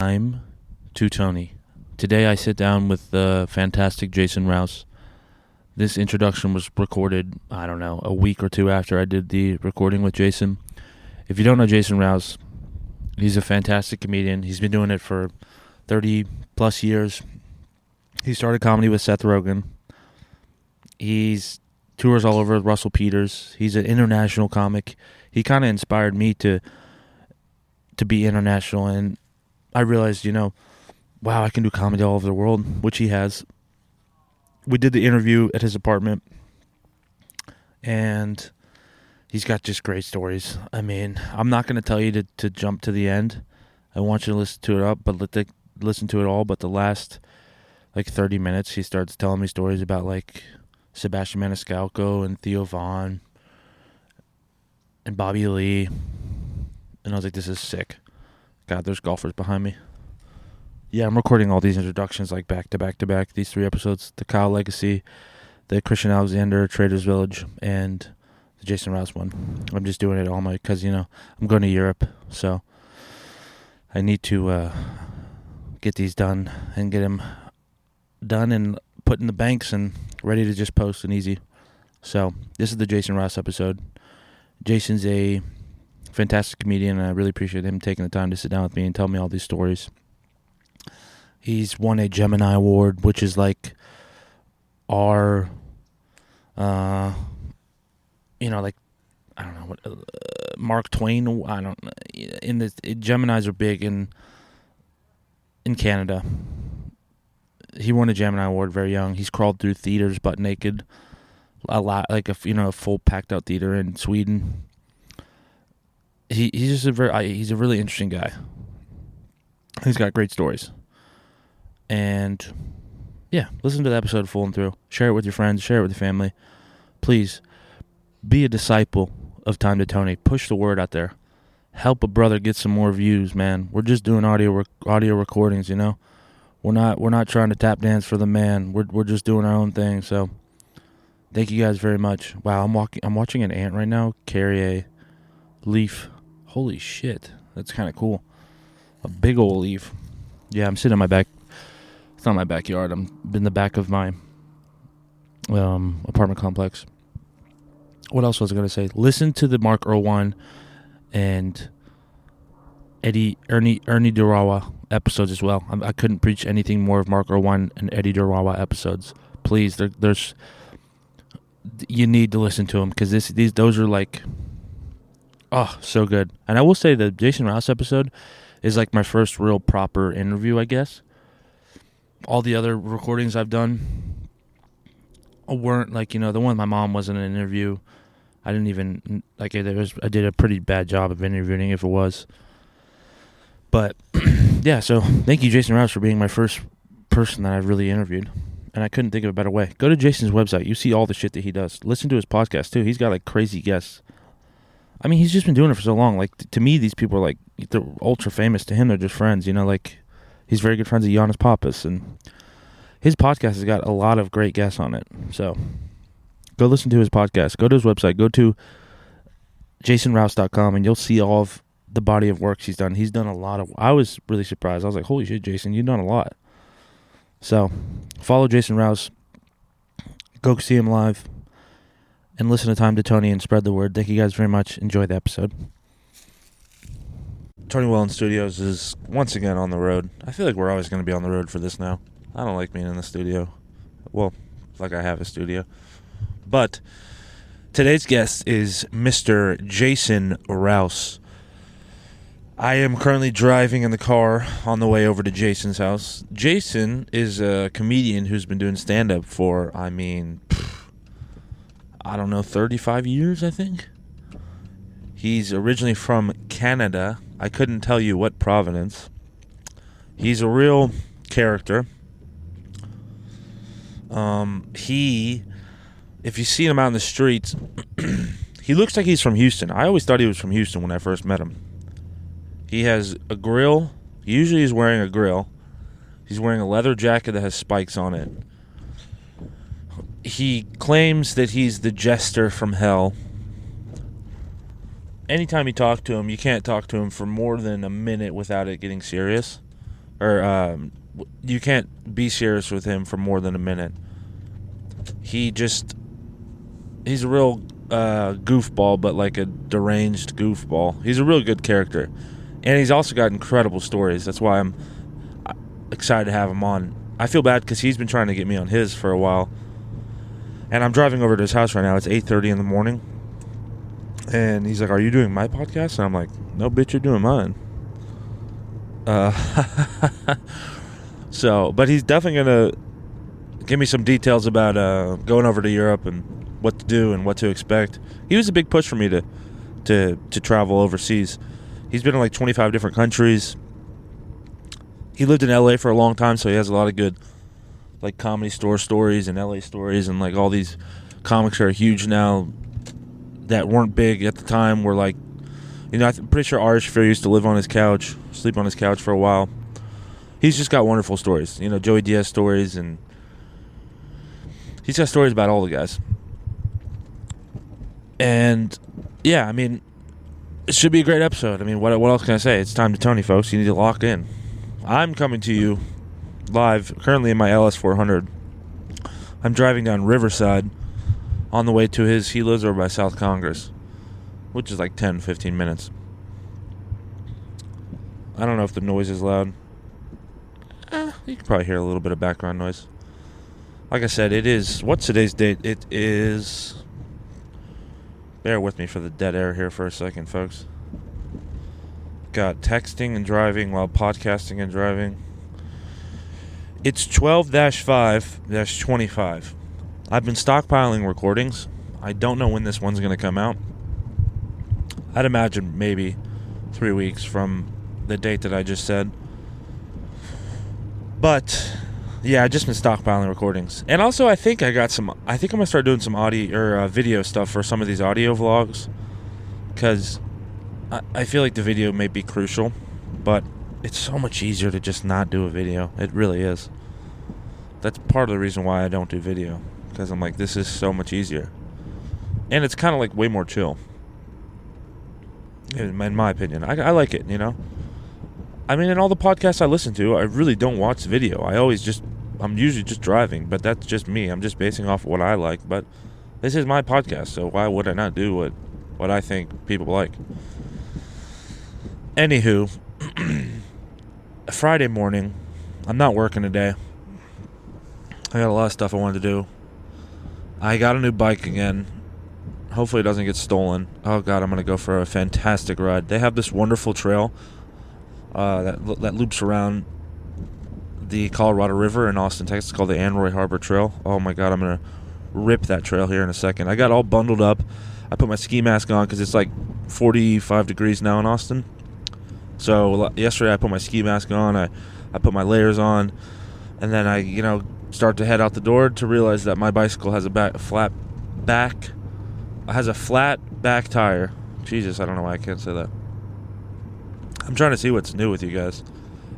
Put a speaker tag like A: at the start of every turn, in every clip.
A: I'm to Tony. Today I sit down with the fantastic Jason Rouse. This introduction was recorded, I don't know, a week or two after I did the recording with Jason. If you don't know Jason Rouse, he's a fantastic comedian. He's been doing it for 30 plus years. He started comedy with Seth Rogan. He's tours all over with Russel Peters. He's an international comic. He kind of inspired me to be international, and I realized, wow, I can do comedy all over the world, which he has. We did the interview at his apartment, and he's got just great stories. I mean, I'm not going to tell you to jump to the end. I want you to listen to it all, but the last, 30 minutes, he starts telling me stories about, Sebastian Maniscalco and Theo Vaughn and Bobby Lee, and I was like, this is sick. God, there's golfers behind me. Yeah, I'm recording all these introductions back to back to back. These 3 episodes: the Kyle Legacy, the Christian Alexander Traders Village, and the Jason Rouse one. I'm just doing it all because I'm going to Europe, so I need to get these done and get them done and put in the banks and ready to just post and easy. So this is the Jason Rouse episode. Jason's a fantastic comedian, and I really appreciate him taking the time to sit down with me and tell me all these stories. He's won a Gemini award, which is our, I don't know what, Mark Twain. I don't know. Geminis are big in Canada. He won a Gemini award very young. He's crawled through theaters butt naked, a lot, a full packed out theater in Sweden. He's just he's a really interesting guy. He's got great stories. And yeah, listen to the episode full and through. Share it with your friends. Share it with your family. Please be a disciple of Time to Tony. Push the word out there. Help a brother get some more views, man. We're just doing audio recordings, We're not trying to tap dance for the man. We're just doing our own thing. So thank you guys very much. Wow, I'm watching an ant right now carry a leaf. Holy shit, that's kind of cool. A big old leaf. Yeah, I'm sitting in my back. It's not my backyard. I'm in the back of my apartment complex. What else was I going to say? Listen to the Mark Irwin and Ernie Durawa episodes as well. I couldn't preach anything more of Mark Irwin and Eddie Durawa episodes. Please, there's you need to listen to them because those are so good. And I will say the Jason Rouse episode is my first real proper interview, I guess. All the other recordings I've done weren't the one with my mom wasn't an interview. I didn't even I did a pretty bad job of interviewing if it was. But yeah, so thank you, Jason Rouse, for being my first person that I've really interviewed. And I couldn't think of a better way. Go to Jason's website. You see all the shit that he does. Listen to his podcast too. He's got crazy guests. I mean, he's just been doing it for so long. To me, these people are they're ultra famous. To him, they're just friends. He's very good friends with Giannis Papas, and his podcast has got a lot of great guests on it. So go listen to his podcast. Go to his website. Go to jasonrouse.com, and you'll see all of the body of work he's done. He's done a lot of... I was really surprised. I was like, holy shit, Jason, you've done a lot. So follow Jason Rouse. Go see him live. And listen to Time to Tony and spread the word. Thank you guys very much. Enjoy the episode. Tony Wellen Studios is once again on the road. I feel like we're always going to be on the road for this now. I don't like being in the studio. Well, I have a studio. But today's guest is Mr. Jason Rouse. I am currently driving in the car on the way over to Jason's house. Jason is a comedian who's been doing stand-up for, 35 years, I think. He's originally from Canada. I couldn't tell you what province. He's a real character. If you see him out in the streets, he looks like he's from Houston. I always thought he was from Houston when I first met him. He has a grill. Usually he's wearing a grill. He's wearing a leather jacket that has spikes on it. He claims that he's the jester from hell. Anytime you talk to him, you can't talk to him for more than a minute without it getting serious. or you can't be serious with him for more than a minute. He's a real goofball, but like a deranged goofball. He's a real good character, and he's also got incredible stories. That's why I'm excited to have him on. I feel bad because he's been trying to get me on his for a while, and I'm driving over to his house right now. It's 8:30 in the morning, and he's like, "Are you doing my podcast?" And I'm like, "No, bitch, you're doing mine." So, but he's definitely gonna give me some details about going over to Europe and what to do and what to expect. He was a big push for me to travel overseas. He's been in like 25 different countries. He lived in LA for a long time, so he has a lot of good like comedy store stories and LA stories, and like all these comics are huge now that weren't big at the time. Were like, I'm pretty sure Ari Shaffir used to live on his couch, sleep on his couch for a while. He's just got wonderful stories. Joey Diaz stories, and he's got stories about all the guys. And yeah, I mean, it should be a great episode. I mean, what else can I say? It's time to Tony, folks. You need to lock in. I'm coming to you live, currently in my LS400. I'm driving down Riverside on the way to he lives over by South Congress, which is like 10, 15 minutes. I don't know if the noise is loud. You can probably hear a little bit of background noise. Like I said, what's today's date? It is, bear with me for the dead air here for a second, folks. Got texting and driving while podcasting and driving. It's 12-5-25. I've been stockpiling recordings. I don't know when this one's going to come out. I'd imagine maybe 3 weeks from the date that I just said. But yeah, I just been stockpiling recordings. And also I think I'm going to start doing some audio or video stuff for some of these audio vlogs, because I feel like the video may be crucial, but it's so much easier to just not do a video. It really is. That's part of the reason why I don't do video, because I'm like, this is so much easier. And it's kind of like way more chill, in my opinion. I like it, I mean, in all the podcasts I listen to, I really don't watch video. I'm usually just driving, but that's just me. I'm just basing off what I like, but this is my podcast, so why would I not do what I think people like? Anywho, Friday morning, I'm not working today. I got a lot of stuff I wanted to do. I got a new bike again. Hopefully it doesn't get stolen. Oh God, I'm going to go for a fantastic ride. They have this wonderful trail that loops around the Colorado River in Austin, Texas, called the Anroy Harbor Trail. Oh my God, I'm going to rip that trail here in a second. I got all bundled up. I put my ski mask on because it's like 45 degrees now in Austin. So yesterday I put my ski mask on. I put my layers on, and then I start to head out the door to realize that my bicycle has a flat back tire. Jesus, I don't know why I can't say that. I'm trying to see what's new with you guys.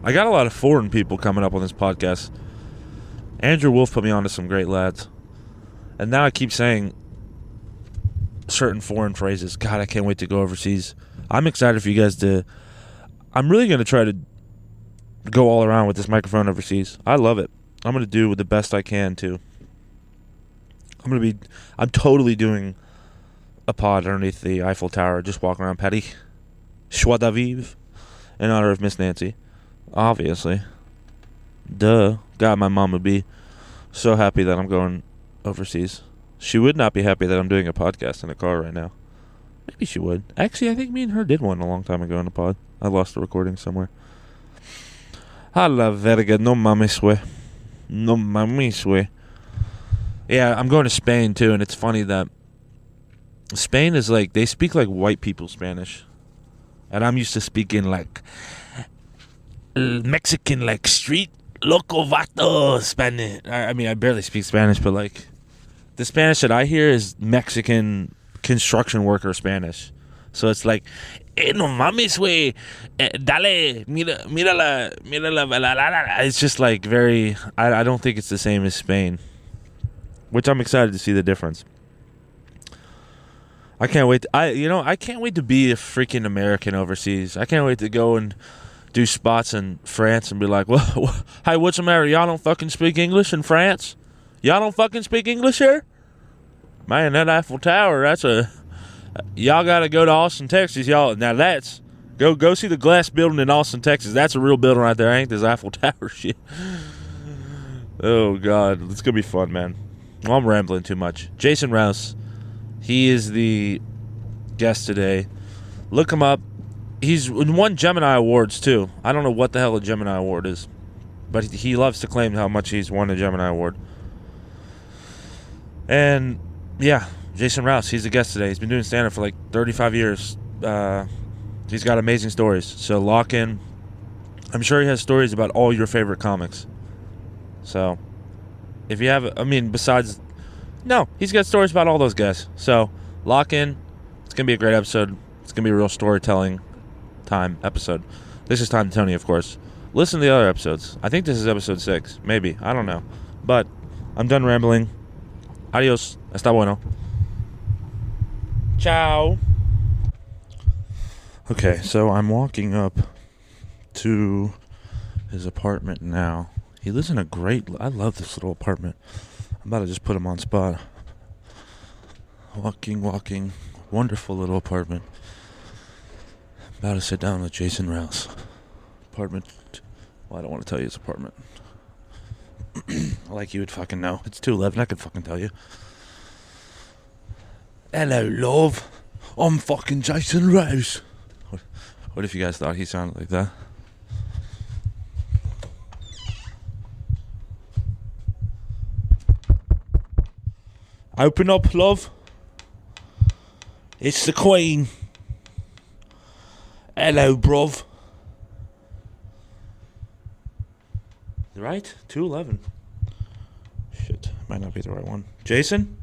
A: I got a lot of foreign people coming up on this podcast. Andrew Wolf put me on to some great lads. And now I keep saying certain foreign phrases. God, I can't wait to go overseas. I'm excited for you guys to... I'm really going to try to go all around with this microphone overseas. I love it. I'm going to do the best I can, too. I'm totally doing a pod underneath the Eiffel Tower, just walking around Paris. Joie de vivre. In honor of Miss Nancy. Obviously. Duh. God, my mom would be so happy that I'm going overseas. She would not be happy that I'm doing a podcast in a car right now. Maybe she would. Actually, I think me and her did one a long time ago in a pod. I lost the recording somewhere. A la verga, no mames, güey. No mames, güey. Yeah, I'm going to Spain, too, and it's funny that Spain is like, they speak like white people Spanish. And I'm used to speaking like Mexican, like street loco vato Spanish. I mean, I barely speak Spanish, but like the Spanish that I hear is Mexican construction worker Spanish. So it's like, no mames, güey, dale, mira la. It's just like very, I don't think it's the same as Spain, which I'm excited to see the difference. I can't wait. I can't wait to be a freaking American overseas. I can't wait to go and do spots in France and be like, well, hey, what's the matter? Y'all don't fucking speak English in France? Y'all don't fucking speak English here? Man, that Eiffel Tower, y'all got to go to Austin, Texas, y'all. Now that's, go see the glass building in Austin, Texas. That's a real building right there. Ain't this Eiffel Tower shit? Oh, God. It's going to be fun, man. Well, I'm rambling too much. Jason Rouse, he is the guest today. Look him up. He's won Gemini Awards, too. I don't know what the hell a Gemini Award is, but he loves to claim how much he's won a Gemini Award. And, yeah, Jason Rouse, he's a guest today. He's been doing stand-up for like 35 years. He's got amazing stories. So lock in. I'm sure he has stories about all your favorite comics. So, if you have, besides, no, he's got stories about all those guys. So, lock in. It's going to be a great episode. It's going to be a real storytelling time episode. This is Time to Tony, of course. Listen to the other episodes. I think this is episode 6. Maybe. I don't know. But I'm done rambling. Adios. Hasta bueno. Ciao. Okay, so I'm walking up to his apartment now. He lives in I love this little apartment. I'm about to just put him on spot. Walking. Wonderful little apartment. About to sit down with Jason Rouse. Apartment. Well, I don't want to tell you his apartment. Like you would fucking know. It's 211. I could fucking tell you. Hello, love. I'm fucking Jason Rouse. What if you guys thought he sounded like that? Open up, love. It's the Queen. Hello, bruv. Right? 211. Shit. Might not be the right one. Jason?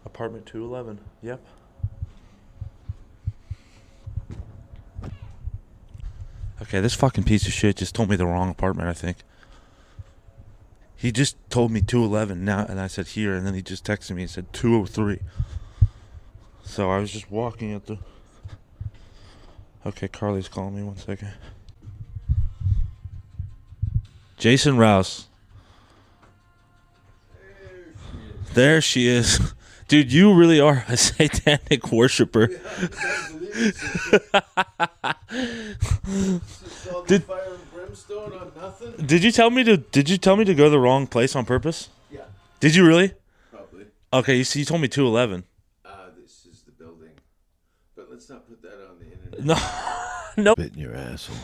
A: Apartment 211. Yep. Okay, this fucking piece of shit just told me the wrong apartment, I think. He just told me 211 now, and I said here, and then he just texted me and said 203. So I was just walking at the... Okay, Carly's calling me. 1 second. Jason Rouse. There she is. Dude, you really are a satanic worshiper. Did you tell me to go to the wrong place on purpose?
B: Yeah.
A: Did you really?
B: Probably.
A: Okay, you told me 211.
B: This is the building. But let's not put that on the internet.
A: No.
B: Spit in your asshole.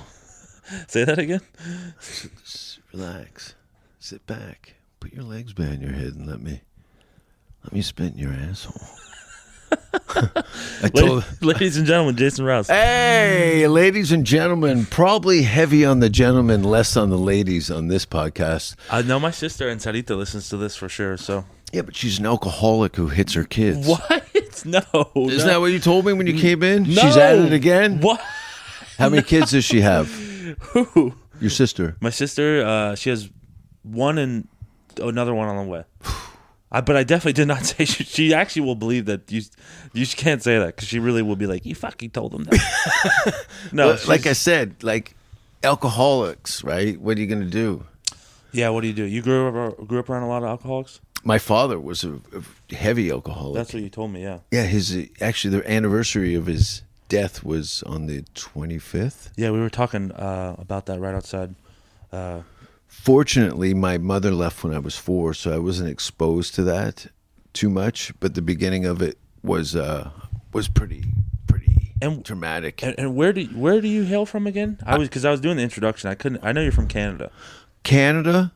A: Say that again?
B: Just relax. Sit back. Put your legs behind your head and let me spit in your asshole.
A: Ladies and gentlemen, Jason Rouse.
B: Hey, ladies and gentlemen. Probably heavy on the gentlemen, less on the ladies on this podcast.
A: I know my sister and Sarita listens to this for sure. So
B: yeah, but she's an alcoholic who hits her kids.
A: What? No.
B: Isn't that what you told me when you came in?
A: No.
B: She's at it again?
A: What?
B: How many kids does she have?
A: Who?
B: Your sister.
A: My sister, she has one and another one on the way. But I definitely did not say she actually will believe that you can't say that because she really will be like, you fucking told them that. No,
B: well, like I said, like alcoholics, right? What are you going to do?
A: Yeah, what do? You grew up around a lot of alcoholics?
B: My father was a heavy alcoholic.
A: That's what you told me, yeah.
B: Yeah, actually the anniversary of his death was on the 25th.
A: Yeah, we were talking about that right outside.
B: Fortunately, my mother left when I was 4, so I wasn't exposed to that too much. But the beginning of it was pretty traumatic.
A: And where do you hail from again? Because I was doing the introduction. I know you're from Canada.
B: Canada.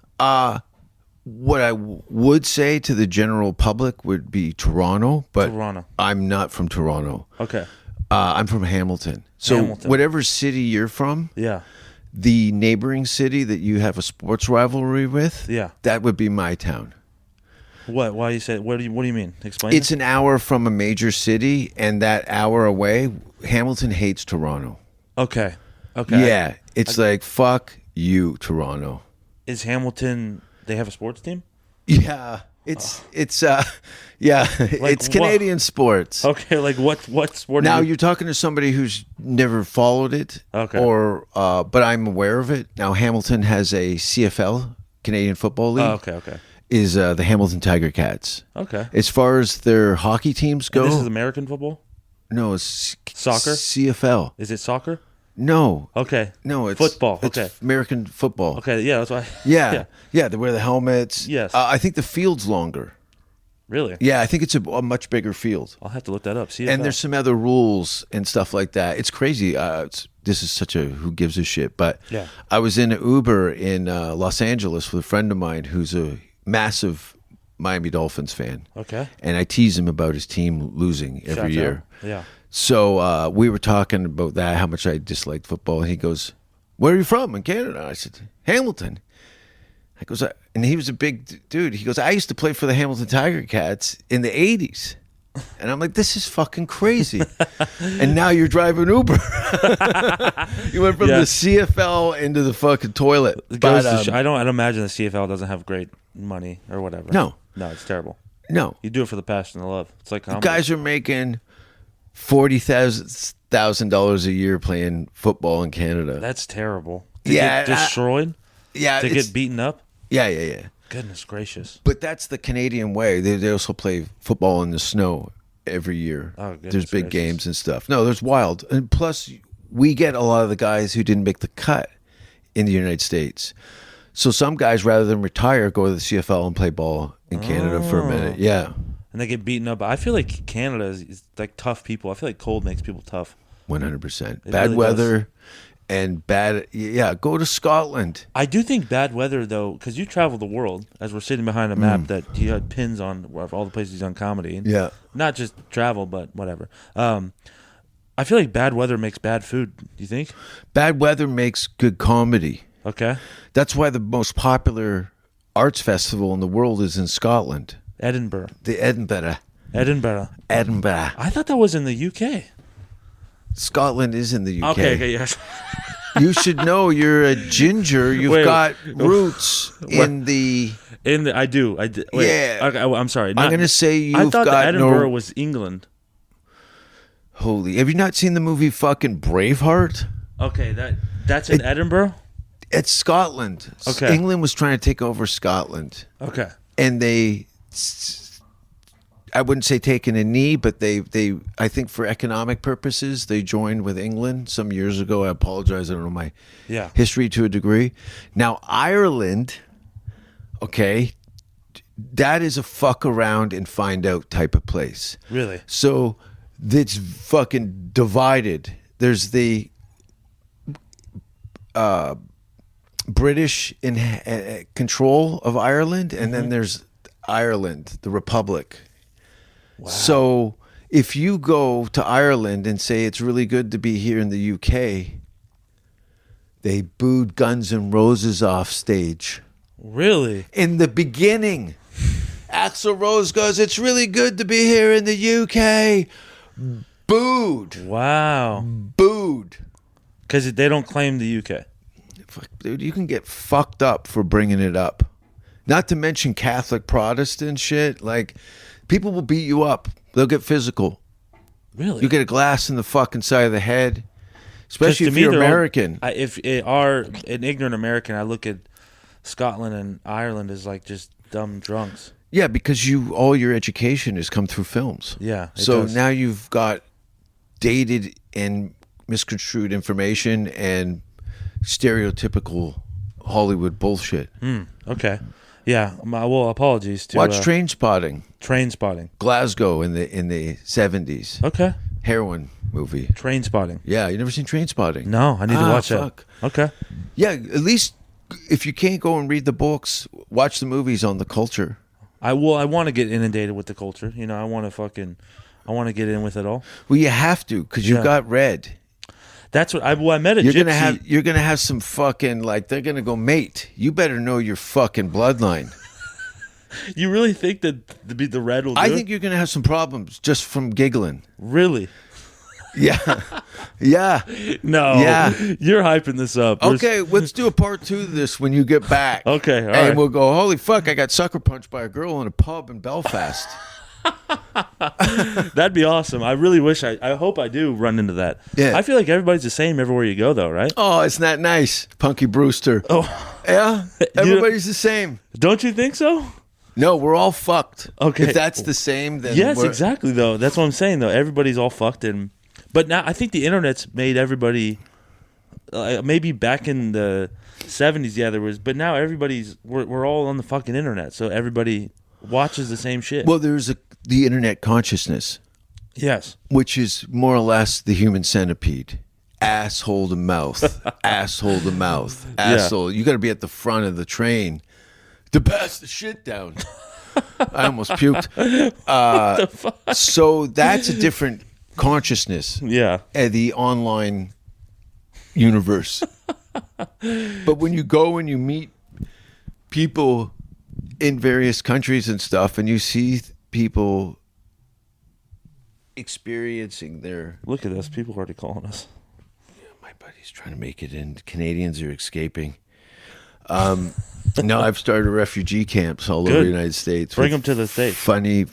B: What I would say to the general public would be Toronto, but I'm not from Toronto.
A: Okay.
B: I'm from Hamilton. So whatever city you're from,
A: yeah.
B: The neighboring city that you have a sports rivalry with,
A: yeah,
B: that would be my town.
A: What? Why you say? What do you mean? Explain.
B: It's an hour from a major city, and that hour away, Hamilton hates Toronto.
A: Okay.
B: Yeah, it's like fuck you, Toronto.
A: Is Hamilton? They have a sports team?
B: Yeah. Yeah,
A: Like
B: it's Canadian sports.
A: Okay, like what sport?
B: Now you're talking to somebody who's never followed it,
A: Okay.
B: or but I'm aware of it. Now Hamilton has a CFL, Canadian Football League.
A: Oh, okay.
B: Is the Hamilton Tiger Cats.
A: Okay.
B: As far as their hockey teams go,
A: And this is American football?
B: no, it's
A: Soccer?
B: CFL.
A: Is it soccer?
B: No,
A: Okay.
B: no, it's
A: Football,
B: It's
A: okay.
B: American football.
A: Okay, yeah, that's why.
B: Yeah, they wear the helmets.
A: Yes.
B: I think the field's longer.
A: Really?
B: Yeah, I think it's a much bigger field.
A: I'll have to look that up. See,
B: And there's some other rules and stuff like that. It's crazy. This is such a who gives a shit. But
A: Yeah.
B: I was in an Uber in Los Angeles with a friend of mine who's a massive Miami Dolphins fan.
A: Okay.
B: And I tease him about his team losing every
A: Shout
B: year.
A: out. Yeah.
B: So we were talking about that, how much I disliked football. And he goes, "Where are you from?" In Canada. I said, "Hamilton." I goes, and he was a big dude. He goes, "I used to play for the Hamilton Tiger Cats in the 80s. And I'm like, "This is fucking crazy." And now you're driving Uber. You went from
A: Yeah.
B: the CFL into the fucking toilet.
A: It
B: But,
A: goes to I don't imagine the CFL doesn't have great money or whatever.
B: No.
A: No, it's terrible.
B: no,
A: You do it for the passion and the love. It's like comedy.
B: guys are making $40,000 a year playing football in Canada.
A: That's terrible. To
B: Yeah,
A: get destroyed?
B: yeah,
A: To
B: it's-
A: get beaten up?
B: yeah.
A: Goodness gracious.
B: But that's the Canadian way. They also play football in the snow every year.
A: Oh, goodness
B: there's big
A: gracious.
B: games and stuff. No, there's wild. And plus, we get a lot of the guys who didn't make the cut in the United States. So some guys, rather than retire, go to the CFL and play ball in Canada for a minute. Yeah,
A: And they get beaten up. I feel like Canada is like tough people. I feel like cold makes people tough.
B: 100%.
A: It
B: Bad
A: really
B: weather and bad. Yeah, go to Scotland.
A: I do think bad weather, though, because you travel the world, as we're sitting behind a map that he had pins on of all the places he's done comedy. And
B: Yeah.
A: Not just travel, but whatever. I feel like bad weather makes bad food. Do you think?
B: Bad weather makes good comedy.
A: Okay.
B: That's why the most popular arts festival in the world is in Scotland.
A: Edinburgh.
B: The Edinburgh.
A: Edinburgh. I thought that was in the UK.
B: Scotland is in the UK.
A: Okay, yes.
B: You should know you're a ginger. You've
A: Wait.
B: got roots in the.
A: I do. Wait.
B: Yeah.
A: Okay, I'm sorry.
B: I'm going to say you've
A: I thought
B: got
A: that Edinburgh
B: no.
A: was England.
B: Holy. Have you not seen the movie fucking Braveheart?
A: Okay, that's in Edinburgh?
B: It's Scotland.
A: Okay.
B: England was trying to take over Scotland.
A: Okay.
B: And they. I wouldn't say taking a knee, but they I think for economic purposes, they joined with England some years ago. I apologize. I don't know my
A: Yeah.
B: history to a degree. Now, Ireland, okay, that is a fuck around and find out type of place.
A: Really?
B: So it's fucking divided. There's the British in control of Ireland, and then there's Ireland, the Republic.
A: Wow.
B: So if you go to Ireland and say it's really good to be here in the UK, they booed Guns N' Roses off stage.
A: Really?
B: In the beginning, Axl Rose goes, "It's really good to be here in the UK." Booed.
A: Wow.
B: Booed.
A: Because they don't claim the UK.
B: Fuck, dude, you can get fucked up for bringing it up. Not to mention Catholic Protestant shit. Like, people will beat you up. They'll get physical.
A: Really?
B: You get a glass in the fucking side of the head. Especially
A: To
B: if
A: me,
B: you're
A: they're all-
B: American.
A: if it are an ignorant American, I look at Scotland and Ireland as like just dumb drunks.
B: Yeah, because all your education has come through films.
A: Yeah. it
B: So
A: does.
B: now you've got dated and misconstrued information and stereotypical Hollywood bullshit.
A: Okay. Yeah. Well, apologies to
B: Watch Train Spotting.
A: Train Spotting.
B: Glasgow in the 70s.
A: Okay.
B: Heroin movie.
A: Train Spotting.
B: Yeah, you never seen Train Spotting?
A: No, I need to watch
B: fuck.
A: that. Okay.
B: Yeah, at least if you can't go and read the books, watch the movies on the culture.
A: I want to get inundated with the culture. You know, I want to get in with it all.
B: Well, you have to because you've
A: Yeah.
B: got red.
A: That's what I met a
B: You're
A: gypsy.
B: you're gonna have some fucking like they're gonna go, mate. You better know your fucking bloodline.
A: You really think that the red will do
B: I
A: it?
B: think you're gonna have some problems just from giggling.
A: Really?
B: Yeah. Yeah.
A: No.
B: Yeah.
A: You're hyping this up. There's-
B: Okay, let's do a part 2 of this when you get back.
A: Okay, all
B: and
A: right.
B: we'll go, holy fuck, I got sucker punched by a girl in a pub in Belfast.
A: That'd be awesome. I really wish I hope I do run into that.
B: Yeah.
A: I feel like everybody's the same everywhere you go, though, right?
B: Oh, isn't that nice? Punky Brewster.
A: Oh,
B: Yeah? Everybody's the same.
A: don't you think so?
B: No, we're all fucked.
A: Okay.
B: If that's the same, then
A: Yes,
B: we're,
A: exactly. Though that's what I'm saying. Though everybody's all fucked, but now I think the internet's made everybody. Maybe back in the 70s, yeah, there was, but now we're all on the fucking internet, so everybody watches the same shit.
B: Well, there's the internet consciousness,
A: Yes.
B: which is more or less the human centipede. Asshole to mouth, asshole to mouth, asshole. You got to be at the front of the train to pass the shit down. I almost puked. So that's a different consciousness.
A: Yeah.
B: The online universe. But when you go and you meet people in various countries and stuff, and you see people experiencing their...
A: Look at this. People are already calling us.
B: My buddy's trying to make it in. Canadians are escaping. Now I've started refugee camps all over
A: Good.
B: the United States.
A: Bring
B: with
A: them to the States.
B: Funny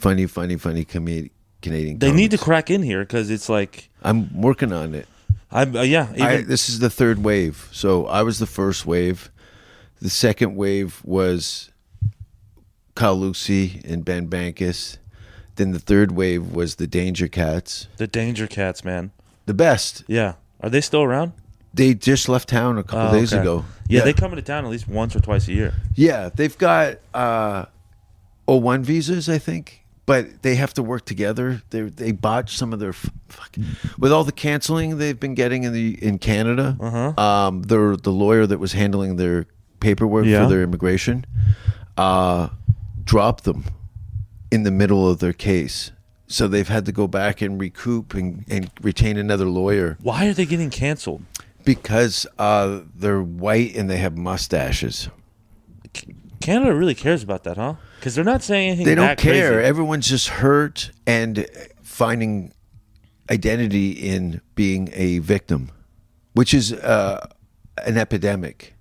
B: Canadian
A: They need to
B: comics.
A: crack in here because it's like,
B: I'm working on it. This is the third wave. So I was the first wave. The second wave was Kyle Lucy and Ben Bankus. Then the third wave was the Danger Cats.
A: the Danger Cats, man.
B: The best.
A: Yeah. Are they still around?
B: They just left town a couple days
A: okay.
B: ago.
A: Yeah, they come into town at least once or twice a year.
B: Yeah, they've got O1 visas, I think, but they have to work together. They botched some of their with all the canceling they've been getting in Canada. The lawyer that was handling their paperwork
A: Yeah.
B: for their immigration dropped them in the middle of their case. So they've had to go back and recoup and retain another lawyer
A: Why are they getting canceled?
B: because they're white and they have mustaches.
A: Canada really cares about that, huh? Because they're not saying anything.
B: They don't
A: that
B: care.
A: crazy.
B: Everyone's just hurt and finding identity in being a victim, which is an epidemic.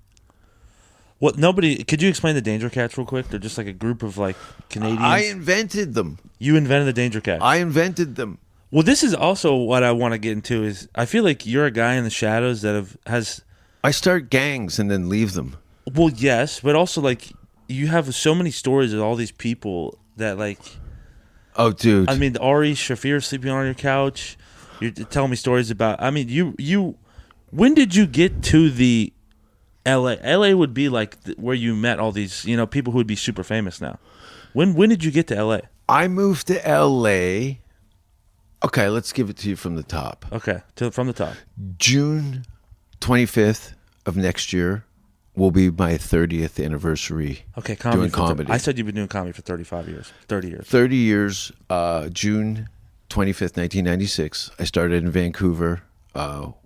A: What? Nobody. Could you explain the Danger Cats real quick? They're just like a group of like Canadians.
B: I invented them.
A: You invented the Danger Cats.
B: I invented them.
A: Well, this is also what I want to get into. Is I feel like you're a guy in the shadows that has.
B: I start gangs and then leave them.
A: Well, yes, but also like you have so many stories of all these people that like.
B: Oh, dude.
A: I mean, Ari Shafir sleeping on your couch. You're telling me stories about. I mean, you. When did you get to the L.A.? L.A. would be like where you met all these, people who would be super famous now. When did you get to L.A.?
B: I moved to L.A. Okay, let's give it to you from the top.
A: Okay, from the top.
B: June 25th of next year will be my 30th anniversary.
A: Okay,
B: doing comedy.
A: I said you've been doing comedy for 35 years. 30 years.
B: 30 years, June 25th, 1996. I started in Vancouver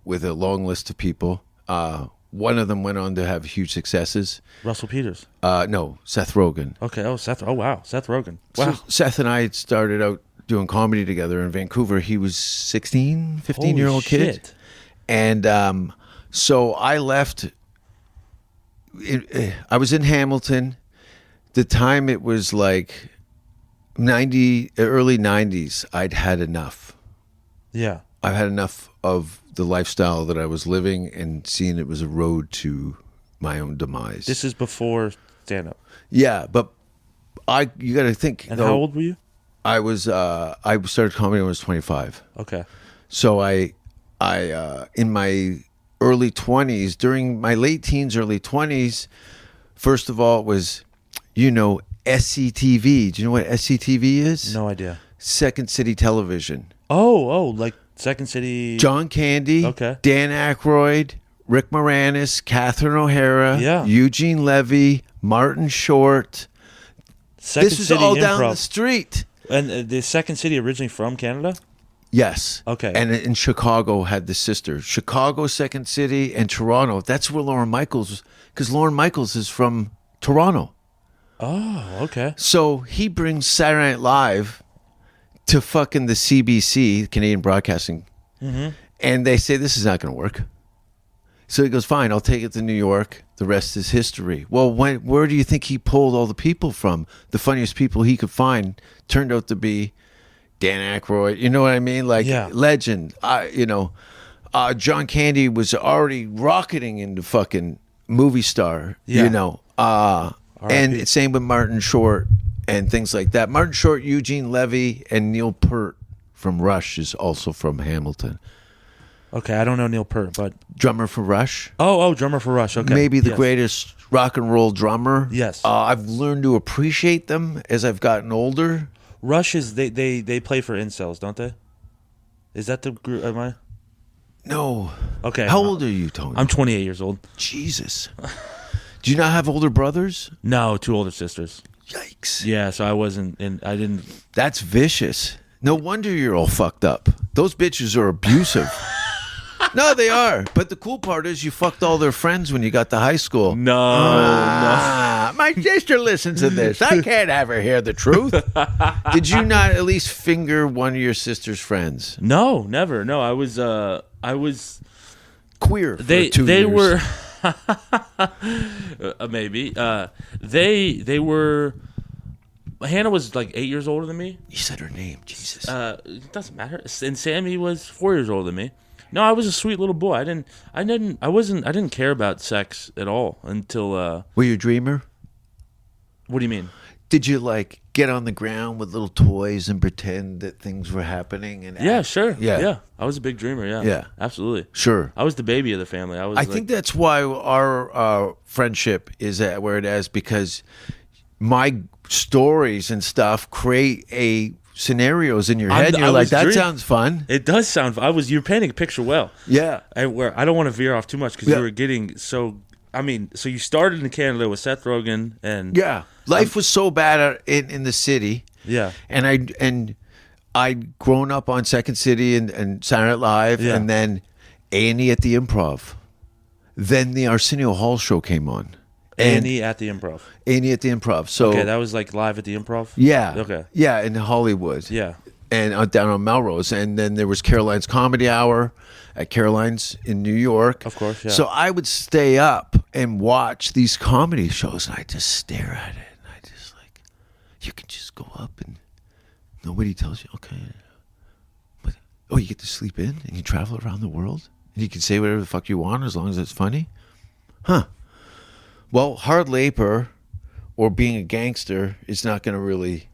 B: with a long list of people. One of them went on to have huge successes.
A: Russel Peters.
B: No, Seth Rogan.
A: Okay, Seth. Oh, wow. Seth Rogan. Wow.
B: So Seth and I started out doing comedy together in Vancouver. He was 15-year-old kid.
A: Shit.
B: And so I left. I was in Hamilton. The time it was like early 90s. I'd had enough.
A: Yeah.
B: I've had enough of the lifestyle that I was living and seeing it was a road to my own demise.
A: This is before stand-up.
B: Yeah, but you got to think.
A: And
B: though,
A: how old were you?
B: I started comedy when I was 25.
A: Okay.
B: So I in my early 20s, during my late teens, early 20s, first of all, it was, SCTV. Do you know what SCTV is?
A: No idea.
B: Second City Television.
A: Oh, like Second City.
B: John Candy,
A: Okay.
B: Dan Aykroyd, Rick Moranis, Catherine O'Hara,
A: Yeah.
B: Eugene Levy, Martin Short.
A: Second
B: This was
A: City
B: all
A: Improv.
B: down the street.
A: And the Second City originally from Canada?
B: Yes.
A: Okay.
B: And in Chicago had the sister. Chicago, Second City, and Toronto. That's where Lorne Michaels, because Lorne Michaels is from Toronto.
A: Oh, okay.
B: So he brings Saturday Night Live to fucking the CBC, Canadian Broadcasting And they say, this is not going to work. So he goes, fine, I'll take it to New York. The rest is history. Well, where do you think he pulled all the people from? The funniest people he could find turned out to be Dan Aykroyd. You know what I mean? Like, legend. John Candy was already rocketing into fucking movie star, you know. And same with Martin Short and things like that. Martin Short, Eugene Levy, and Neil Peart from Rush is also from Hamilton.
A: Okay, I don't know Neil Peart, but
B: drummer for Rush.
A: Oh, drummer for Rush. Okay,
B: maybe the greatest rock and roll drummer.
A: Yes,
B: I've learned to appreciate them as I've gotten older.
A: Rush is they play for incels, don't they? Is that the group? Am I?
B: No.
A: Okay.
B: How old are you, Tony?
A: I'm 28 years old.
B: Jesus. Do you not have older brothers?
A: No, 2 older sisters.
B: Yikes.
A: Yeah, so I didn't.
B: That's vicious. No wonder you're all fucked up. Those bitches are abusive. No, they are. But the cool part is you fucked all their friends when you got to high school.
A: No.
B: My sister listens to this. I can't have her hear the truth. Did you not at least finger one of your sister's friends?
A: No, never. No, I was
B: queer for 2 years.
A: They were maybe. They were. Hannah was like 8 years older than me.
B: You said her name, Jesus.
A: It doesn't matter. And Sammy was 4 years older than me. No, I was a sweet little boy. I didn't care about sex at all until.
B: Were you a dreamer?
A: What do you mean?
B: Did you like get on the ground with little toys and pretend that things were happening? And
A: yeah, sure.
B: Yeah,
A: I was a big dreamer.
B: Yeah,
A: absolutely.
B: Sure.
A: I was the baby of the family. I
B: think that's why our friendship is at where it is, because my stories and stuff create scenarios in your head. And you're like, that sounds fun.
A: It does sound fun. You're painting a picture well.
B: Yeah.
A: I don't want to veer off too much because you were getting so. I mean, so you started in Canada with Seth Rogan and
B: life was so bad in the city.
A: Yeah,
B: and I'd grown up on Second City and Saturday Night Live, and then A&E at the Improv. Then the Arsenio Hall show came on.
A: A&E at the Improv.
B: A&E at the Improv. So
A: okay, that was like live at the Improv.
B: Yeah.
A: Okay.
B: Yeah, in Hollywood.
A: Yeah.
B: And down on Melrose, and then there was Caroline's Comedy Hour at Caroline's in New York.
A: Of course, yeah.
B: So I would stay up and watch these comedy shows, and I just stare at it, and I just like, you can just go up and nobody tells you, okay. But, oh, you get to sleep in and you travel around the world, and you can say whatever the fuck you want as long as it's funny? Huh. Well, hard labor or being a gangster is not going to really...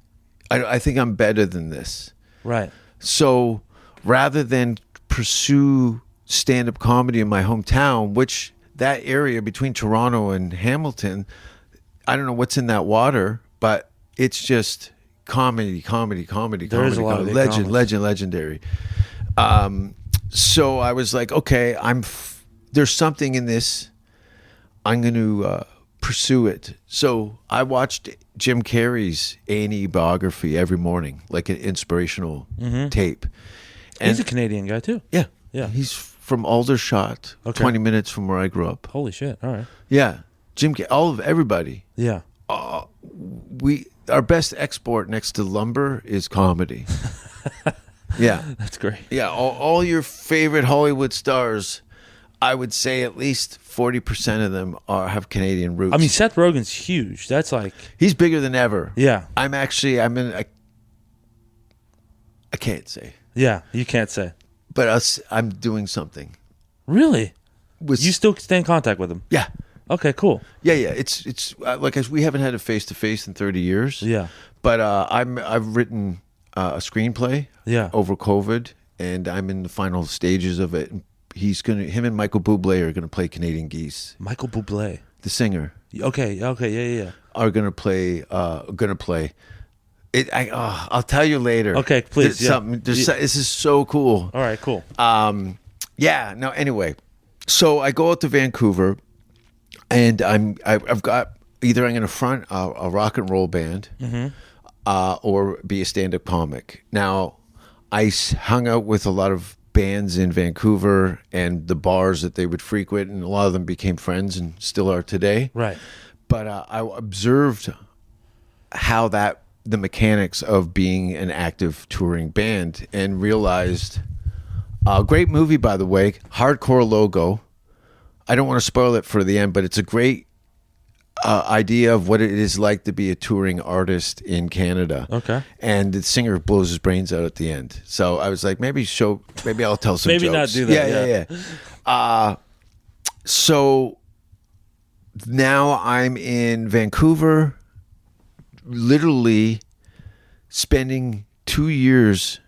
B: I think I'm better than this.
A: Right.
B: So rather than pursue stand-up comedy in my hometown, which that area between Toronto and Hamilton, I don't know what's in that water, but it's just comedy.
A: There is a lot of
B: legendary. So I was like, okay, there's something in this. I'm going to pursue it. So I watched Jim Carrey's A&E biography every morning, like an inspirational tape. And
A: he's a Canadian guy too.
B: Yeah.
A: Yeah.
B: He's from Aldershot, 20 minutes from where I grew up.
A: Holy shit. All right.
B: Yeah. Everybody.
A: Yeah.
B: Our best export next to lumber is comedy. Yeah.
A: That's great.
B: Yeah. All your favorite Hollywood stars, I would say at least 40% of them have Canadian roots.
A: I mean, Seth Rogen's huge. That's like...
B: He's bigger than ever.
A: Yeah.
B: I can't say.
A: Yeah, you can't say.
B: But I'm doing something.
A: Really? You still stay in contact with him?
B: Yeah.
A: Okay, cool.
B: Yeah. It's like we haven't had a face-to-face in 30 years.
A: Yeah.
B: But I've written a screenplay over COVID, and I'm in the final stages of it. Him and Michael Bublé are gonna play Canadian Geese.
A: Michael Bublé,
B: the singer.
A: Okay, yeah.
B: Are gonna play. It. I'll tell you later.
A: Okay, please.
B: This is so cool.
A: All right, cool.
B: Yeah. No. Anyway, so I go out to Vancouver, and I've got either I'm gonna front a rock and roll band, or be a stand-up comic. Now, I hung out with a lot of bands in Vancouver and the bars that they would frequent, and a lot of them became friends and still are today.
A: Right.
B: But I observed how the mechanics of being an active touring band, and realized Great movie, by the way. Hardcore logo. I don't want to spoil it for the end, but it's a great idea of what it is like to be a touring artist in Canada.
A: Okay.
B: And the singer blows his brains out at the end. So I was like, maybe I'll tell some
A: Maybe
B: jokes.
A: not do that.
B: Yeah. So now I'm in Vancouver, literally spending 2 years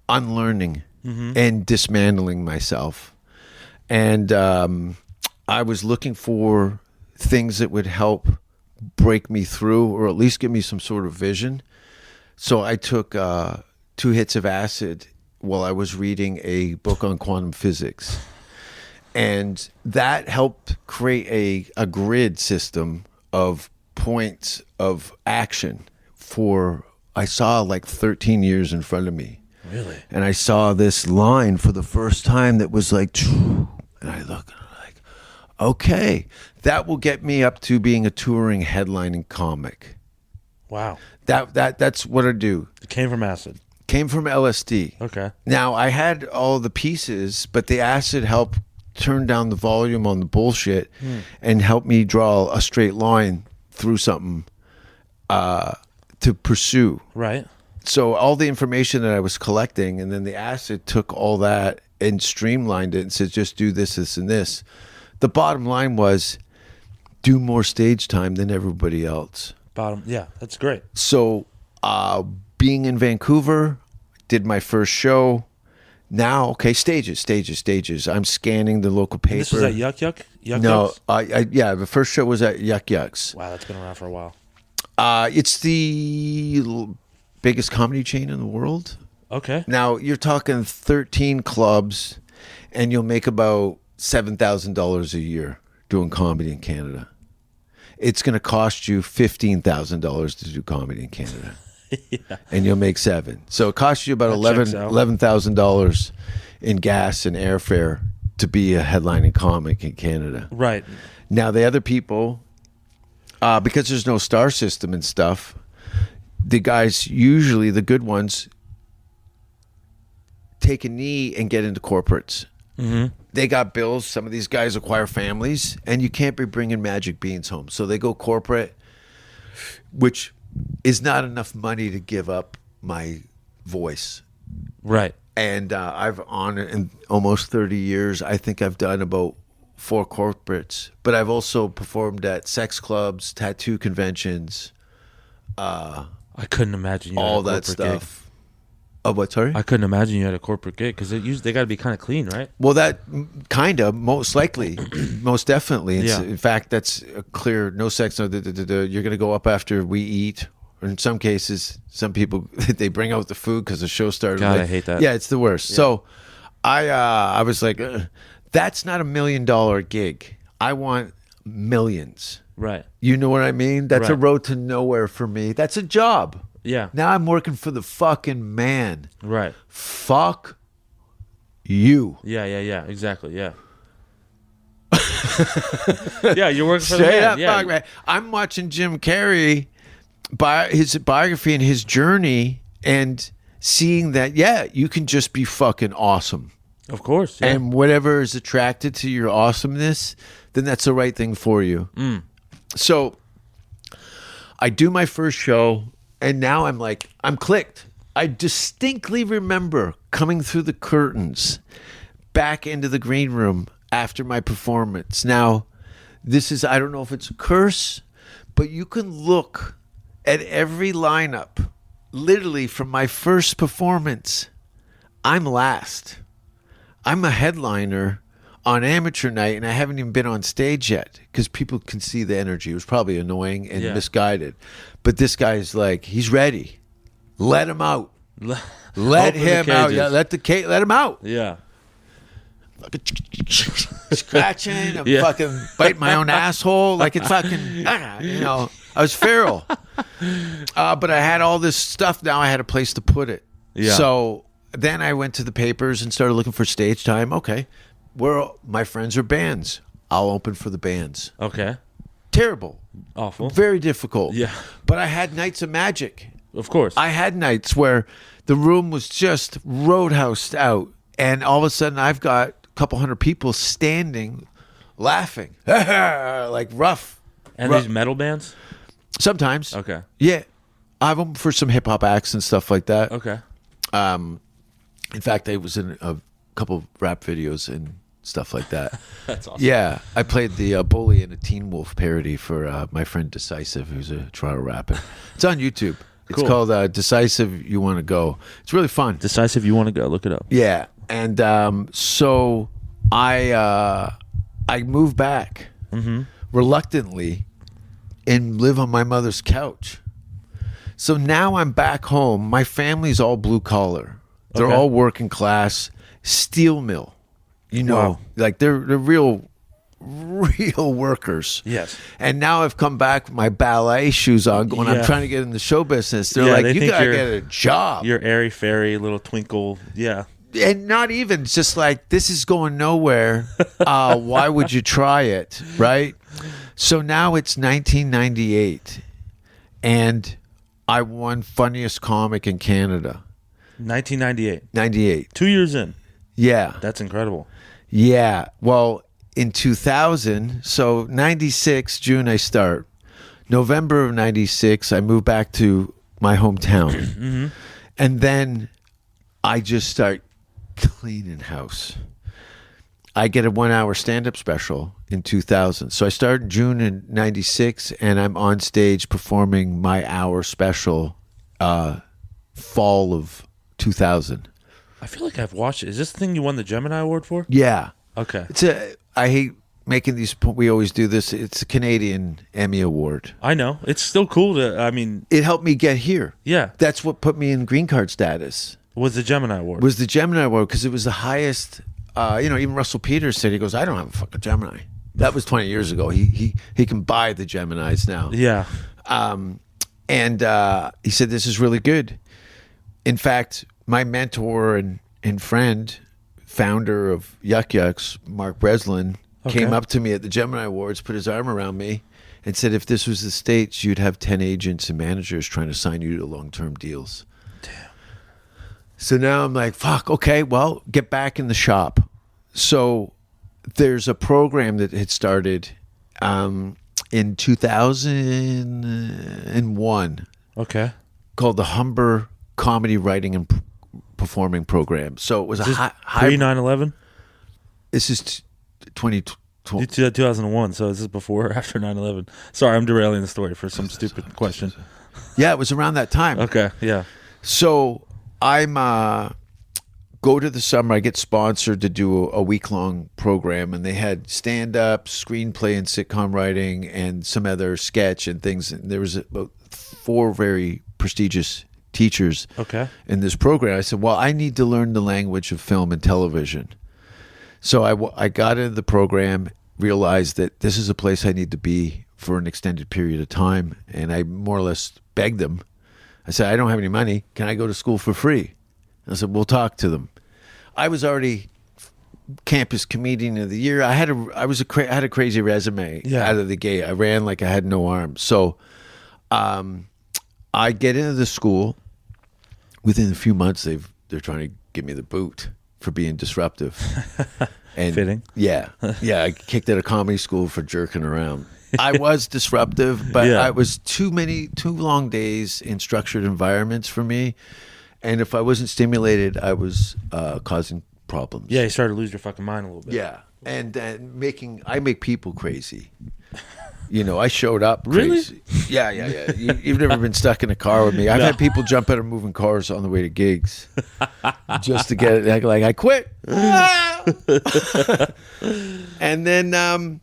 B: unlearning and dismantling myself. And I was looking for things that would help break me through, or at least give me some sort of vision. So I took 2 hits of acid while I was reading a book on quantum physics. And that helped create a grid system of points of action I saw like 13 years in front of me.
A: Really?
B: And I saw this line for the first time that was like, and I look and I'm like, okay, that will get me up to being a touring headlining comic.
A: Wow.
B: That's what I do.
A: It came from acid.
B: Came from LSD.
A: Okay.
B: Now I had all the pieces, but the acid helped turn down the volume on the bullshit and help me draw a straight line through something to pursue.
A: Right.
B: So all the information that I was collecting, and then the acid took all that and streamlined it and said, just do this, this, and this. The bottom line was do more stage time than everybody else.
A: Yeah, that's great.
B: So being in Vancouver, did my first show. Now, okay, stages. I'm scanning the local paper.
A: And this was at Yuck Yuck?
B: No,
A: Yucks?
B: yeah, the first show was at Yuck Yucks.
A: Wow, that's been around for a while.
B: It's the biggest comedy chain in the world.
A: Okay.
B: Now, you're talking 13 clubs, and you'll make about $7,000 a year doing comedy in Canada. It's going to cost you $15,000 to do comedy in Canada.
A: Yeah.
B: And you'll make $7,000. So it costs you about $11,000 in gas and airfare to be a headlining comic in Canada.
A: Right.
B: Now, the other people, because there's no star system and stuff, the guys, usually the good ones, take a knee and get into corporates.
A: Mm-hmm.
B: They got bills. Some of these guys acquire families, and you can't be bringing magic beans home. So they go corporate, which is not enough money to give up my voice.
A: Right.
B: And I've on it in almost 30 years. I think I've done about 4 corporates, but I've also performed at sex clubs, tattoo conventions.
A: I couldn't imagine you
B: all
A: had a
B: that
A: corporate
B: stuff. Oh, what? Sorry?
A: I couldn't imagine you had a corporate gig because they got to be kind of clean, right?
B: Well, that kind of, most likely, most definitely.
A: Yeah.
B: In fact, that's a clear no sex. No, you're going to go up after we eat. Or in some cases, some people, they bring out the food because the show started.
A: God,
B: late.
A: I hate that.
B: Yeah, it's the worst.
A: Yeah.
B: So I was like, that's not $1 million gig. I want millions.
A: Right.
B: You know what I mean? That's a
A: Right.
B: road to nowhere for me. That's a job.
A: Yeah.
B: Now I'm working for the fucking man.
A: Right.
B: Fuck you.
A: Yeah. Exactly. Yeah. Yeah, you're working for the
B: Straight
A: man.
B: up,
A: Yeah.
B: fuck, man. I'm watching Jim Carrey, his biography and his journey, and seeing that, yeah, you can just be fucking awesome.
A: Of course. Yeah.
B: And whatever is attracted to your awesomeness, then that's the right thing for you. So I do my first show, and now I'm clicked. I distinctly remember coming through the curtains back into the green room after my performance. Now, I don't know if it's a curse, but you can look at every lineup, literally from my first performance, I'm last. I'm a headliner on amateur night, and I haven't even been on stage yet because people can see the energy. It was probably annoying and misguided. But this guy's like, he's ready. Let him out. Let him out. Yeah, let him out.
A: Yeah.
B: Scratching, I'm fucking biting my own asshole like it's fucking, I was feral. But I had all this stuff. Now I had a place to put it.
A: Yeah.
B: So then I went to the papers and started looking for stage time. Okay, my friends are bands. I'll open for the bands.
A: Okay.
B: Terrible.
A: Awful.
B: Very difficult.
A: Yeah.
B: But I had Nights of Magic,
A: Of course.
B: I had nights where the room was just roadhoused out, and all of a sudden I've got a couple hundred people standing, laughing, like rough.
A: And these metal bands?
B: Sometimes.
A: Okay.
B: Yeah. I have them for some hip hop acts and stuff like that.
A: Okay.
B: In fact, I was in a couple rap videos and stuff like that.
A: That's awesome.
B: Yeah, I played the bully in a Teen Wolf parody for my friend Decisive, who's a Toronto rapper. It's on YouTube. It's
A: Cool.
B: called Decisive You Want to Go. It's really fun.
A: Decisive, you want to go. Look it up.
B: Yeah, and so I moved back reluctantly and live on my mother's couch. So now I'm back home. My family's all blue collar. They're
A: Okay.
B: all working class, steel mill. You know,
A: Wow.
B: like they're real workers.
A: Yes.
B: And now I've come back with my ballet shoes on, going, I'm
A: Yeah.
B: trying to get in the show business. They're
A: Yeah,
B: like,
A: they
B: you
A: think
B: gotta
A: you're-
B: get a job.
A: Your airy fairy little twinkle. Yeah.
B: And not even, it's just like, this is going nowhere. Why would you try it? Right? So now it's 1998, and I won Funniest Comic in Canada.
A: 1998.
B: 98.
A: 2 years in.
B: Yeah.
A: That's incredible.
B: Yeah. Well, in 2000, so 96, June, I start. November of 96, I move back to my hometown. And then I just start cleaning house. I get a 1 hour stand-up special in 2000. So I start in June in 96, and I'm on stage performing my hour special fall of 2000.
A: I feel like I've watched it. Is this the thing you won the Gemini Award for?
B: Yeah.
A: Okay.
B: I hate making these, we always do this. It's a Canadian Emmy Award.
A: I know. It's still cool to, I mean,
B: It helped me get here.
A: yeah.
B: That's what put me in green card status.
A: Was the Gemini Award.
B: Was the Gemini Award, because it was the highest. Even Russel Peters said, he goes, I don't have a fucking Gemini. That was 20 years ago. He can buy the Geminis now.
A: Yeah.
B: And he said, this is really good. In fact, my mentor and friend, founder of Yuck Yucks, Mark Breslin, came
A: Okay.
B: up to me at the Gemini Awards, put his arm around me, and said, if this was the States, you'd have 10 agents and managers trying to sign you to long-term deals.
A: Damn.
B: So now I'm like, fuck, okay, well, get back in the shop. So there's a program that had started in 2001
A: Okay.
B: called the Humber Comedy Writing and Performing Program. So it was
A: Is
B: a
A: this
B: high.
A: pre 9/11?
B: This is 2012.
A: 2001. So is this before or after 9/11? Sorry, I'm derailing the story for some stupid question.
B: Yeah, it was around that time.
A: Okay. Yeah.
B: So I'm go to the summer. I get sponsored to do a week-long program, and they had stand-up, screenplay, and sitcom writing, and some other sketch and things. And there was about 4 very prestigious teachers
A: Okay.
B: in this program. I said, well, I need to learn the language of film and television. So I got into the program, realized that this is a place I need to be for an extended period of time, and I more or less begged them. I said, I don't have any money. Can I go to school for free? I said, we'll talk to them. I was already campus comedian of the year. I had a crazy resume out of the gate. I ran like I had no arms. So I get into the school. Within a few months, they're trying to give me the boot for being disruptive. And
A: Fitting.
B: Yeah. I kicked out of comedy school for jerking around. I was disruptive, but
A: Yeah.
B: I was too long days in structured environments for me. And if I wasn't stimulated, I was causing problems.
A: Yeah. You started to lose your fucking mind a little bit.
B: Yeah. And I make people crazy. You know, I showed up
A: Really?
B: crazy. Yeah. You've never been stuck in a car with me. I've had people jump out of moving cars on the way to gigs just to get it. Like, I quit. And then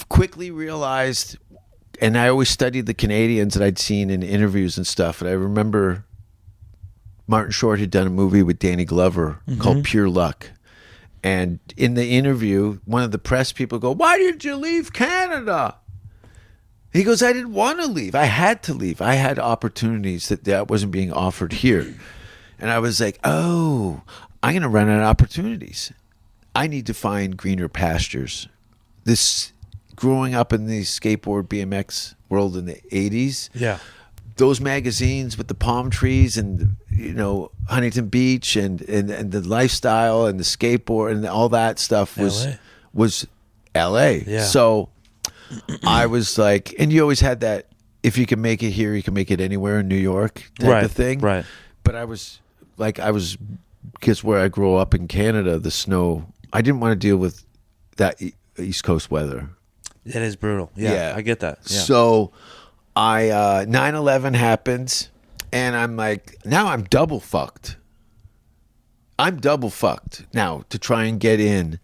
B: quickly realized, and I always studied the Canadians that I'd seen in interviews and stuff. And I remember Martin Short had done a movie with Danny Glover called Pure Luck. And in the interview, one of the press people go, why did you leave Canada? He goes, I didn't want to leave. I had to leave. I had opportunities that wasn't being offered here. And I was like, oh, I'm going to run out of opportunities. I need to find greener pastures. This growing up in the skateboard BMX world in the 80s,
A: Yeah.
B: those magazines with the palm trees and, Huntington Beach and the lifestyle and the skateboard and all that stuff was LA.
A: Yeah.
B: So I was like, and you always had that, if you can make it here, you can make it anywhere in New York type of thing.
A: Right.
B: But because where I grew up in Canada, the snow, I didn't want to deal with that East Coast weather.
A: It is brutal. Yeah. I get that. Yeah.
B: So 9/11 happens, and I'm like, now I'm double fucked. I'm double fucked now to try and get in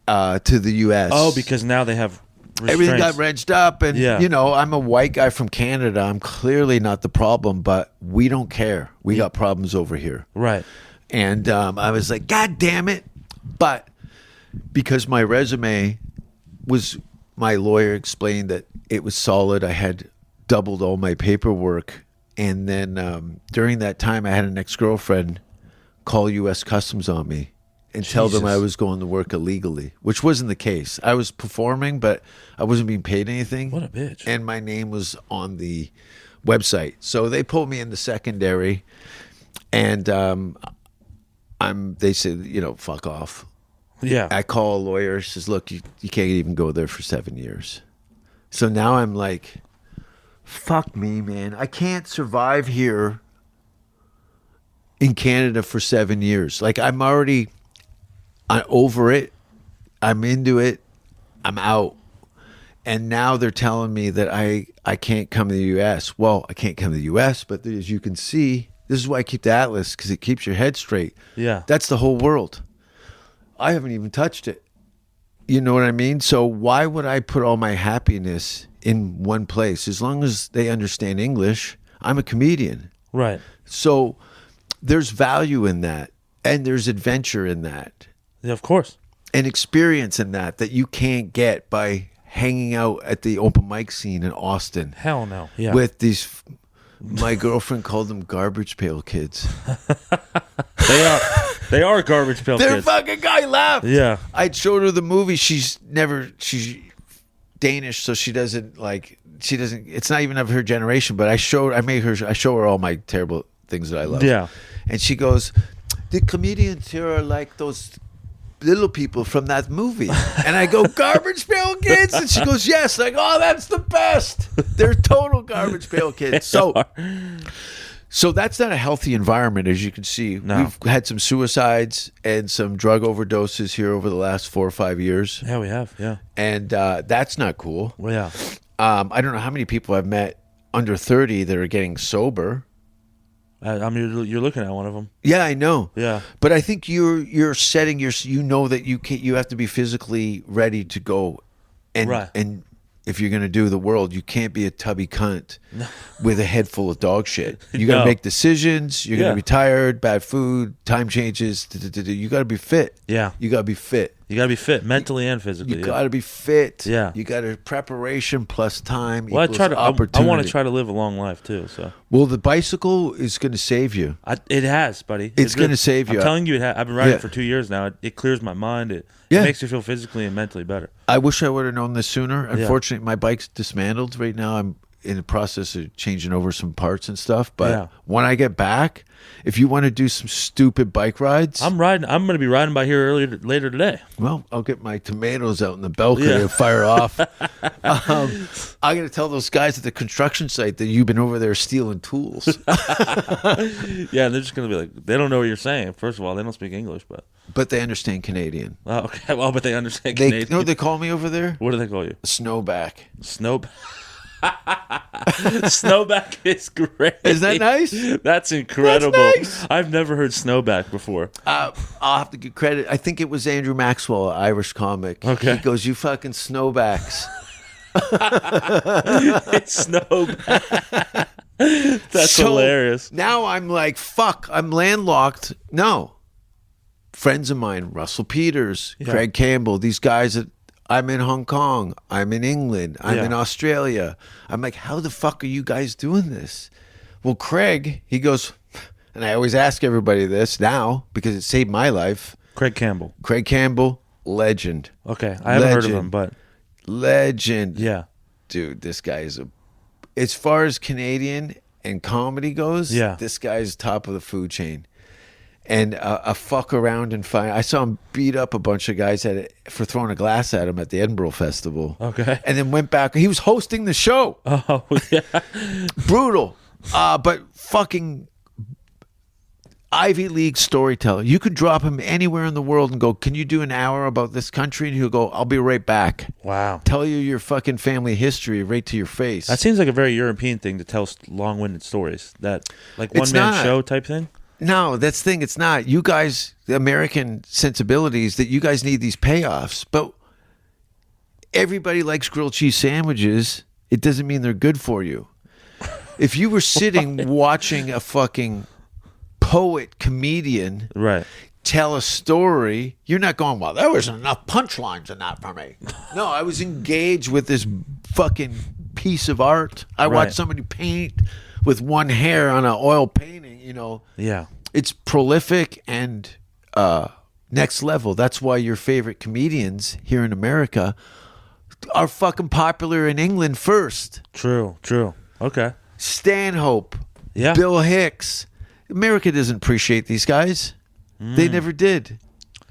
B: to the U.S.
A: Oh, because now they have restraints.
B: Everything got wrenched up, and I'm a white guy from Canada. I'm clearly not the problem, but we don't care. We got problems over here,
A: right?
B: And I was like, God damn it! But because my resume was, my lawyer explained that it was solid. I had doubled all my paperwork, and then during that time, I had an ex-girlfriend call U.S. Customs on me and tell them I was going to work illegally, which wasn't the case. I was performing, but I wasn't being paid anything.
A: What a bitch.
B: And my name was on the website. So they pulled me into secondary, and they said, fuck off.
A: Yeah.
B: I call a lawyer, says, look, you can't even go there for 7 years. So now I'm like, fuck me, man. I can't survive here in Canada for 7 years. Like, I'm over it. I'm into it. I'm out. And now they're telling me that I can't come to the U.S. Well, I can't come to the U.S., but as you can see, this is why I keep the atlas, because it keeps your head straight.
A: Yeah.
B: That's the whole world. I haven't even touched it. You know what I mean? So why would I put all my happiness in one place? As long as they understand English, I'm a comedian.
A: Right.
B: So there's value in that, and there's adventure in that.
A: Yeah, of course.
B: And experience in that you can't get by hanging out at the open mic scene in Austin.
A: Hell no. Yeah.
B: With these, my girlfriend called them garbage pail kids.
A: They are garbage pail kids.
B: They're fucking guy laughed.
A: Yeah.
B: I showed her the movie. She's Danish, so she doesn't, it's not even of her generation, but I show her all my terrible things that I love.
A: Yeah.
B: And she goes, the comedians here are like those little people from that movie. And I go, garbage pail kids? And she goes, yes. Like, oh, that's the best. They're total garbage pail kids. So that's not a healthy environment, as you can see.
A: No.
B: We've had some suicides and some drug overdoses here over the last 4 or 5 years.
A: Yeah, we have. Yeah.
B: And that's not cool.
A: Well, yeah.
B: I don't know how many people I've met under 30 that are getting sober.
A: I mean, you're looking at one of them.
B: Yeah, I know.
A: Yeah.
B: But I think you're setting that you have to be physically ready to go, and
A: right.
B: And if you're going to do the world, you can't be a tubby cunt with a head full of dog shit. You got to make decisions. You're going to be tired, bad food, time changes. You got to be fit.
A: Yeah.
B: You got to be fit.
A: You got to be fit mentally and physically.
B: You got to be fit.
A: Yeah.
B: You got to preparation plus time equals
A: I
B: opportunity.
A: I want to try to live a long life too. So.
B: Well, the bicycle is going to save you.
A: It has, buddy.
B: It's going to save you.
A: I'm telling you, I've been riding it for 2 years now. It clears my mind. It makes you feel physically and mentally better.
B: I wish I would have known this sooner.
A: Yeah.
B: Unfortunately, my bike's dismantled right now. I'm in the process of changing over some parts and stuff. But when I get back, if you want to do some stupid bike rides,
A: I'm going to be riding by here later today.
B: Well, I'll get my tomatoes out in the balcony and fire off. I'm going to tell those guys at the construction site that you've been over there stealing tools.
A: Yeah, they're just going to be like, they don't know what you're saying. First of all, they don't speak English, but
B: they understand Canadian.
A: Oh, okay. Well, but they understand Canadian.
B: You know what they call me over there?
A: What do they call you?
B: Snowback.
A: Snowback is great.
B: Is that nice?
A: That's incredible.
B: That's nice.
A: I've never heard snowback before.
B: I'll have to give credit. I think it was Andrew Maxwell, an Irish comic.
A: Okay.
B: He goes, you fucking snowbacks.
A: It's snowback. That's hilarious.
B: Now I'm like, fuck, I'm landlocked. No. Friends of mine, Russel Peters, Craig Campbell, these guys that I'm in Hong Kong, I'm in England, I'm in Australia. I'm like, how the fuck are you guys doing this? Well, Craig, he goes, and I always ask everybody this now because it saved my life.
A: Craig Campbell,
B: legend.
A: Okay, I haven't heard of him, but
B: legend.
A: Yeah,
B: dude, this guy is as far as Canadian, and comedy goes,
A: Yeah.
B: this guy's top of the food chain. And a fuck around and find. I saw him beat up a bunch of guys for throwing a glass at him at the Edinburgh Festival.
A: Okay.
B: And then went back. He was hosting the show.
A: Oh, yeah.
B: Brutal. But fucking Ivy League storyteller. You could drop him anywhere in the world and go, can you do an hour about this country? And he'll go, I'll be right back.
A: Wow.
B: Tell you your fucking family history right to your face.
A: That seems like a very European thing to tell long-winded stories. That like
B: It's
A: one-man
B: not.
A: show type thing?
B: No, that's the thing. It's not. You guys, the American sensibilities, that you guys need these payoffs. But everybody likes grilled cheese sandwiches. It doesn't mean they're good for you. If you were sitting watching a fucking poet, comedian
A: Right.
B: tell a story, you're not going, well, there wasn't enough punchlines in that for me. No, I was engaged with this fucking piece of art. I
A: Right.
B: watched somebody paint with one hair on an oil painting, you know.
A: Yeah.
B: It's prolific and next level. That's why your favorite comedians here in America are fucking popular in England first.
A: True. Okay.
B: Stanhope,
A: Yeah.
B: Bill Hicks. America doesn't appreciate these guys. They never did.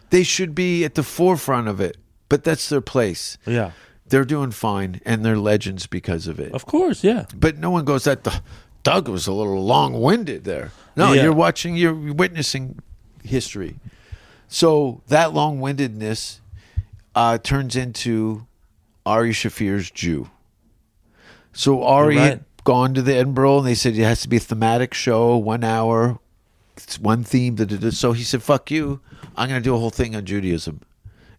B: They should be at the forefront of it, but that's their place.
A: Yeah.
B: They're doing fine, and they're legends because of it.
A: Of course, yeah.
B: But no one goes, that Doug was a little long-winded there. No,
A: Yeah.
B: you're witnessing history. So that long-windedness turns into Ari Shafir's Jew. So Ari
A: You're right.
B: had gone to the Edinburgh, and they said it has to be a thematic show, 1 hour, it's one theme. So he said, fuck you, I'm going to do a whole thing on Judaism.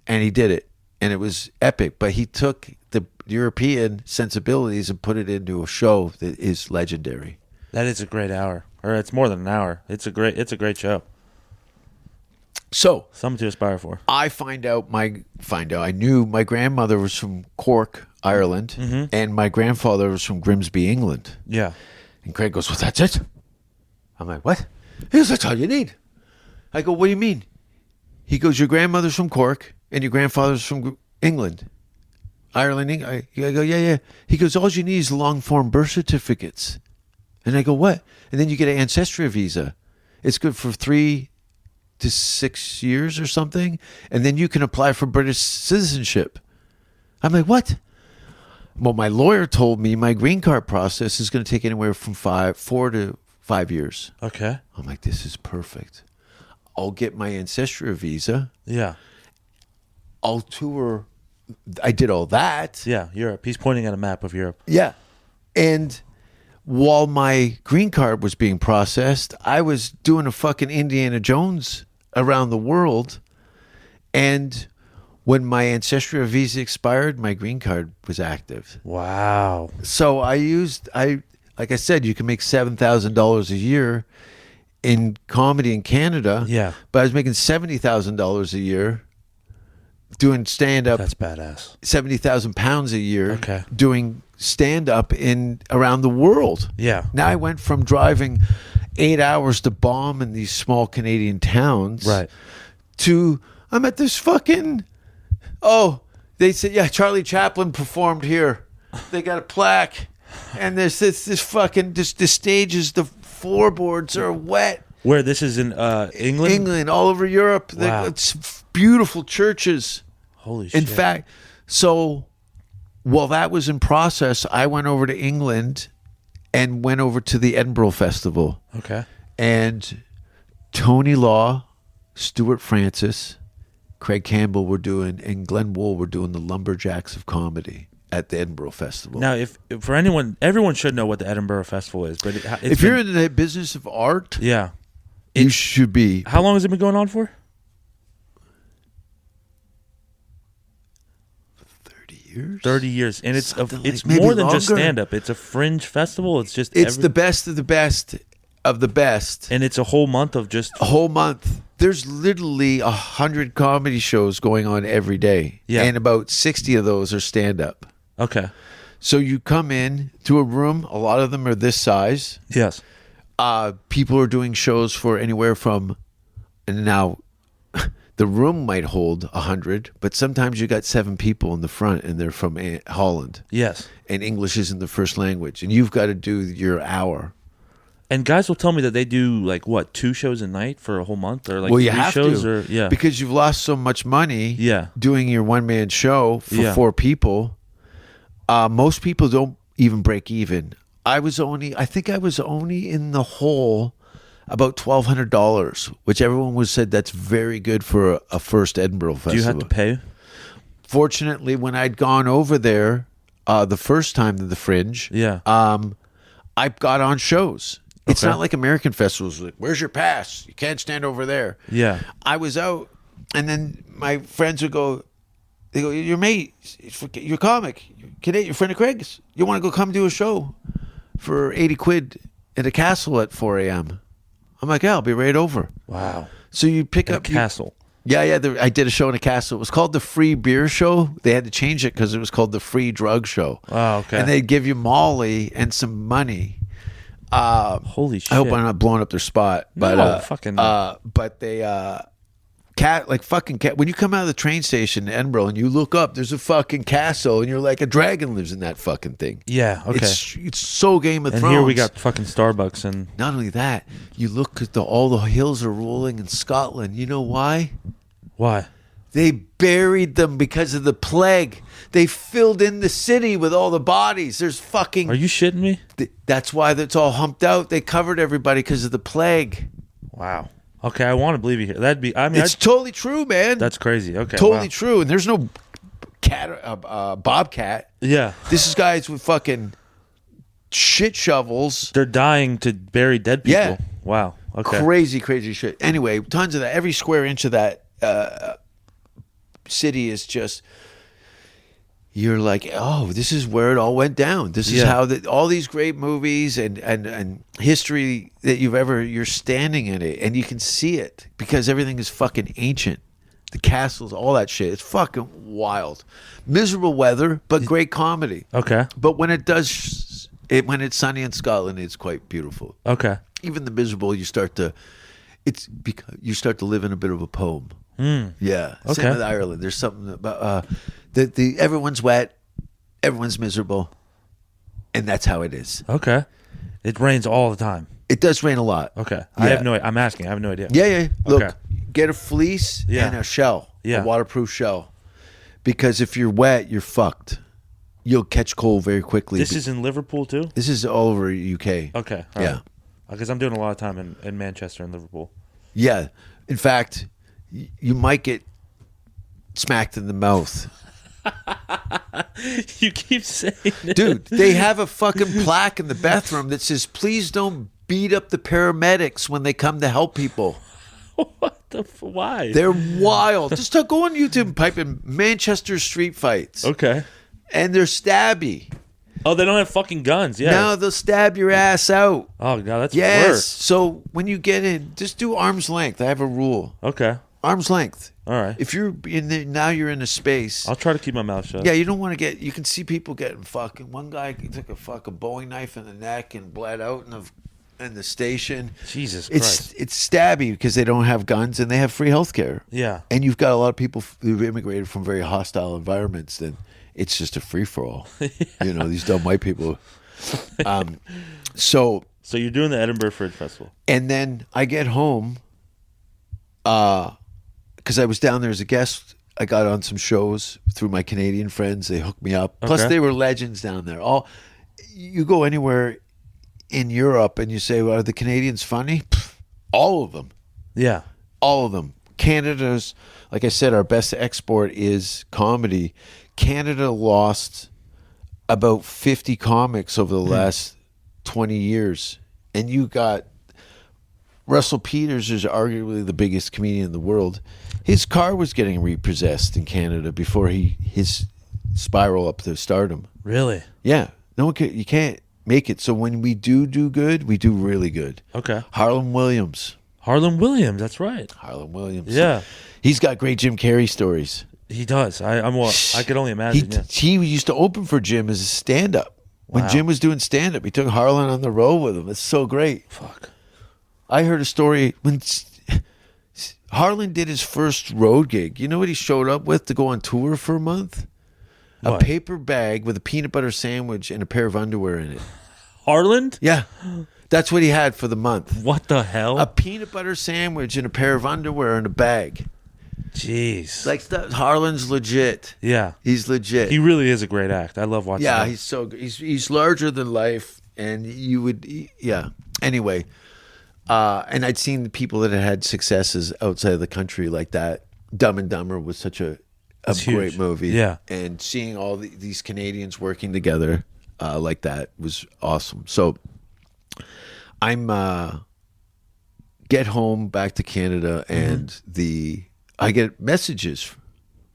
B: And he did it, and it was epic. But he took the European sensibilities and put it into a show that is legendary.
A: That is a great hour. Or it's more than an hour. It's a great show.
B: So
A: Something to aspire for.
B: I I knew my grandmother was from Cork, Ireland, and my grandfather was from Grimsby, England.
A: Yeah.
B: And Craig goes, well, that's it? I'm like, what? He goes, that's all you need. I go, what do you mean? He goes, your grandmother's from Cork and your grandfather's from England. Ireland, I go, yeah. He goes, all you need is long-form birth certificates. And I go, what? And then you get an ancestry visa. It's good for 3 to 6 years or something. And then you can apply for British citizenship. I'm like, what? Well, my lawyer told me my green card process is going to take anywhere from 4 to 5 years.
A: Okay.
B: I'm like, this is perfect. I'll get my ancestry visa.
A: Yeah.
B: I'll tour. I did all that.
A: Yeah. Europe. He's pointing at a map of Europe.
B: Yeah. And while my green card was being processed, I was doing a fucking Indiana Jones around the world. And when my ancestral visa expired, my green card was active.
A: Wow.
B: So like I said, you can make $7,000 a year in comedy in Canada.
A: Yeah.
B: But I was making $70,000 a year doing stand-up.
A: That's badass.
B: 70,000 pounds a year.
A: Okay.
B: Doing stand-up around the world.
A: Yeah.
B: Now I went from driving 8 hours to bomb in these small Canadian towns.
A: Right.
B: To I'm at this fucking. They said, yeah, Charlie Chaplin performed here. They got a plaque, and there's this fucking the stages, the floorboards are wet.
A: Where this is in England?
B: England, all over Europe.
A: Wow.
B: It's beautiful churches.
A: Holy shit.
B: In fact, so while that was in process, I went over to England and went over to the Edinburgh Festival.
A: Okay.
B: And Tony Law, Stuart Francis, Craig Campbell were doing, and Glenn Wool were doing the Lumberjacks of Comedy at the Edinburgh Festival.
A: Now, if for anyone, everyone should know what the Edinburgh Festival is. But
B: if you're in the business of art,
A: yeah,
B: you should be.
A: How long has it been going on for?
B: 30 years.
A: 30 years, and it's
B: maybe
A: more than just
B: longer.
A: stand up. It's a fringe festival. It's just
B: The best of the best of the best.
A: and it's a whole month of just
B: A whole month. There's literally 100 comedy shows going on every day.
A: Yeah.
B: And about 60 of those are stand up.
A: okay.
B: So you come in to a room, a lot of them are this size.
A: Yes.
B: People are doing shows for anywhere from, and now the room might hold 100, but sometimes you got 7 people in the front and they're from Holland.
A: Yes.
B: And English isn't the first language. And you've got to do your hour.
A: And guys will tell me that they do like what 2 shows a night for a whole month, or like
B: Well, you
A: 3
B: have
A: shows,
B: to,
A: or yeah,
B: because you've lost so much money.
A: Yeah.
B: Doing your one-man show for
A: Yeah.
B: 4 people. Most people don't even break even. I think I was only in the hole about $1,200, which everyone said that's very good for a first Edinburgh festival.
A: Do you have to pay?
B: Fortunately, when I'd gone over there the first time to the Fringe,
A: Yeah.
B: I got on shows. It's
A: Okay.
B: not like American festivals. Like, where's your pass? You can't stand over there.
A: Yeah.
B: I was out, and then my friends would go, they go, your mate, you're a comic, you're Canadian, you're a friend of Craig's. You want to go come do a show for 80 quid at a castle at 4 a.m.? I'm like, yeah, I'll be right over.
A: Wow.
B: So you pick
A: A
B: up
A: castle.
B: Yeah. I did a show in a castle. It was called the Free Beer Show. They had to change it because it was called the Free Drug Show.
A: Oh, okay.
B: And they'd give you Molly and some money.
A: Holy shit.
B: I hope I'm not blowing up their spot. But,
A: No, fucking no.
B: But they, when you come out of the train station in Edinburgh and you look up, there's a fucking castle, and you're like, a dragon lives in that fucking thing.
A: Yeah. Okay.
B: It's so Game of
A: And
B: Thrones.
A: here we got fucking Starbucks and
B: Not only that, you look at all the hills are rolling in Scotland. You know why?
A: why?
B: They buried them because of the plague. They filled in the city with all the bodies. There's fucking.
A: Are you shitting me?
B: That's why it's all humped out. They covered everybody because of the plague.
A: Wow. Okay, I want to believe you here. That'd be. I mean,
B: It's totally true, man.
A: that's crazy. Okay.
B: totally
A: wow.
B: true. And there's no bobcat.
A: Yeah.
B: This is guys with fucking shit shovels.
A: They're dying to bury dead people.
B: Yeah.
A: Wow. Okay.
B: Crazy shit. Anyway, tons of that. Every square inch of that city is just. You're like, oh, this is where it all went down. This is how all these great movies and history that you're standing in it, and you can see it because everything is fucking ancient. The castles, all that shit. It's fucking wild. Miserable weather, but great comedy.
A: Okay.
B: But when when it's sunny in Scotland, it's quite beautiful.
A: Okay.
B: Even the miserable, you start to live in a bit of a poem. Yeah.
A: Okay.
B: Same with Ireland. There's something about everyone's wet, everyone's miserable, and that's how it is.
A: Okay. It rains all the time.
B: It does rain a lot.
A: Okay. I have no. I'm asking. I have no idea.
B: Yeah. Look,
A: Okay.
B: get a fleece and a shell,
A: Yeah.
B: a waterproof shell, because if you're wet, you're fucked. You'll catch cold very quickly.
A: This is in Liverpool too.
B: This is all over UK.
A: Okay. All
B: Yeah.
A: right. Because I'm doing a lot of time in Manchester and Liverpool.
B: Yeah. In fact, you might get smacked in the mouth.
A: You keep saying it.
B: Dude, they have a fucking plaque in the bathroom that says, please don't beat up the paramedics when they come to help people.
A: What the? Why?
B: They're wild. Just go on YouTube and pipe in Manchester street fights.
A: Okay.
B: And they're stabby.
A: Oh, they don't have fucking guns. Yeah.
B: Now they'll stab your ass out.
A: Oh god, that's
B: Yes.
A: worse.
B: So when you get in, just do arm's length. I have a rule.
A: Okay.
B: Arm's length.
A: All right.
B: If you're now you're in a space.
A: I'll try to keep my mouth shut.
B: Yeah, you don't want to you can see people getting fucking. One guy took a fucking Bowie knife in the neck and bled out in the station.
A: Jesus Christ.
B: It's stabby because they don't have guns and they have free healthcare.
A: Yeah.
B: And you've got a lot of people who've immigrated from very hostile environments. Then it's just a free for all. You know, these dumb white people. So
A: you're doing the Edinburgh Fringe Festival.
B: And then I get home, because I was down there as a guest. I got on some shows through my Canadian friends. They hooked me up. Plus,
A: Okay.
B: they were legends down there. You go anywhere in Europe and you say, well, are the Canadians funny? Pfft, all of them.
A: Yeah.
B: All of them. Canada's, like I said, our best export is comedy. Canada lost about 50 comics over the last 20 years. And you got Russel Peters is arguably the biggest comedian in the world. His car was getting repossessed in Canada before his spiral up to stardom.
A: Really?
B: Yeah. No one you can't make it. So when we do good, we do really good.
A: Okay.
B: Harlan Williams.
A: Harlan Williams, that's right.
B: Harlan Williams.
A: Yeah.
B: He's got great Jim Carrey stories.
A: He does. I could only imagine.
B: He used to open for Jim as a stand-up. When
A: Wow.
B: Jim was doing stand-up, he took Harlan on the road with him. It's so great.
A: Fuck.
B: I heard a story when Harlan did his first road gig. You know what he showed up with to go on tour for a month? A
A: What?
B: paper bag with a peanut butter sandwich and a pair of underwear in it.
A: Harlan?
B: Yeah. That's what he had for the month.
A: What the hell?
B: A peanut butter sandwich and a pair of underwear and a bag.
A: Jeez.
B: Like Harlan's legit.
A: Yeah.
B: He's legit.
A: He really is a great act. I love watching him.
B: He's so good. He's larger than life, and you would Anyway, and I'd seen the people that had successes outside of the country like that. Dumb and Dumber was such a
A: It's
B: great
A: huge.
B: movie.
A: Yeah.
B: And seeing all these Canadians working together like that was awesome. So I'm get home back to Canada, and I get messages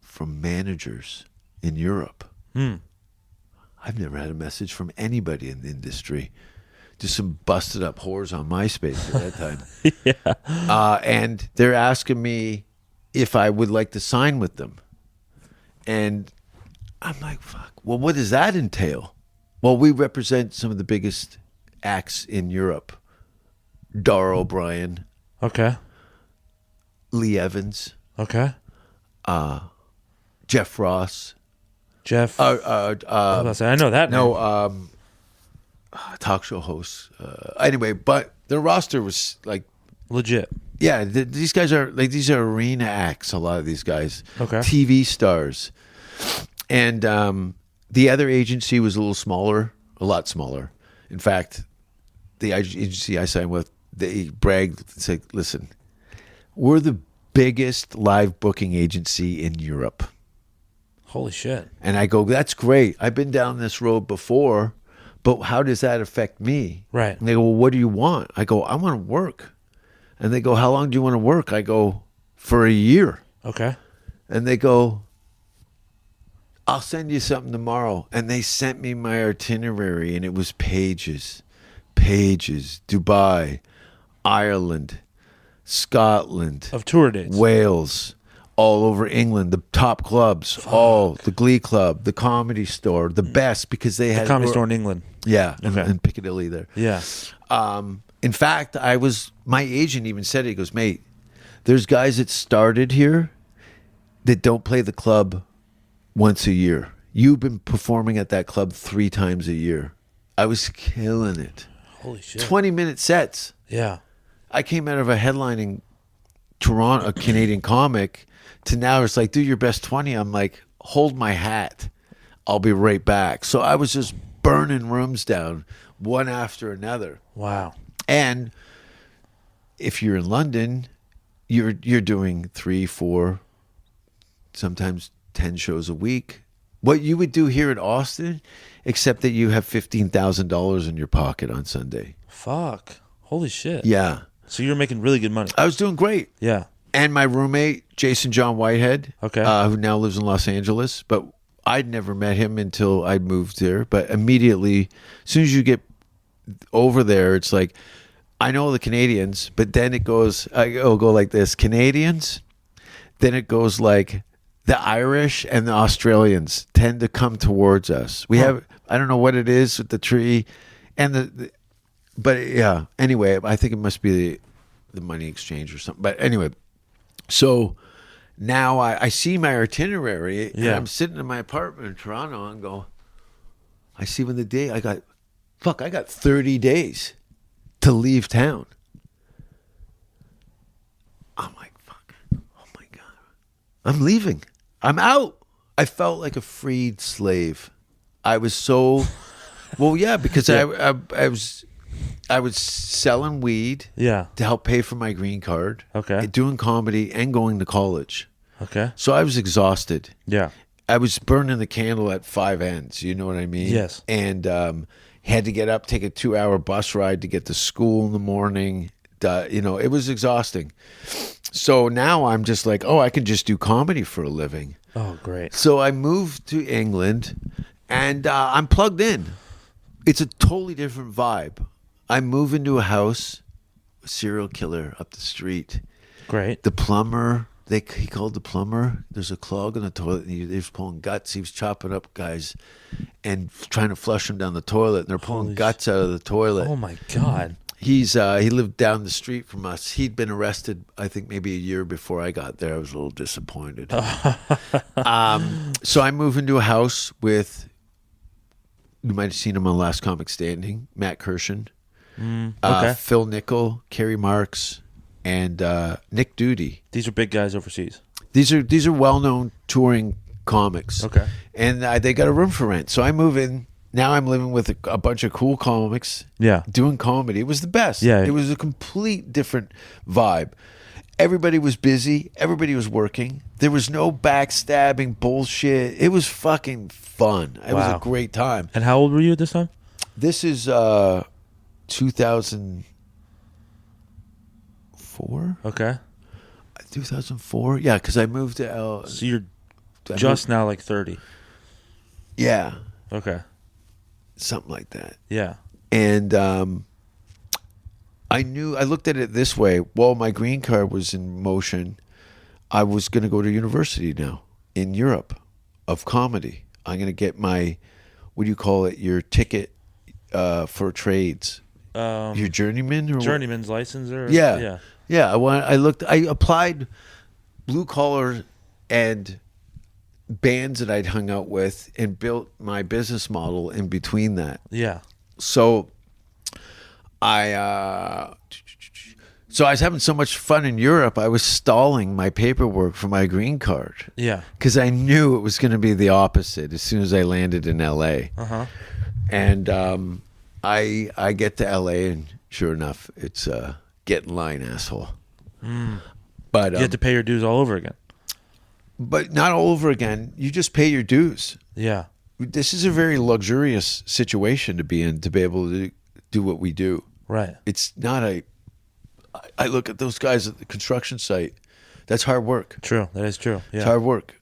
B: from managers in Europe. I've never had a message from anybody in the industry. Just some busted up whores on MySpace at that time. And they're asking me if I would like to sign with them. And I'm like, fuck. Well, what does that entail? Well, we represent some of the biggest acts in Europe. Dar O'Brien,
A: Okay.
B: Lee Evans,
A: Okay.
B: Jeff Ross.
A: Jeff. I was about to say, I know that name.
B: No, talk show hosts. Anyway, but their roster was like,
A: Legit.
B: yeah, these guys are like, these are arena acts. A lot of these guys,
A: Okay.
B: TV stars, and the other agency was a little smaller, a lot smaller. In fact, the agency I signed with, they bragged, said, "Listen, we're the biggest live booking agency in Europe."
A: Holy shit.
B: And I go, "That's great. I've been down this road before, but how does that affect me?"
A: Right.
B: And they go, "Well, what do you want?" I go, "I want to work." And they go, "How long do you want to work?" I go, "For a year."
A: Okay.
B: And they go, "I'll send you something tomorrow." And they sent me my itinerary, and it was pages. Dubai, Ireland, Scotland,
A: Of tour dates.
B: Wales, all over England, the top clubs, all the Glee Club, the Comedy Store, the best, because they had
A: Comedy Store in England.
B: Yeah,
A: Okay.
B: in Piccadilly there.
A: Yeah.
B: In fact, my agent even said it. He goes, "Mate, there's guys that started here that don't play the club once a year. You've been performing at that club 3 times a year." I was killing it.
A: Holy shit.
B: 20-minute sets.
A: Yeah.
B: I came out of a headlining Toronto, a Canadian comic, to now it's like, do your best 20. I'm like, hold my hat. I'll be right back. So I was just burning rooms down one after another.
A: Wow.
B: And if you're in London, you're doing 3, 4, sometimes 10 shows a week. What you would do here in Austin, except that you have $15,000 in your pocket on Sunday.
A: Fuck. Holy shit.
B: Yeah.
A: So you're making really good money.
B: I was doing great.
A: Yeah.
B: And my roommate, Jason John Whitehead,
A: Okay.
B: who now lives in Los Angeles, but I'd never met him until I moved there. But immediately, as soon as you get over there, it's like, I know the Canadians, but then it goes, it'll go like this: Canadians, then it goes like the Irish and the Australians tend to come towards us. We have, I don't know what it is with the tree and but yeah, anyway, I think it must be the money exchange or something. But anyway, so now I see my itinerary, and
A: Yeah.
B: I'm sitting in my apartment in Toronto and go, I see when the day I got 30 days to leave town. I'm like, fuck, oh my God, I'm leaving. I'm out. I felt like a freed slave. I was so, well, yeah, because
A: Yeah.
B: I was selling weed
A: Yeah.
B: to help pay for my green card.
A: Okay.
B: And doing comedy and going to college.
A: Okay.
B: So I was exhausted.
A: Yeah.
B: I was burning the candle at 5 ends. You know what I mean?
A: Yes.
B: And had to get up, take a 2-hour bus ride to get to school in the morning. It was exhausting. So now I'm just like, I can just do comedy for a living.
A: Oh, great.
B: So I moved to England, and I'm plugged in. It's a totally different vibe. I move into a house, a serial killer up the street.
A: Great.
B: The plumber, he called the plumber. There's a clog in the toilet, and he was pulling guts. He was chopping up guys and trying to flush them down the toilet, and they're pulling
A: Holy
B: guts out of the toilet.
A: Oh, my God.
B: He lived down the street from us. He'd been arrested, I think, maybe a year before I got there. I was a little disappointed. So I move into a house with, you might have seen him on Last Comic Standing, Matt Kirshen.
A: Okay.
B: Phil Nickel, Kerry Marks, and Nick Duty.
A: These are big guys overseas.
B: These are well-known touring comics.
A: Okay.
B: And they got a room for rent. So I move in. Now I'm living with a bunch of cool comics.
A: Yeah.
B: Doing comedy. It was the best.
A: Yeah.
B: It was a complete different vibe. Everybody was busy. Everybody was working. There was no backstabbing bullshit. It was fucking fun. It was a great time.
A: And how old were you at this time?
B: This is 2004.
A: Okay.
B: 2004. Yeah, because I moved to L.
A: So you're just now like 30.
B: Yeah,
A: Okay.
B: something like that.
A: Yeah.
B: And I looked at it this way. While my green card was in motion, I was going to go to university now in Europe of comedy. I'm going to get my, what do you call it, your ticket for trades. Your journeyman? Or
A: Journeyman's license? Or
B: Yeah. I applied blue collar and bands that I'd hung out with and built my business model in between that.
A: Yeah.
B: So I was having so much fun in Europe, I was stalling my paperwork for my green card.
A: Yeah.
B: Because I knew it was going to be the opposite as soon as I landed in LA.
A: Uh-huh.
B: And I get to LA and sure enough, it's get in line, asshole. But
A: You had to pay your dues all over again.
B: But not all over again. You just pay your dues.
A: Yeah.
B: This is a very luxurious situation to be in, to be able to do what we do.
A: Right.
B: It's not I look at those guys at the construction site. That's hard work.
A: True. That is true. Yeah.
B: It's hard work.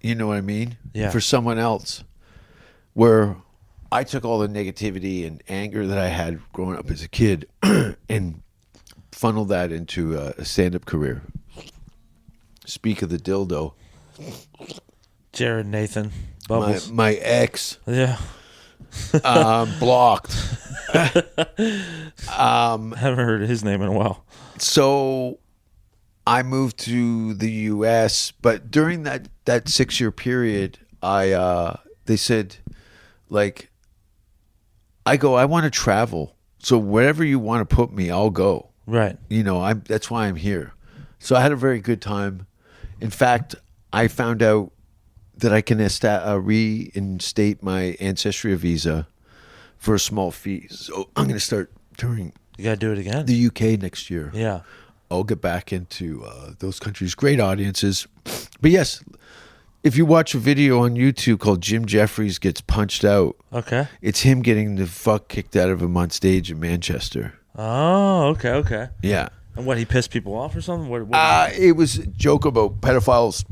B: You know what I mean?
A: Yeah.
B: For someone else. Where I took all the negativity and anger that I had growing up as a kid and funneled that into a stand-up career. Speak of the dildo.
A: Jared Nathan. Bubbles.
B: My ex.
A: Yeah.
B: Blocked.
A: Haven't heard his name in a while.
B: So I moved to the U.S., but during that 6-year period, they said, like, I want to travel. So wherever you want to put me, I'll go.
A: Right.
B: You know, that's why I'm here. So I had a very good time. In fact, I found out that I can reinstate my Ancestry visa for a small fee. So I'm going to start touring
A: You got to do it again.
B: the UK next year.
A: Yeah.
B: I'll get back into those countries. Great audiences. But yes, if you watch a video on YouTube called Jim Jeffries Gets Punched Out,
A: Okay.
B: it's him getting the fuck kicked out of him on stage in Manchester.
A: Oh, okay.
B: Yeah.
A: And what, he pissed people off or something? What
B: It was a joke about pedophiles.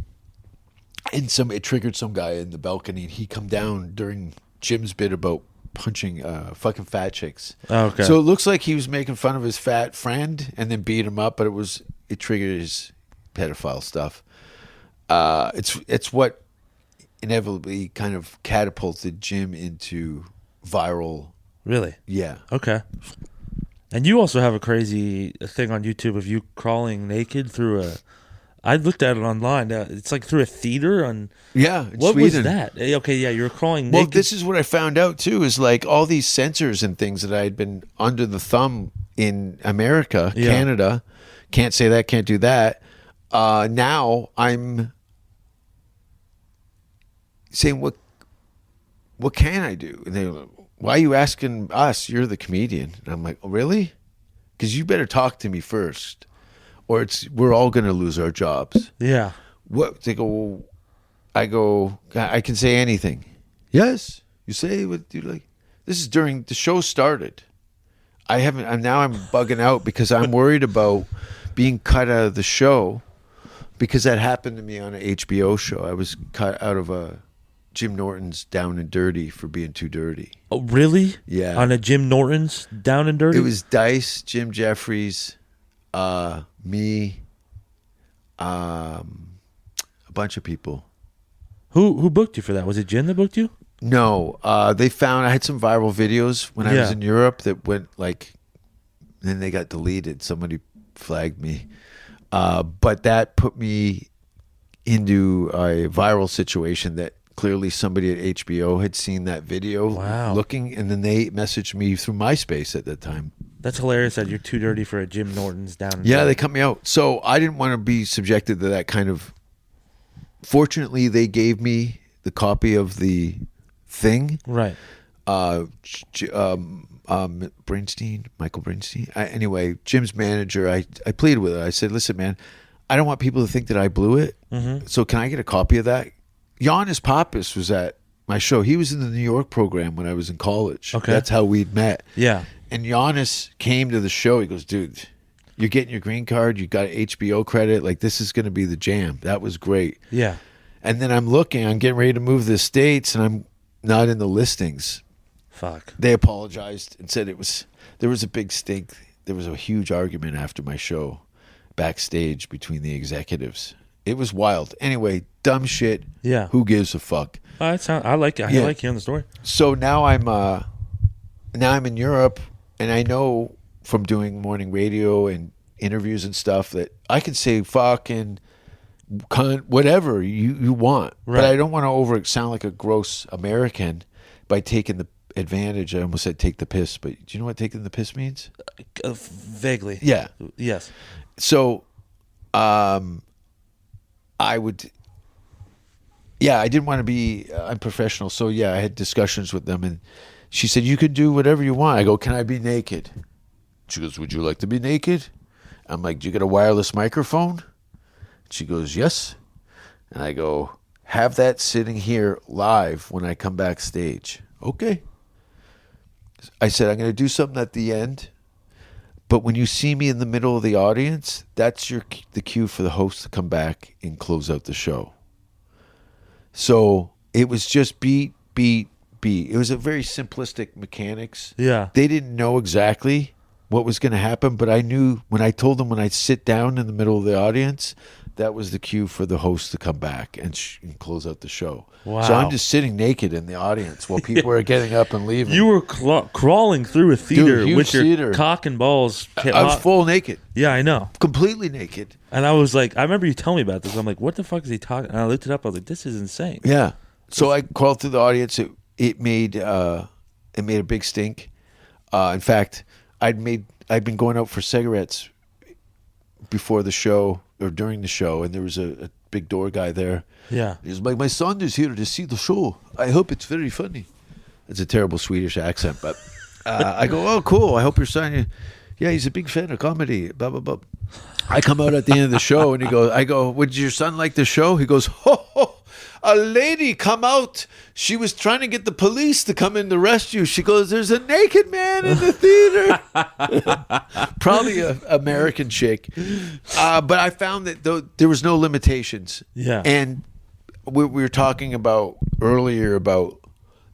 B: And it triggered some guy in the balcony. And he come down during Jim's bit about punching fucking fat chicks.
A: Oh, okay.
B: So it looks like he was making fun of his fat friend and then beat him up, but it triggered his pedophile stuff. It's what inevitably kind of catapulted Jim into viral.
A: Really?
B: Yeah.
A: Okay. And you also have a crazy thing on YouTube of you crawling naked through I looked at it online. It's like through a theater on.
B: Yeah. In
A: What
B: Sweden.
A: was that? Okay, yeah, you were crawling
B: Well,
A: naked.
B: this is what I found out too, is like all these censors and things that I had been under the thumb in America,
A: Yeah.
B: Canada, can't say that, can't do that. Now I'm saying, what can I do? And they're like, why are you asking us? You're the comedian. And I'm like, oh, really? Because you better talk to me first, or we're all going to lose our jobs.
A: Yeah.
B: What? They go, well, I go, I can say anything. Yes. You say what you like. This is during the show started. I'm bugging out because I'm worried about being cut out of the show, because that happened to me on an HBO show. I was cut out of Jim Norton's Down and Dirty for being too dirty.
A: Oh, really?
B: Yeah.
A: On a Jim Norton's Down and Dirty?
B: It was Dice, Jim Jeffries, me, a bunch of people.
A: Who booked you for that? Was it Jim that booked you?
B: No, they found I had some viral videos when I was
A: Yeah.
B: in Europe that went then they got deleted. Somebody flagged me. But that put me into a viral situation that clearly somebody at HBO had seen that video
A: Wow.
B: looking, and then they messaged me through MySpace at that time.
A: That's hilarious that you're too dirty for a Jim Norton's down.
B: Yeah, they cut me out. So I didn't want to be subjected to that kind of. Fortunately, they gave me the copy of the thing.
A: Right.
B: Michael Brinstein. Anyway, Jim's manager, I pleaded with it. I said, listen, man, I don't want people to think that I blew it.
A: Mm-hmm.
B: So can I get a copy of that? Giannis Pappas was at my show. He was in the New York program when I was in college.
A: Okay.
B: That's how we'd met.
A: Yeah.
B: And Giannis came to the show. He goes, dude, you're getting your green card. You got HBO credit. Like, this is going to be the jam. That was great.
A: Yeah.
B: And then I'm getting ready to move to the States, and I'm not in the listings.
A: Fuck.
B: They apologized and said there was a big stink. There was a huge argument after my show backstage between the executives. It was wild. Anyway, dumb shit.
A: Yeah.
B: Who gives a fuck?
A: I like it. I like hearing the story.
B: So now I'm in Europe, and I know from doing morning radio and interviews and stuff that I can say fucking cunt, whatever you want.
A: Right.
B: But I don't want to sound like a gross American by taking the advantage. I almost said take the piss, but do you know what taking the piss means?
A: Vaguely.
B: Yeah.
A: Yes.
B: So, I didn't want to be unprofessional. So yeah, I had discussions with them, and she said, you can do whatever you want. I go, can I be naked? She goes, would you like to be naked? I'm like, do you get a wireless microphone? She goes, yes. And I go, have that sitting here live when I come backstage. Okay. I said, I'm going to do something at the end, but when you see me in the middle of the audience, that's the cue for the host to come back and close out the show. So it was just beat, beat, beat. It was a very simplistic mechanics.
A: Yeah.
B: They didn't know exactly what was going to happen, but I knew when I told them when I'd sit down in the middle of the audience, that was the cue for the host to come back and close out the show.
A: Wow.
B: So I'm just sitting naked in the audience while people are getting up and leaving.
A: You were crawling through a theater
B: huge
A: with your
B: theater.
A: cock and balls.
B: I was full naked.
A: Yeah, I know.
B: Completely naked.
A: And I was like, I remember you telling me about this. I'm like, what the fuck is he talking? And I looked it up. I was like, this is insane.
B: Yeah. So I crawled through the audience. It made a big stink. In fact, I'd been going out for cigarettes before the show or during the show, and there was a big door guy there.
A: Yeah.
B: He was like, my son is here to see the show. I hope it's very funny. It's a terrible Swedish accent, but I go, oh, cool. I hope your son, yeah, he's a big fan of comedy, blah, blah, blah. I come out at the end of the show, and I go, would your son like the show? He goes, ho, ho, a lady come out. She was trying to get the police to come in to arrest you. She goes, there's a naked man in the theater. Probably an American chick. But I found that there was no limitations.
A: Yeah.
B: And we were talking about earlier about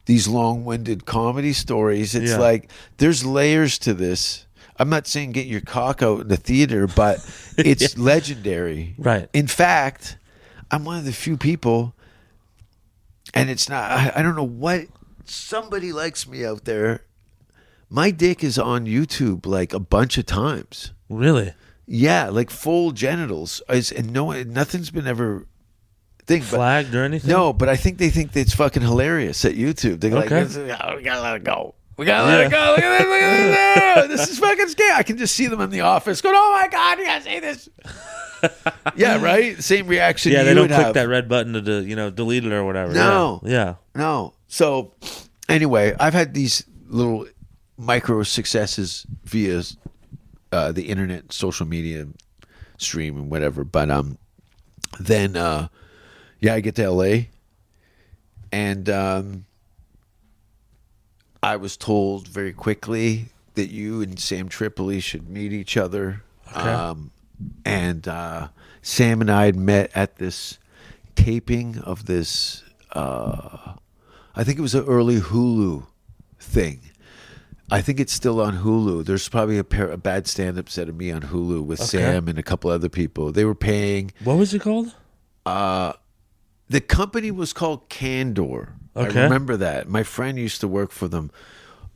B: these long-winded comedy stories. It's like there's layers to this. I'm not saying get your cock out in the theater, but it's legendary.
A: Right.
B: In fact, I'm one of the few people, and it's not, I don't know what, somebody likes me out there. My dick is on YouTube like a bunch of times.
A: Really?
B: Yeah, like full genitals. And nothing's been ever
A: flagged or anything?
B: No, but I think they think that it's fucking hilarious at YouTube. They're like, oh, we gotta let it go. We gotta let it go. Look at this. Look at this. This is fucking scary. I can just see them in the office going, oh my God, you gotta say this. Yeah, right? Same reaction.
A: Yeah,
B: you
A: they don't
B: would
A: click
B: have.
A: that red button to delete it or whatever.
B: No.
A: Yeah.
B: No. So, anyway, I've had these little micro successes via the internet, social media, stream, and whatever. But then, I get to LA, and I was told very quickly that you and Sam Tripoli should meet each other.
A: Okay.
B: And Sam and I had met at this taping of this, I think it was an early Hulu thing. I think it's still on Hulu. There's probably a bad stand-up set of me on Hulu with Sam and a couple other people. They were paying.
A: What was it called?
B: The company was called Candor.
A: Okay.
B: I remember that. My friend used to work for them.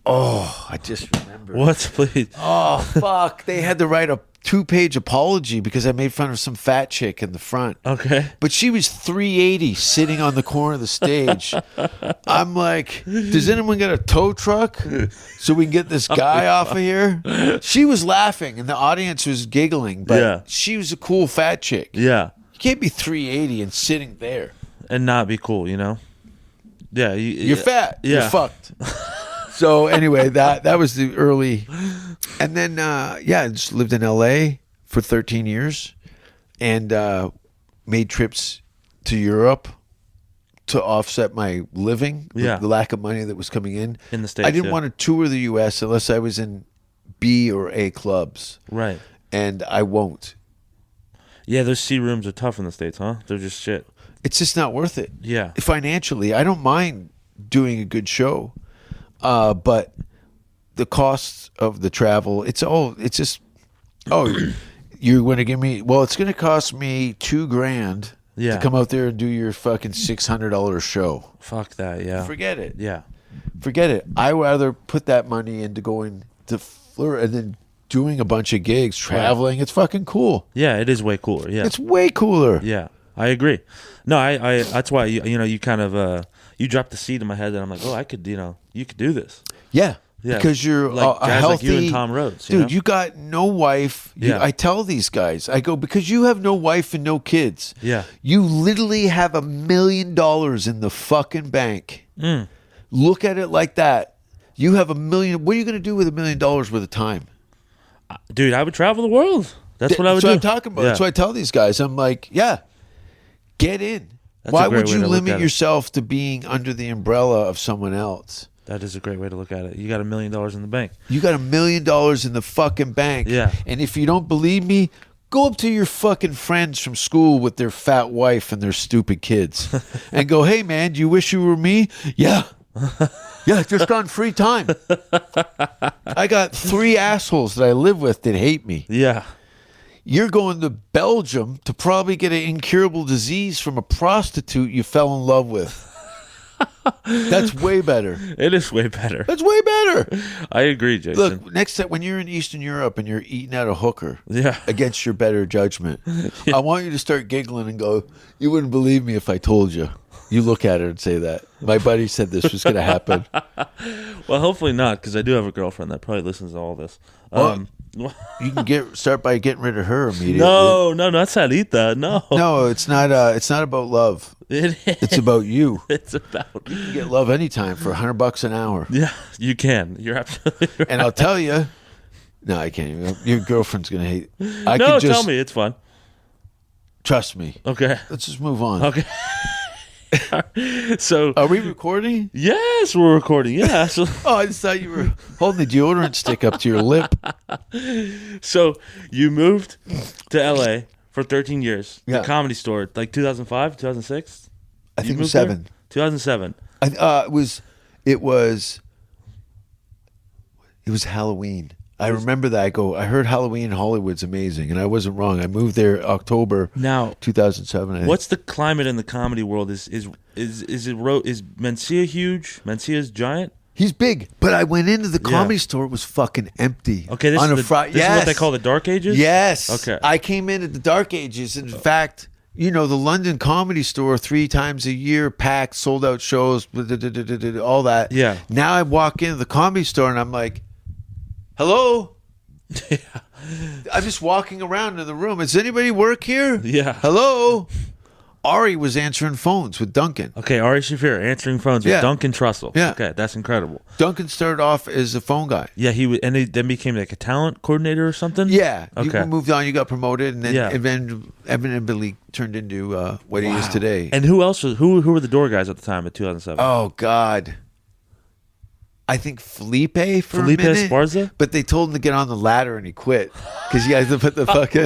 B: Oh, I just remembered.
A: What, please?
B: Oh, fuck. They had to write a 2-page apology because I made fun of some fat chick in the front.
A: Okay.
B: But she was 380 sitting on the corner of the stage. I'm like, does anyone get a tow truck so we can get this guy off of here? She was laughing and the audience was giggling, but she was a cool fat chick.
A: Yeah.
B: You can't be 380 and sitting there.
A: And not be cool, you know? Yeah.
B: You're fat.
A: Yeah.
B: You're fucked. So anyway, that was the early, and then I just lived in LA for 13 years, and made trips to Europe to offset my living, the lack of money that was coming in
A: the States.
B: I didn't want to tour the U.S. unless I was in B or A clubs,
A: right?
B: And I won't.
A: Yeah, those C rooms are tough in the States, huh? They're just shit.
B: It's just not worth it.
A: Yeah,
B: financially, I don't mind doing a good show. But the costs of the travel, you're going to give me, it's going to cost me $2,000 to come out there and do your fucking $600 show.
A: Fuck that. Yeah.
B: Forget it.
A: Yeah.
B: Forget it. I rather put that money into going to Florida and then doing a bunch of gigs, traveling. Right. It's fucking cool.
A: Yeah, it is way cooler. Yeah.
B: It's way cooler.
A: Yeah. I agree. No, I that's why you kind of you dropped the seed in my head, and I'm like, oh, I could, you could do this.
B: Yeah, because you're
A: like
B: a
A: guys
B: healthy,
A: like you and Tom Rhodes,
B: dude. You got no wife. I tell these guys, I go, because you have no wife and no kids.
A: Yeah,
B: you literally have $1 million in the fucking bank. Look at it like that. You have $1 million. What are you going to do with $1 million worth of time?
A: Dude, I would travel the world. That's what I would do.
B: That's what I'm talking about. That's what I tell these guys. I'm like, get in. Why would you limit yourself to being under the umbrella of someone else?
A: That is a great way to look at it. You got $1 million in the bank.
B: You got $1 million in the fucking bank.
A: Yeah.
B: And if you don't believe me, go up to your fucking friends from school with their fat wife and their stupid kids and go, hey, man, do you wish you were me? Yeah. Yeah, just on free time. I got 3 assholes that I live with that hate me.
A: Yeah.
B: You're going to Belgium to probably get an incurable disease from a prostitute you fell in love with. That's way better.
A: It is way better.
B: That's way better.
A: I agree, Jason.
B: Look, next time when you're in Eastern Europe and you're eating at a hooker against your better judgment, I want you to start giggling and go, you wouldn't believe me if I told you. You look at her and say that. My buddy said this was going to happen.
A: Well, hopefully not, because I do have a girlfriend that probably listens to all this.
B: You can start by getting rid of her immediately.
A: No, not Sarita.
B: No, it's not about love. It's about you.
A: It's about
B: you can get love anytime for $100 an hour.
A: Yeah, you can. You're absolutely right.
B: And I'll tell you, no, I can't even. Your girlfriend's gonna hate.
A: Tell me, it's fun.
B: Trust me.
A: Okay,
B: let's just move on.
A: Okay. So
B: are we recording?
A: Yes, we're recording. Yeah. So,
B: I just thought you were holding the deodorant stick up to your lip.
A: So you moved to LA for 13 years. The Comedy Store, like 2005, 2006.
B: I think it was 7.
A: 2007.
B: It was Halloween. I remember that. I heard Halloween in Hollywood's amazing, and I wasn't wrong. I moved there October 2007.
A: What's the climate in the comedy world? Is Mencia huge? Mencia's giant?
B: He's big, but I went into the Comedy Store. It was fucking empty.
A: Okay, this is what they call the Dark Ages?
B: Yes.
A: Okay.
B: I came in at the Dark Ages. In fact, the London Comedy Store 3 times a year, packed, sold out shows, all that.
A: Yeah.
B: Now I walk into the Comedy Store and I'm like, hello? Yeah. I'm just walking around in the room. Does anybody work here?
A: Yeah.
B: Hello? Ari was answering phones with Duncan.
A: Okay, Ari Shafir answering phones with Duncan Trussell.
B: Yeah.
A: Okay, that's incredible.
B: Duncan started off as a phone guy.
A: Yeah, he then became like a talent coordinator or something?
B: Yeah.
A: Okay.
B: You moved on, you got promoted, and then evidently turned into what he is today.
A: And who else who were the door guys at the time in 2007?
B: Oh, God. I think Felipe for a minute.
A: Esparza?
B: But they told him to get on the ladder and he quit because you had to put the fucking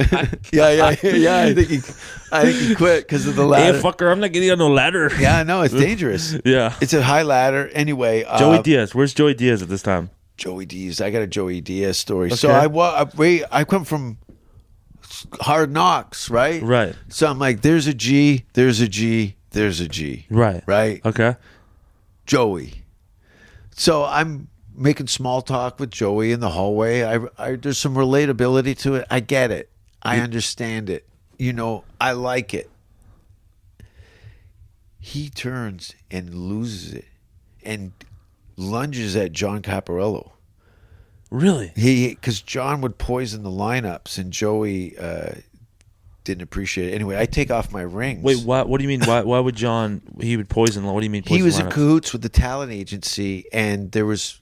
B: I think he quit because of the ladder.
A: Hey, fucker, I'm not getting on the ladder.
B: Yeah, no, it's dangerous.
A: Yeah,
B: it's a high ladder. Anyway,
A: Joey Diaz. Where's Joey Diaz at this time?
B: Joey Diaz. I got a Joey Diaz story.
A: Okay.
B: So I come from Hard Knocks, right?
A: Right.
B: So I'm like, there's a G, there's a G, there's a G.
A: Right.
B: Right.
A: Okay.
B: Joey. So I'm making small talk with Joey in the hallway. There's some relatability to it. I get it. I understand it. You know, I like it. He turns and loses it and lunges at John Caparello.
A: Really?
B: Because John would poison the lineups, and Joey didn't appreciate it. Anyway, I take off my rings.
A: Wait, what do you mean? Why would John? He would poison. What do you mean? Poison
B: He was
A: lineups?
B: in cahoots with the talent agency, and it was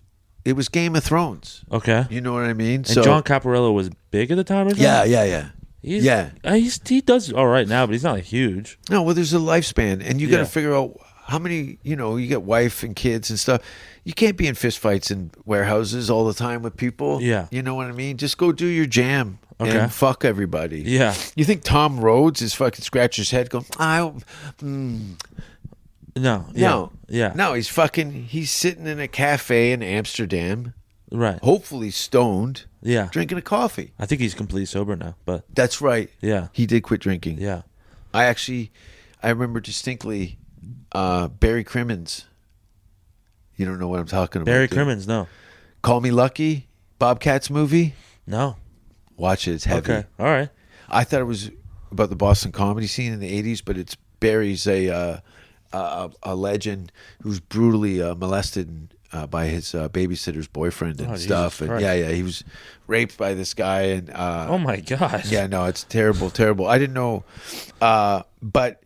B: Game of Thrones.
A: Okay.
B: You know what I mean?
A: And John Caparello was big at the time, or something?
B: Yeah.
A: He does all right now, but he's not like huge.
B: No, well, there's a lifespan, and you got to figure out how many. You know, you get wife and kids and stuff. You can't be in fistfights in warehouses all the time with people.
A: Yeah.
B: You know what I mean? Just go do your jam and fuck everybody.
A: Yeah.
B: You think Tom Rhodes is fucking scratch his head going,
A: No. Yeah.
B: No, he's sitting in a cafe in Amsterdam,
A: Right.
B: hopefully stoned,
A: Yeah.
B: drinking a coffee.
A: I think he's completely sober now, but
B: That's right.
A: yeah.
B: He did quit drinking.
A: Yeah.
B: I remember distinctly Barry Crimmins. You don't know what I'm talking about.
A: Barry
B: do you?
A: Crimmins, no.
B: Call Me Lucky, Bobcats movie.
A: No.
B: Watch it. It's heavy.
A: Okay. All right.
B: I thought it was about the Boston comedy scene in the 80s, but it's Barry's a legend who's brutally molested by his babysitter's boyfriend and stuff.
A: Jesus
B: And
A: Christ.
B: he was raped by this guy. And
A: Oh my gosh.
B: yeah, no, it's terrible. I didn't know, but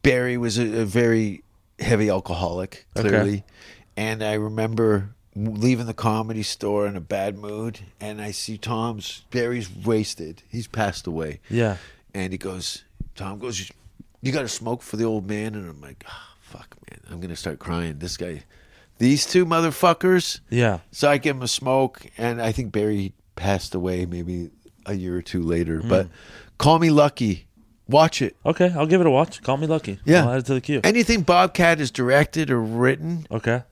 B: Barry was a very heavy alcoholic, clearly.
A: Okay.
B: And I remember leaving the comedy store in a bad mood, and I see Barry's wasted. He's passed away.
A: Yeah.
B: And Tom goes, you got to smoke for the old man? And I'm like, oh, fuck, man, I'm going to start crying. These two motherfuckers.
A: Yeah.
B: So I give him a smoke, and I think Barry passed away maybe a year or two later. But Call Me Lucky. Watch it.
A: Okay, I'll give it a watch. Call me lucky.
B: Yeah.
A: I'll add it to the queue.
B: Anything Bobcat has directed or written,
A: Okay.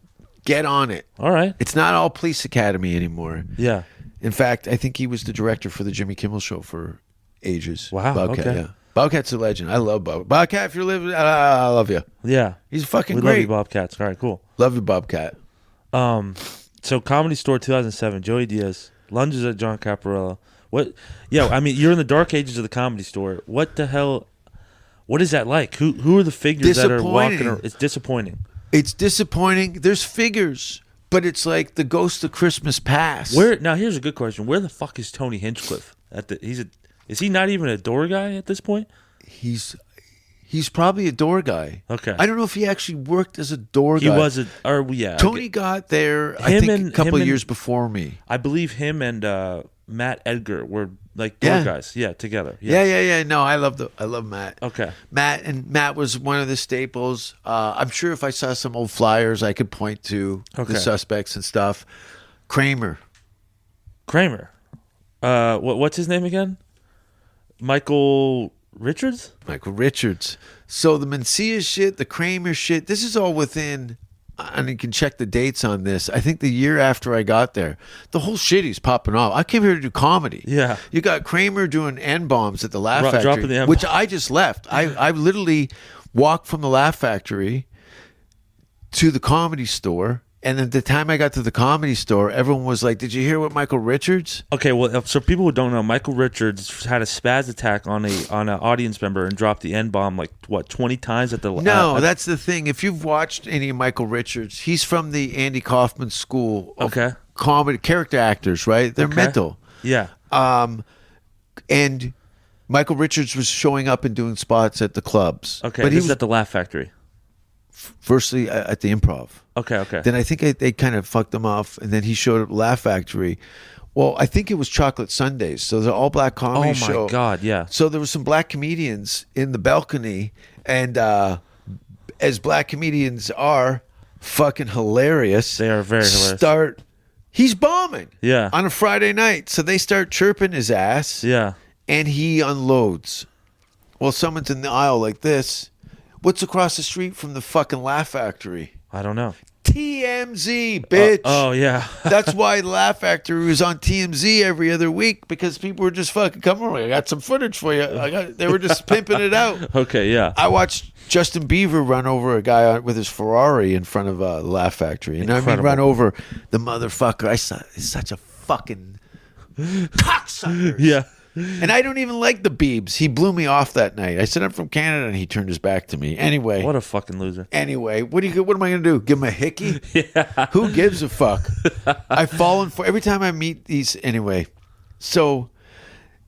B: get on it.
A: All right.
B: It's not all Police Academy anymore.
A: Yeah.
B: In fact, I think he was the director for the Jimmy Kimmel Show for ages.
A: Wow,
B: Bobcat,
A: okay.
B: yeah. Bobcat's a legend. I love Bobcat, if you're living, I love you.
A: Yeah.
B: He's fucking
A: We
B: great.
A: love you, Bobcats. All right, cool.
B: Love you, Bobcat.
A: So Comedy Store 2007, Joey Diaz lunges at John Caparello. What? Yeah, I mean, you're in the dark ages of the Comedy Store. What the hell? What is that like? Who are the figures that are walking around? It's disappointing.
B: It's disappointing. There's figures, but it's like the ghost of Christmas past.
A: Now here's a good question. Where the fuck is Tony Hinchcliffe? Is he not even a door guy at this point?
B: He's probably a door guy.
A: Okay.
B: I don't know if he actually worked as a door guy.
A: He was yeah.
B: Tony got there, I think, a couple of years before me.
A: I believe him and Matt Edgar were like door guys. Yeah, together.
B: Yeah. No, I love Matt.
A: Okay.
B: Matt was one of the staples. I'm sure if I saw some old flyers, I could point to the suspects and stuff. Kramer.
A: What's his name again? Michael Richards.
B: So the Mencia shit, the Kramer shit, this is all within, and you can check the dates on this. I think the year after I got there, the whole shitty's popping off. I came here to do comedy.
A: Yeah.
B: You got Kramer doing N-bombs at the Laugh Factory,
A: dropping the N-bomb.
B: which I just left. I literally walked from the Laugh Factory to the Comedy Store. And at the time I got to the Comedy Store, everyone was like, did you hear what Michael Richards?
A: Okay, well, so people who don't know, Michael Richards had a spaz attack on an audience member and dropped the N-bomb 20 times at the...
B: No, that's the thing. If you've watched any of Michael Richards, he's from the Andy Kaufman school of comedy character actors, right? They're mental.
A: Yeah.
B: And Michael Richards was showing up and doing spots at the clubs.
A: Okay,
B: but
A: he was at the Laugh Factory.
B: Firstly at the Improv.
A: Okay.
B: Then I think they kind of fucked him off, and then he showed up at Laugh Factory. Well, I think it was Chocolate Sundays, so the all-black comedy show.
A: Oh, my God, yeah.
B: So there were some black comedians in the balcony, and as black comedians are, fucking hilarious.
A: They are very hilarious.
B: He's bombing
A: on
B: a Friday night, so they start chirping his ass, and he unloads. Well, someone's in the aisle like this. What's across the street from the fucking Laugh Factory?
A: I don't know.
B: TMZ, bitch.
A: Oh yeah.
B: That's why Laugh Factory was on TMZ every other week, because people were just fucking coming over. I got some footage for you. They were just pimping it out.
A: Okay, yeah.
B: I watched Justin Bieber run over a guy with his Ferrari in front of Laugh Factory. And
A: Incredible.
B: run over the motherfucker. I saw, he's such a fucking cocksucker.
A: Yeah.
B: And I don't even like the Biebs. He blew me off that night. I said I'm from Canada, and he turned his back to me. Anyway.
A: What a fucking loser.
B: Anyway, what am I going to do? Give him a hickey?
A: Yeah.
B: Who gives a fuck? I've fallen for every time I meet these. Anyway, so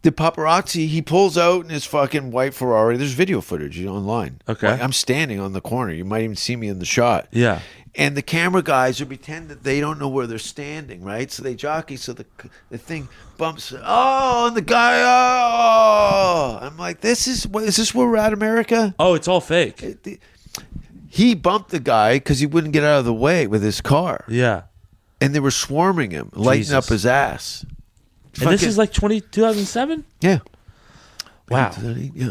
B: the paparazzi, he pulls out in his fucking white Ferrari. There's video footage online.
A: Okay.
B: Like, I'm standing on the corner. You might even see me in the shot.
A: Yeah.
B: And the camera guys are pretend that they don't know where they're standing, right? So they jockey, so the thing bumps. Oh, and the guy. Oh, I'm like, is this where we're at, America?
A: Oh, it's all fake.
B: He bumped the guy because he wouldn't get out of the way with his car.
A: Yeah.
B: And they were swarming him, lighting
A: Jesus.
B: up his ass.
A: And this is like 2007?
B: Yeah.
A: Wow.
B: Yeah.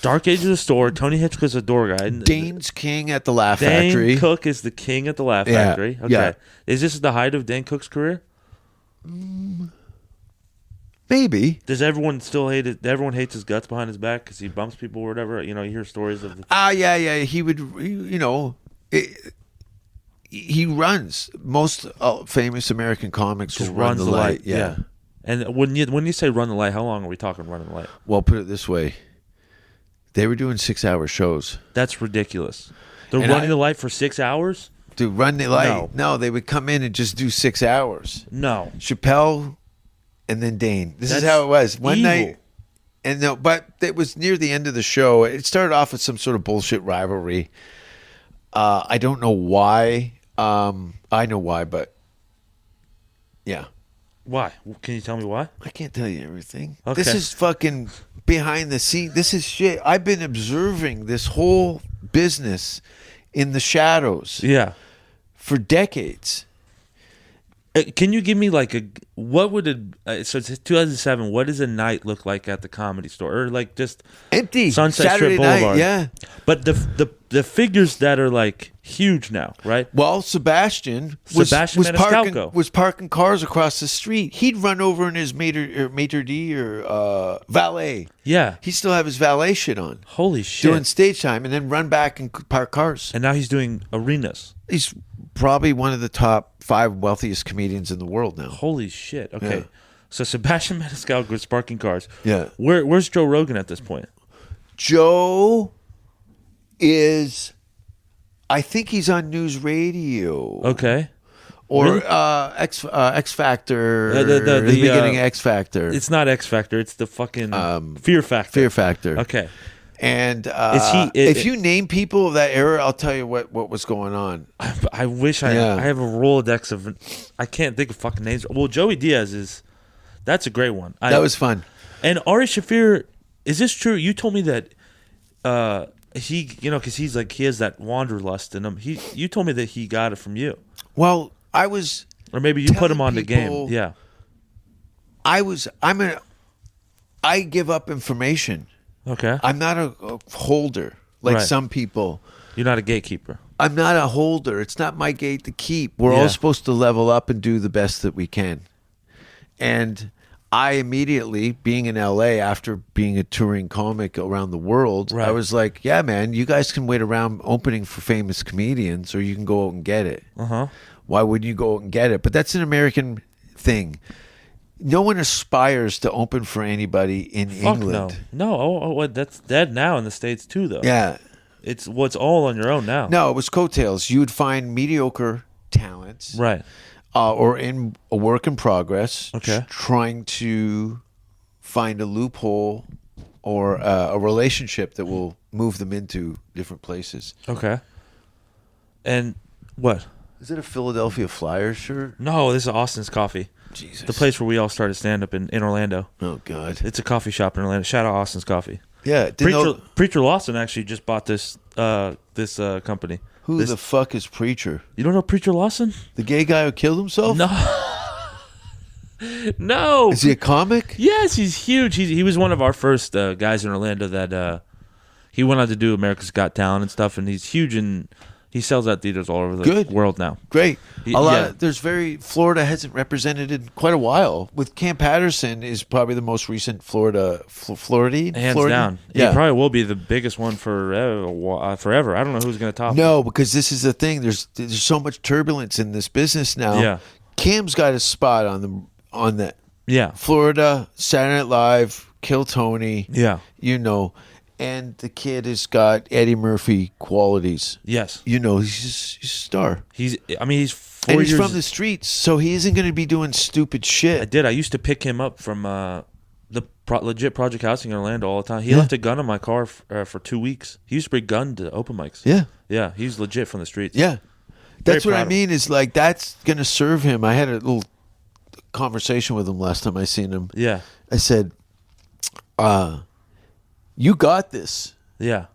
A: Dark Age of the Store. Tony Hitchcock's a door guy.
B: Dane's king at the Laugh
A: Dane
B: Factory.
A: Cook is the king at the Laugh
B: Yeah,
A: Factory. Okay.
B: yeah.
A: Is this the height of Dan Cook's career?
B: Maybe.
A: Does everyone still hate it? Everyone hates his guts behind his back because he bumps people or whatever. You know, you hear stories of.
B: Yeah. He would, he runs. Most famous American comics
A: Just
B: will run
A: runs
B: the
A: the
B: light.
A: light.
B: Yeah.
A: And when you say run the light, how long are we talking running the light?
B: Well, put it this way. They were doing 6-hour shows.
A: That's ridiculous. They're
B: And
A: running the light for 6 hours?
B: To run the light. No, they would come in and just do 6 hours.
A: No.
B: Chappelle and then Dane. This is
A: That's
B: how it was. One
A: evil.
B: night. And no, but it was near the end of the show. It started off with some sort of bullshit rivalry. I don't know why. I know why, but yeah.
A: Why? Can you tell me why?
B: I can't tell you everything.
A: Okay.
B: This is fucking behind the scene. This is shit. I've been observing this whole business in the shadows
A: Yeah.
B: for decades.
A: Can you give me like what would it? So it's 2007. What does a night look like at the Comedy Store, or like just
B: Empty.
A: Sunset
B: Saturday
A: Strip Boulevard?
B: night, yeah.
A: But the figures that are like huge now, right?
B: Well, Sebastian was
A: Maniscalco.
B: was parking cars across the street. He'd run over in his maitre d' or valet.
A: Yeah.
B: He still have his valet shit on,
A: Holy shit.
B: doing stage time, and then run back and park cars.
A: And now he's doing arenas.
B: He's probably one of the top 5 wealthiest comedians in the world now.
A: Holy shit. Okay.
B: Yeah.
A: So Sebastian Maniscalco is parking cars.
B: Yeah.
A: Where's Joe Rogan at this point?
B: Joe is, I think he's on news radio.
A: Okay.
B: Or
A: Really?
B: X Factor.
A: The
B: beginning of X Factor.
A: It's not X Factor. It's the fucking Fear Factor.
B: Fear Factor.
A: Okay.
B: And
A: he-
B: if you name people of that era, I'll tell you what was going on.
A: I wish I
B: Yeah.
A: have a Rolodex of. I can't think of fucking names. Well, Joey Diaz that's a great one.
B: That was fun.
A: And Ari Shaffir, is this true? You told me that he, because he's like, he has that wanderlust in him. You told me that he got it from you.
B: Well, I was.
A: Or maybe you put him on
B: telling
A: the game.
B: people-
A: Yeah.
B: I give up information.
A: Okay.
B: I'm not a holder like
A: Right.
B: some people.
A: You're not a gatekeeper.
B: I'm not a holder. It's not my gate to keep. We're
A: Yeah.
B: all supposed to level up and do the best that we can. And I immediately, being in LA after being a touring comic around the world,
A: Right.
B: I was like, yeah, man, you guys can wait around opening for famous comedians, or you can go out and get it.
A: Uh-huh.
B: Why wouldn't you go out and get it? But that's an American thing. No one aspires to open for anybody in
A: Fuck
B: England.
A: no. No, that's dead now in the States too, though.
B: Yeah.
A: It's all on your own now.
B: No, it was coattails. You would find mediocre talents.
A: Right.
B: Or in a work in progress,
A: Okay.
B: trying to find a loophole or a relationship that will move them into different places.
A: Okay. And what?
B: Is it a Philadelphia Flyers shirt?
A: No, this is Austin's Coffee.
B: Jesus.
A: The place where we all started stand-up in Orlando.
B: Oh, God.
A: It's a coffee shop in Orlando. Shout out Austin's Coffee.
B: Yeah.
A: Preacher Lawson actually just bought this company.
B: Who the fuck is Preacher?
A: You don't know Preacher Lawson?
B: The gay guy who killed himself?
A: No. No.
B: Is he a comic?
A: Yes, he's huge. He was one of our first guys in Orlando that he went on to do America's Got Talent and stuff, and he's huge in He sells at theaters all over the
B: Good.
A: world now.
B: Great.
A: Yeah.
B: Florida hasn't represented in quite a while. With Cam Patterson is probably the most recent Florida.
A: Hands down.
B: Yeah.
A: He probably will be the biggest one forever. I don't know who's going to top him.
B: No, because this is the thing. There's so much turbulence in this business now.
A: Yeah.
B: Cam's got a spot on the
A: Yeah.
B: Florida, Saturday Night Live, Kill Tony.
A: Yeah.
B: And the kid has got Eddie Murphy qualities.
A: Yes.
B: He's a star.
A: He's 4
B: And
A: years.
B: he's from the streets, so he isn't going to be doing stupid shit.
A: I used to pick him up from legit Project Housing in Orlando all the time. He left a gun in my car for 2 weeks. He used to bring gun to open mics.
B: Yeah.
A: Yeah, he's legit from the streets.
B: Yeah. That's what I mean is like that's going to serve him. I had a little conversation with him last time I seen him.
A: Yeah.
B: I said, you got this.
A: Yeah.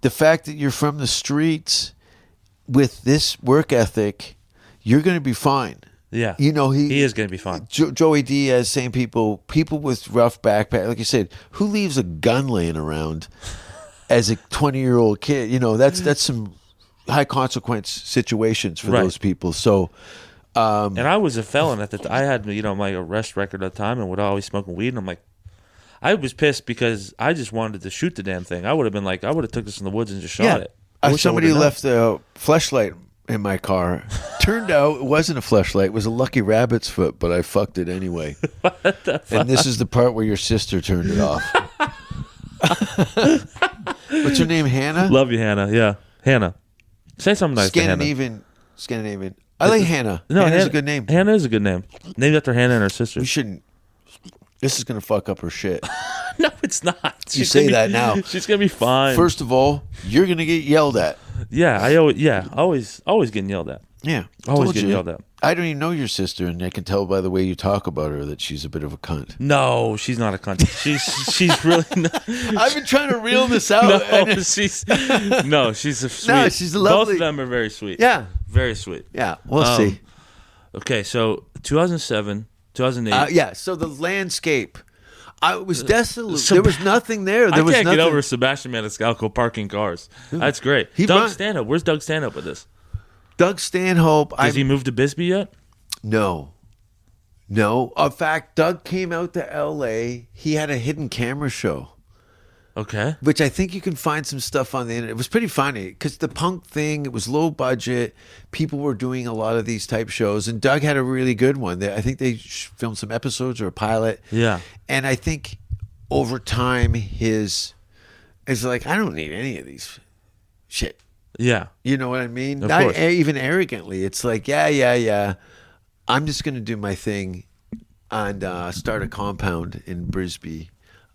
B: The fact that you're from the streets with this work ethic, you're going to be fine.
A: Yeah.
B: He
A: is going to be fine.
B: Joey Diaz, same people with rough backpack. Like you said, who leaves a gun laying around as a 20-year-old kid? That's some high consequence situations for those people. So,
A: and I was a felon at the time. I had my arrest record at the time, and would always smoking weed. And I'm like, I was pissed because I just wanted to shoot the damn thing. I would have been like, I would have took this in the woods and just shot it.
B: Somebody left a fleshlight in my car. Turned out it wasn't a fleshlight. It was a Lucky Rabbit's foot, but I fucked it anyway. And this is the part where your sister turned it off. What's her name, Hannah?
A: Love you, Hannah. Yeah. Hannah. Say something nice to Hannah.
B: Scandinavian. I like Hannah.
A: No,
B: Hannah's a good name.
A: Hannah is a good name. Named after Hannah and her sister.
B: We shouldn't. This is going to fuck up her shit.
A: No, it's not.
B: You say that now.
A: She's going to be fine.
B: First of all, you're going to get yelled at.
A: Yeah, always getting yelled at.
B: Yeah.
A: Always getting yelled at.
B: I don't even know your sister, and I can tell by the way you talk about her that she's a bit of a cunt.
A: No, she's not a cunt. She's really not.
B: I've been trying to reel this out.
A: She's a sweet.
B: No, she's lovely.
A: Both of them are very sweet.
B: Yeah.
A: Very sweet.
B: Yeah, we'll see.
A: Okay, so 2007, 2008.
B: Yeah, so the landscape. I was desolate. There was nothing there.
A: I can't get over Sebastian Maniscalco parking cars. That's great. Doug Stanhope. Where's Doug Stanhope with this?
B: Doug Stanhope.
A: Has he moved to Bisbee yet?
B: No. In fact, Doug came out to L.A. He had a hidden camera show.
A: Okay.
B: Which I think you can find some stuff on the internet. It was pretty funny because the punk thing, it was low budget. People were doing a lot of these type shows. And Doug had a really good one. I think they filmed some episodes or a pilot.
A: Yeah.
B: And I think over time, it's like, I don't need any of these shit.
A: Yeah.
B: You know what I mean?
A: Of
B: Not
A: course.
B: even arrogantly. It's like, yeah. I'm just going to do my thing and start a compound in Brisbane.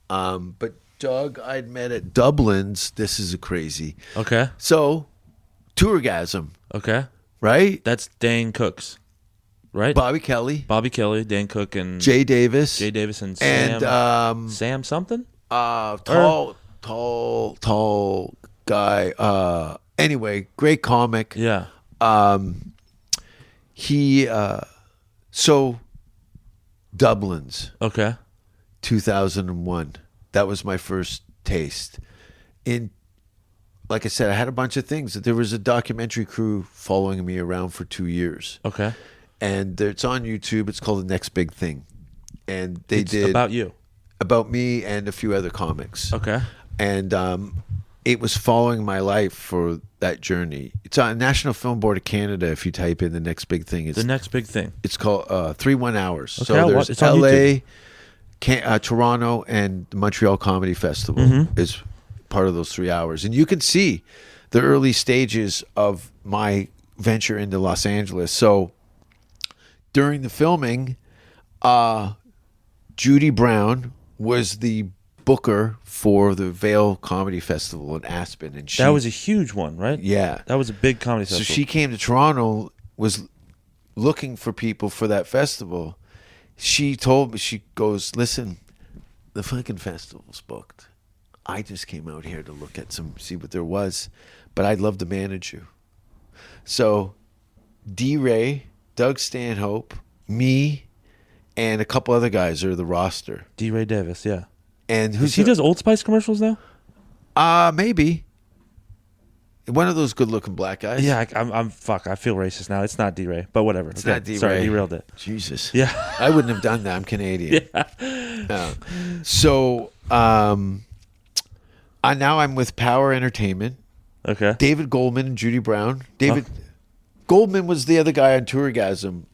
B: But Doug, I'd met at Dublin's. This is a crazy.
A: Okay.
B: So, Tourgasm.
A: Okay.
B: Right?
A: That's Dane Cook's, right?
B: Bobby Kelly,
A: Dan Cook, and
B: Jay Davis,
A: and Sam.
B: And
A: Sam something?
B: Tall guy. Anyway, great comic.
A: Yeah.
B: So Dublin's.
A: Okay.
B: 2001. That was my first taste. Like I said, I had a bunch of things. There was a documentary crew following me around for 2 years.
A: Okay.
B: And it's on YouTube. It's called The Next Big Thing. And it's
A: about you.
B: About me and a few other comics.
A: Okay.
B: And it was following my life for that journey. It's on National Film Board of Canada. If you type in The Next Big Thing.
A: The Next Big Thing.
B: It's called 3-1 Hours.
A: Okay,
B: so there's
A: it's on
B: LA, Toronto, and the Montreal Comedy Festival is part of those 3 hours. And you can see the early stages of my venture into Los Angeles. So during the filming, Judy Brown was the booker for the Vale Comedy Festival in Aspen. And
A: that was a huge one, right?
B: Yeah.
A: That was a big comedy
B: So
A: festival.
B: she came to Toronto, was looking for people for that festival. She told me, she goes, listen, the fucking festival's booked. I just came out here to look at see what there was, but I'd love to manage you. So D-Ray, Doug Stanhope, me, and a couple other guys are the roster.
A: D-Ray Davis, yeah.
B: And
A: he does Old Spice commercials now?
B: Maybe. One of those good-looking black guys.
A: Yeah, I'm fuck. I feel racist now. It's not D-Ray, but whatever.
B: It's
A: Okay.
B: not D-Ray.
A: Sorry, derailed it.
B: Jesus.
A: Yeah.
B: I wouldn't have done that. I'm Canadian.
A: Yeah.
B: So now I'm with Power Entertainment.
A: Okay.
B: David Goldman and Judy Brown. David Goldman was the other guy on Tourgasm.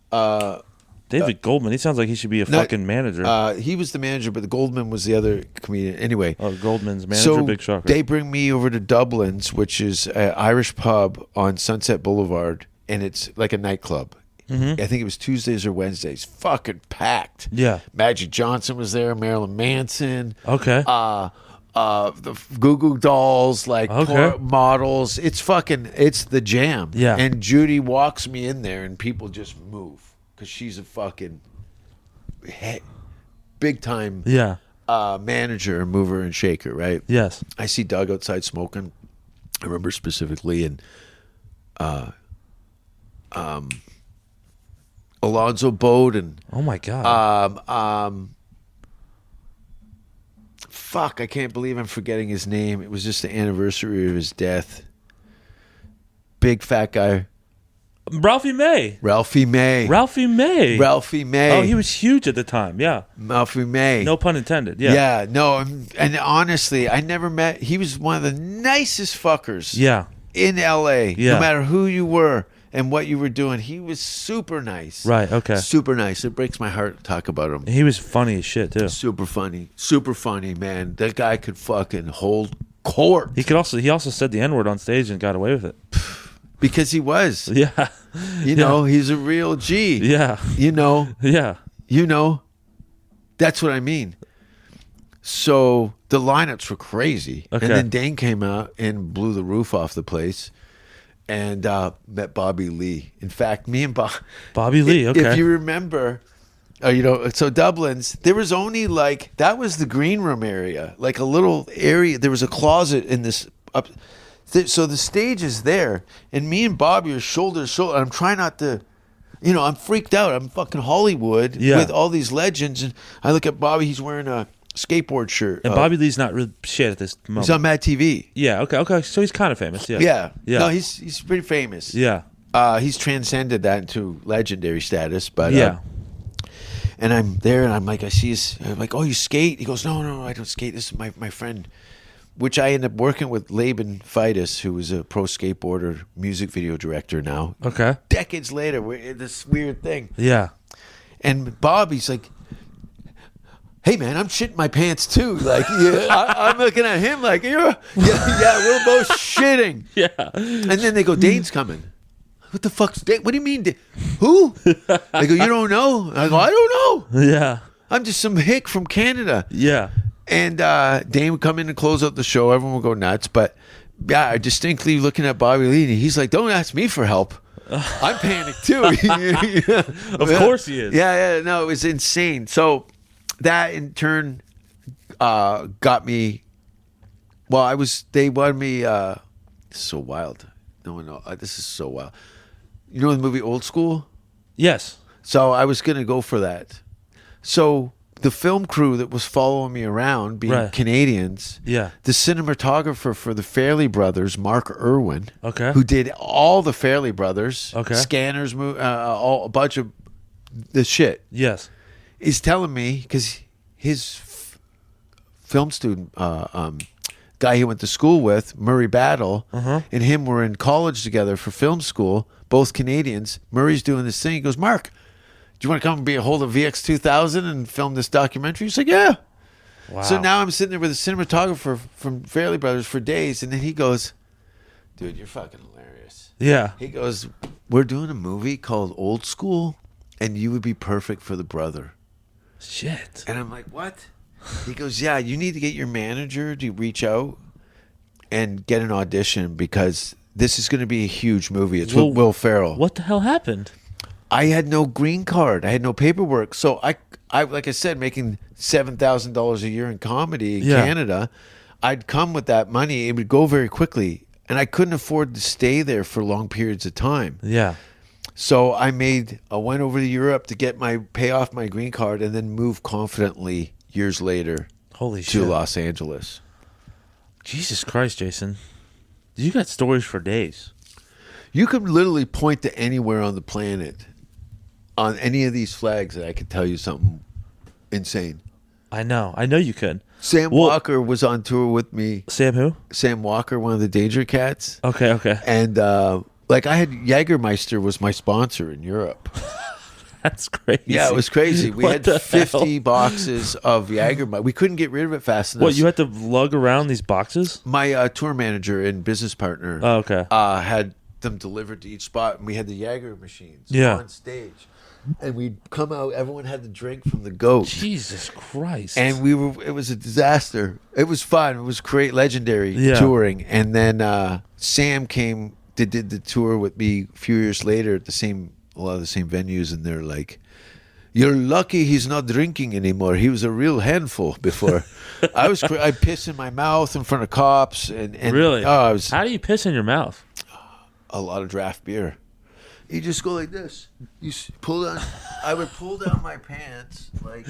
A: David Goldman. He sounds like he should be a fucking manager.
B: He was the manager, but the Goldman was the other comedian. Anyway.
A: Oh, Goldman's manager,
B: So
A: big shocker.
B: they bring me over to Dublin's, which is an Irish pub on Sunset Boulevard, and it's like a nightclub.
A: Mm-hmm.
B: I think it was Tuesdays or Wednesdays. Fucking packed.
A: Yeah.
B: Magic Johnson was there, Marilyn Manson.
A: Okay.
B: The Goo Goo Dolls, like
A: Okay.
B: models. It's the jam.
A: Yeah.
B: And Judy walks me in there, and people just move because she's a fucking big time
A: Yeah.
B: manager, mover, and shaker, right?
A: Yes.
B: I see Doug outside smoking. I remember specifically, and Alonzo Bowden.
A: Oh my god.
B: Fuck, I can't believe I'm forgetting his name. It was just the anniversary of his death. Big fat guy.
A: Ralphie May.
B: Ralphie May.
A: Ralphie May.
B: Ralphie May.
A: Oh, he was huge at the time. Yeah.
B: Ralphie May.
A: No pun intended. Yeah.
B: Yeah, no. And honestly, I never met. He was one of the nicest fuckers
A: Yeah.
B: in LA.
A: Yeah.
B: No matter who you were and what you were doing. He was super nice.
A: Right. Okay.
B: Super nice. It breaks my heart to talk about him.
A: He was funny as shit too.
B: Super funny. Super funny, man. That guy could fucking hold court.
A: He also said the N-word on stage and got away with it.
B: Because he was.
A: Yeah.
B: You know, he's a real G.
A: Yeah.
B: You know.
A: Yeah.
B: You know. That's what I mean. So the lineups were crazy.
A: Okay.
B: And then Dane came out and blew the roof off the place and met Bobby Lee. In fact, me and
A: Bobby Lee, okay.
B: If you remember, so Dublin's, there was only that was the green room area, like a little area. There was a closet in this up. So the stage is there, and me and Bobby are shoulder to shoulder. I'm trying not to, I'm freaked out. I'm fucking Hollywood with all these legends, and I look at Bobby. He's wearing a skateboard shirt.
A: And Bobby Lee's not really shit at this moment.
B: He's on Mad TV.
A: Yeah. Okay. So he's kind of famous. Yeah.
B: Yeah.
A: Yeah.
B: No, he's pretty famous.
A: Yeah.
B: He's transcended that into legendary status. But
A: Yeah.
B: and I'm there, and I'm like, I see his. I'm like, oh, you skate? He goes, no, I don't skate. This is my friend. Which I ended up working with Laban Fidus, who was a pro skateboarder, music video director now.
A: Okay.
B: Decades later, we're in this weird thing.
A: Yeah.
B: And Bobby's like, hey, man, I'm shitting my pants, too. Like, I'm looking at him like, yeah, we're both shitting.
A: Yeah.
B: And then they go, Dane's coming. What the fuck's Dane? What do you mean? Who? They go, you don't know? I go, I don't know.
A: Yeah.
B: I'm just some hick from Canada.
A: Yeah.
B: And Dane would come in and close out the show. Everyone would go nuts. But yeah, I distinctly looking at Bobby Lee, and he's like, don't ask me for help. I'm panicked too.
A: Of course he is.
B: Yeah. No, it was insane. So that in turn got me. Well, they wanted me. This is so wild. No one knows. This is so wild. You know the movie Old School?
A: Yes.
B: So I was going to go for that. So the film crew that was following me around, being Canadians,
A: Yeah.
B: the cinematographer for the Fairley Brothers, Mark Irwin,
A: Okay.
B: who did all the Fairley Brothers,
A: Okay.
B: Scanners, a bunch of the shit,
A: Yes.
B: is telling me, because his film student, guy he went to school with, Murray Battle, and him were in college together for film school, both Canadians. Murray's doing this thing. He goes, Mark, do you want to come and be a hold of VX 2000 and film this documentary? He's like, yeah.
A: Wow.
B: So now I'm sitting there with a cinematographer from Fairley Brothers for days, and then he goes, dude, you're fucking hilarious.
A: Yeah.
B: He goes, we're doing a movie called Old School, and you would be perfect for the brother.
A: Shit.
B: And I'm like, what? He goes, yeah, you need to get your manager to reach out and get an audition because this is going to be a huge movie. It's with Will Ferrell.
A: What the hell happened?
B: I had no green card. I had no paperwork. So I like I said, making $7,000 a year in comedy in Canada, I'd come with that money. It would go very quickly. And I couldn't afford to stay there for long periods of time.
A: Yeah.
B: So I went over to Europe to pay off my green card and then move confidently years later
A: Holy
B: to
A: shit.
B: Los Angeles.
A: Jesus Christ, Jason. You got stories for days.
B: You could literally point to anywhere on the planet, on any of these flags, that I could tell you something insane.
A: I know you could.
B: Sam Walker was on tour with me.
A: Sam who?
B: Sam Walker, one of the Danger Cats.
A: Okay.
B: And like I had Jägermeister was my sponsor in Europe.
A: That's crazy.
B: Yeah, it was crazy. We
A: What
B: had
A: the
B: 50
A: hell?
B: boxes of Jägermeister. We couldn't get rid of it fast enough.
A: What, you had to lug around these boxes?
B: My tour manager and business partner
A: Oh, okay.
B: had them delivered to each spot, and we had the Jäger machines on stage. And we'd come out, everyone had to drink from the goat.
A: Jesus Christ.
B: And it was a disaster. It was fun. It was great, legendary touring. And then Sam came, did the tour with me a few years later at a lot of the same venues, and they're like, "You're lucky he's not drinking anymore. He was a real handful before." I'd piss in my mouth in front of cops. And
A: really?
B: How
A: do you piss in your mouth?
B: A lot of draft beer. You just go like this. You pull down. I would pull down my pants, like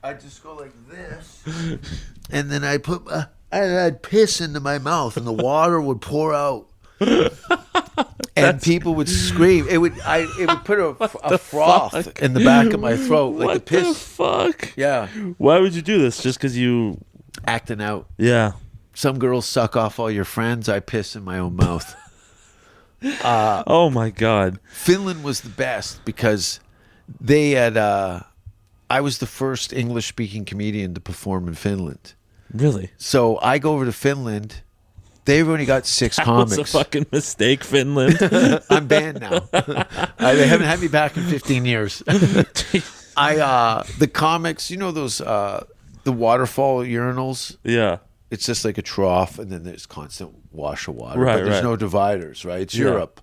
B: I'd just go like this, and then I'd piss into my mouth, and the water would pour out, and people would scream. It would put a froth in the back of my throat, like the piss.
A: What the fuck?
B: Yeah.
A: Why would you do this? Just because you
B: Acting out.
A: Yeah.
B: Some girls suck off all your friends. I piss in my own mouth.
A: Oh my God.
B: Finland was the best because they had. I was the first English-speaking comedian to perform in Finland.
A: Really?
B: So I go over to Finland. They've only got 6
A: That
B: comics.
A: was a fucking mistake, Finland.
B: I'm banned now. They haven't had me back in 15 years. The comics, you know those the waterfall urinals?
A: Yeah.
B: It's just like a trough, and then there's constant wash of water.
A: Right,
B: but there's
A: right.
B: no dividers, right? It's
A: Yeah.
B: Europe.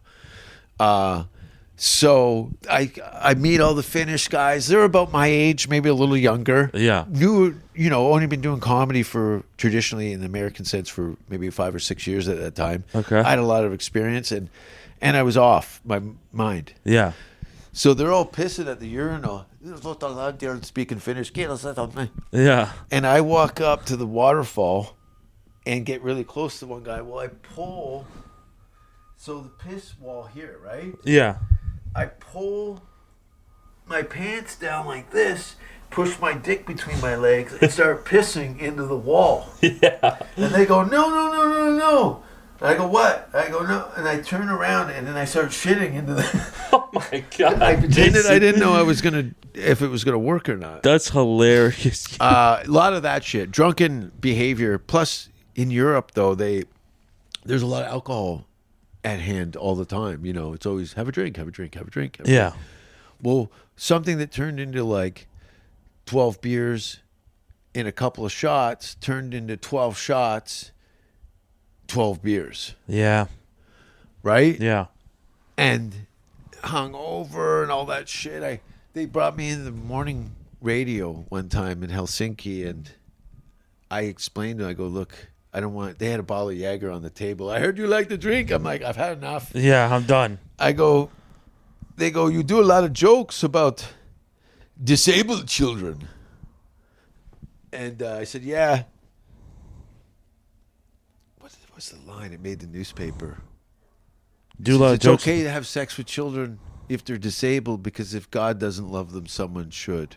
B: So I meet all the Finnish guys. They're about my age, maybe a little younger.
A: Yeah.
B: Only been doing comedy for traditionally in the American sense for maybe 5 or 6 years at that time.
A: Okay.
B: I had a lot of experience, and I was off my mind.
A: Yeah.
B: So they're all pissing at the urinal. They're speaking Finnish.
A: Yeah.
B: And I walk up to the waterfall and get really close to one guy. Well, I pull. So the piss wall here, right?
A: Yeah.
B: I pull my pants down like this, push my dick between my legs, and start pissing into the wall.
A: Yeah.
B: And they go, no. And I go, what? I go, no. And I turn around, and then I start shitting into the...
A: Oh my God.
B: I pretended I
A: Jason.
B: didn't know if it was gonna work or not.
A: That's hilarious.
B: A lot of that shit, drunken behavior. Plus, in Europe, though, there's a lot of alcohol at hand all the time. You know, it's always have a drink.
A: Yeah.
B: Well, something that turned into like 12 beers in a couple of shots turned into 12 shots, 12 beers.
A: Yeah.
B: Right?
A: Yeah.
B: And hung over and all that shit. They brought me in the morning radio one time in Helsinki, and I explained to them, I go, look, I don't want... They had a bottle of Jäger on the table. I heard you like to drink. I'm like, I've had enough.
A: Yeah, I'm done.
B: They go, you do a lot of jokes about disabled children. And I said, yeah. What's the line? It made the newspaper.
A: Do a lot of
B: It's
A: jokes.
B: okay to have sex with children if they're disabled, because if God doesn't love them, someone should.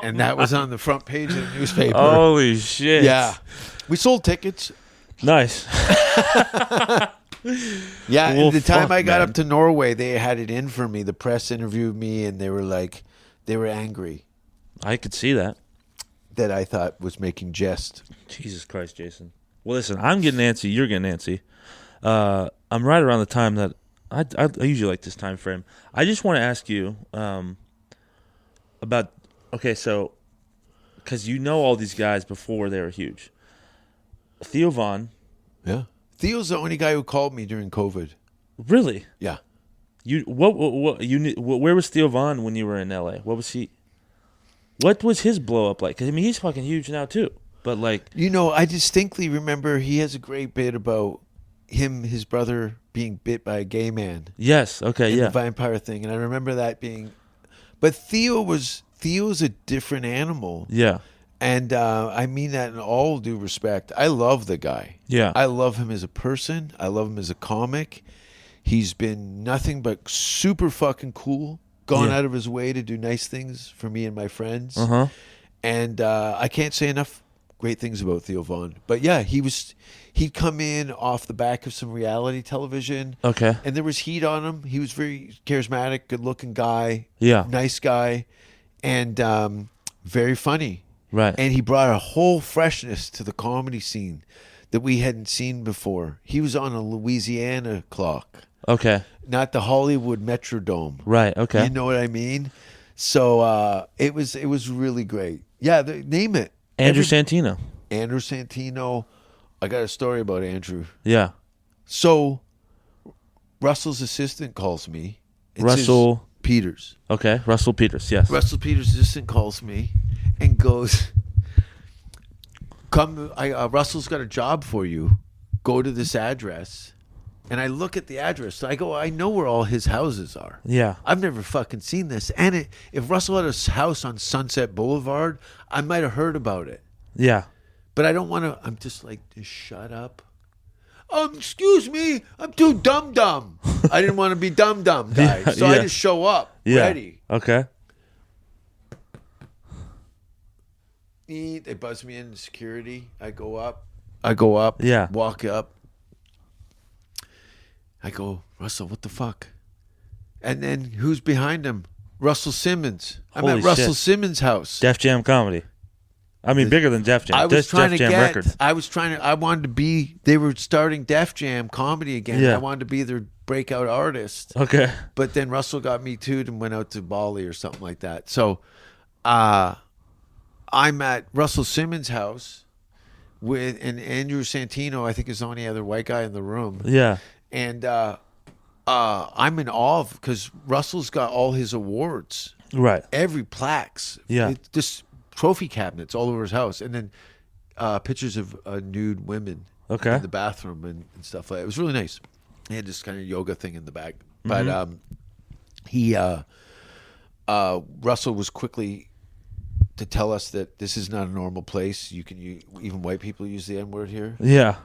B: And that was on the front page of the newspaper.
A: Holy shit.
B: Yeah. We sold tickets.
A: Nice.
B: Yeah,
A: Well,
B: and the time
A: fuck,
B: I got
A: man.
B: up to Norway, they had it in for me. The press interviewed me, and they were angry
A: I could see that.
B: that I thought was making jest.
A: Jesus Christ, Jason. Well, listen, I'm getting antsy. You're getting antsy. I'm right around the time that I usually like this time frame. I just want to ask you about, okay, so, because you know all these guys before they were huge. Theo Von.
B: Yeah. Theo's the only guy who called me during COVID.
A: Really?
B: Yeah.
A: Where was Theo Von when you were in LA? What was his blow up like? 'Cause, I mean, he's fucking huge now too. But like,
B: You know, I distinctly remember he has a great bit about his brother being bit by a gay man.
A: yes, okay,
B: in
A: yeah,
B: the vampire thing, and I remember that being. But Theo's a different animal,
A: yeah,
B: And I mean that in all due respect. I love the guy.
A: Yeah.
B: I love him as a person. I love him as a comic. He's been nothing but super fucking cool. Gone
A: Yeah.
B: out of his way to do nice things for me and my friends.
A: Uh-huh.
B: And I can't say enough great things about Theo Von. But yeah, he'd come in off the back of some reality television.
A: Okay.
B: And there was heat on him. He was very charismatic, good-looking guy.
A: Yeah.
B: Nice guy. And very funny.
A: Right.
B: And he brought a whole freshness to the comedy scene that we hadn't seen before. He was on a Louisiana clock,
A: Okay.
B: not the Hollywood Metrodome.
A: Right. Okay.
B: You know what I mean? So it was really great. Yeah, name it.
A: Andrew Santino.
B: Andrew Santino. I got a story about Andrew.
A: Yeah.
B: So Russell's assistant calls me.
A: Russel
B: Peters.
A: Okay. Russel Peters. Yes.
B: Russell Peters' assistant calls me and goes, "Come, Russell's got a job for you. Go to this address." And I look at the address. I go, I know where all his houses are.
A: Yeah.
B: I've never fucking seen this. And if Russell had a house on Sunset Boulevard, I might have heard about it.
A: Yeah.
B: But I don't want to. I'm just like, just shut up. Excuse me, I'm too dumb. I didn't want to be dumb guy, so I just show up ready.
A: Okay.
B: They buzz me in security. I go up.
A: Yeah.
B: Walk up. I go, Russell, what the fuck? And then who's behind him? Russell Simmons. I'm
A: Holy
B: at Russell
A: shit.
B: Simmons' house.
A: Def Jam Comedy. I mean, bigger than Def Jam.
B: I was trying to
A: Def Jam Records.
B: I wanted to be, they were starting Def Jam Comedy again.
A: Yeah.
B: I wanted to be their breakout artist.
A: Okay.
B: But then Russell got me too and went out to Bali or something like that. So I'm at Russell Simmons' house and Andrew Santino, I think, is the only other white guy in the room.
A: Yeah.
B: And I'm in awe because Russell's got all his awards.
A: Right.
B: Every plaques.
A: Yeah.
B: Just trophy cabinets all over his house. And then pictures of nude women
A: Okay.
B: in the bathroom and stuff like that. It was really nice. He had this kind of yoga thing in the back. But Russell was quickly to tell us that this is not a normal place. Even white people use the N-word here.
A: Yeah.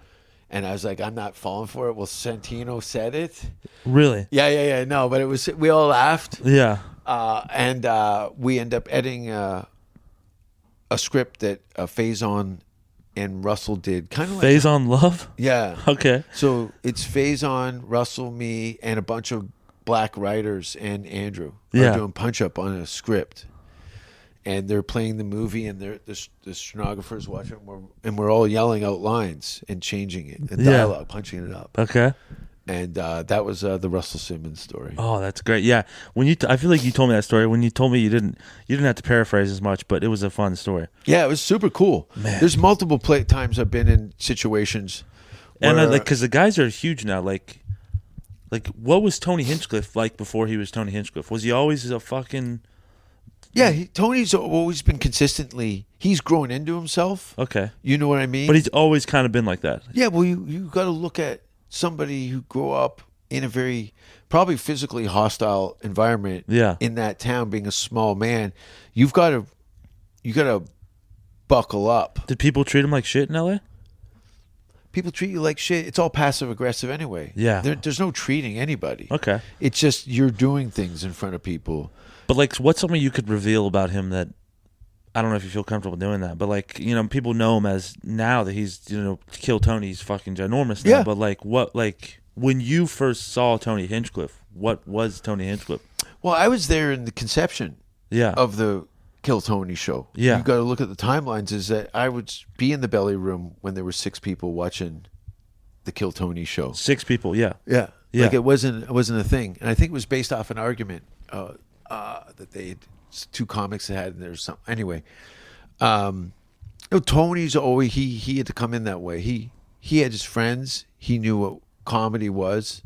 B: And I was like, I'm not falling for it. Well, Santino said it.
A: Really?
B: Yeah. No, but we all laughed.
A: Yeah.
B: And we end up editing a script that Faison and Russell did. Kind of like
A: Faison Love?
B: Yeah.
A: Okay.
B: So it's Faison, Russell, me, and a bunch of black writers and Andrew are doing punch-up on a script. And they're playing the movie, and the stenographer's watching, and we're all yelling out lines and changing it, and dialogue, punching it up.
A: Okay.
B: And that was the Russell Simmons story.
A: Oh, that's great. Yeah. When I feel like you told me that story. When you told me you didn't have to paraphrase as much, but it was a fun story.
B: Yeah, it was super cool.
A: Man.
B: There's multiple times I've been in situations, where,
A: And because the guys are huge now. Like, what was Tony Hinchcliffe like before he was Tony Hinchcliffe? Was he always a fucking?
B: Yeah, Tony's always been consistently. He's grown into himself.
A: Okay.
B: You know what I mean?
A: But he's always kind of been like that.
B: Yeah, well, you got to look at somebody who grew up in a very probably physically hostile environment.
A: Yeah.
B: In that town, being a small man, you got to buckle up.
A: Did people treat him like shit in LA?
B: People treat you like shit. It's all passive aggressive anyway.
A: Yeah.
B: There's no treating anybody.
A: Okay.
B: It's just you're doing things in front of people.
A: But like, what's something you could reveal about him that I don't know if you feel comfortable doing that, but like, people know him as now that he's Kill Tony's fucking ginormous now.
B: Yeah.
A: But like, when you first saw Tony Hinchcliffe, what was Tony Hinchcliffe?
B: Well, I was there in the conception
A: Yeah.
B: of the Kill Tony show.
A: Yeah.
B: You got to look at the timelines. Is that I would be in the belly room when there were 6 people watching the Kill Tony show.
A: 6 people. Yeah.
B: Yeah.
A: Yeah.
B: Like it wasn't a thing, and I think it was based off an argument that they had 2 comics that had, and there's some anyway. Tony's always he had to come in that way. He had his friends. He knew what comedy was,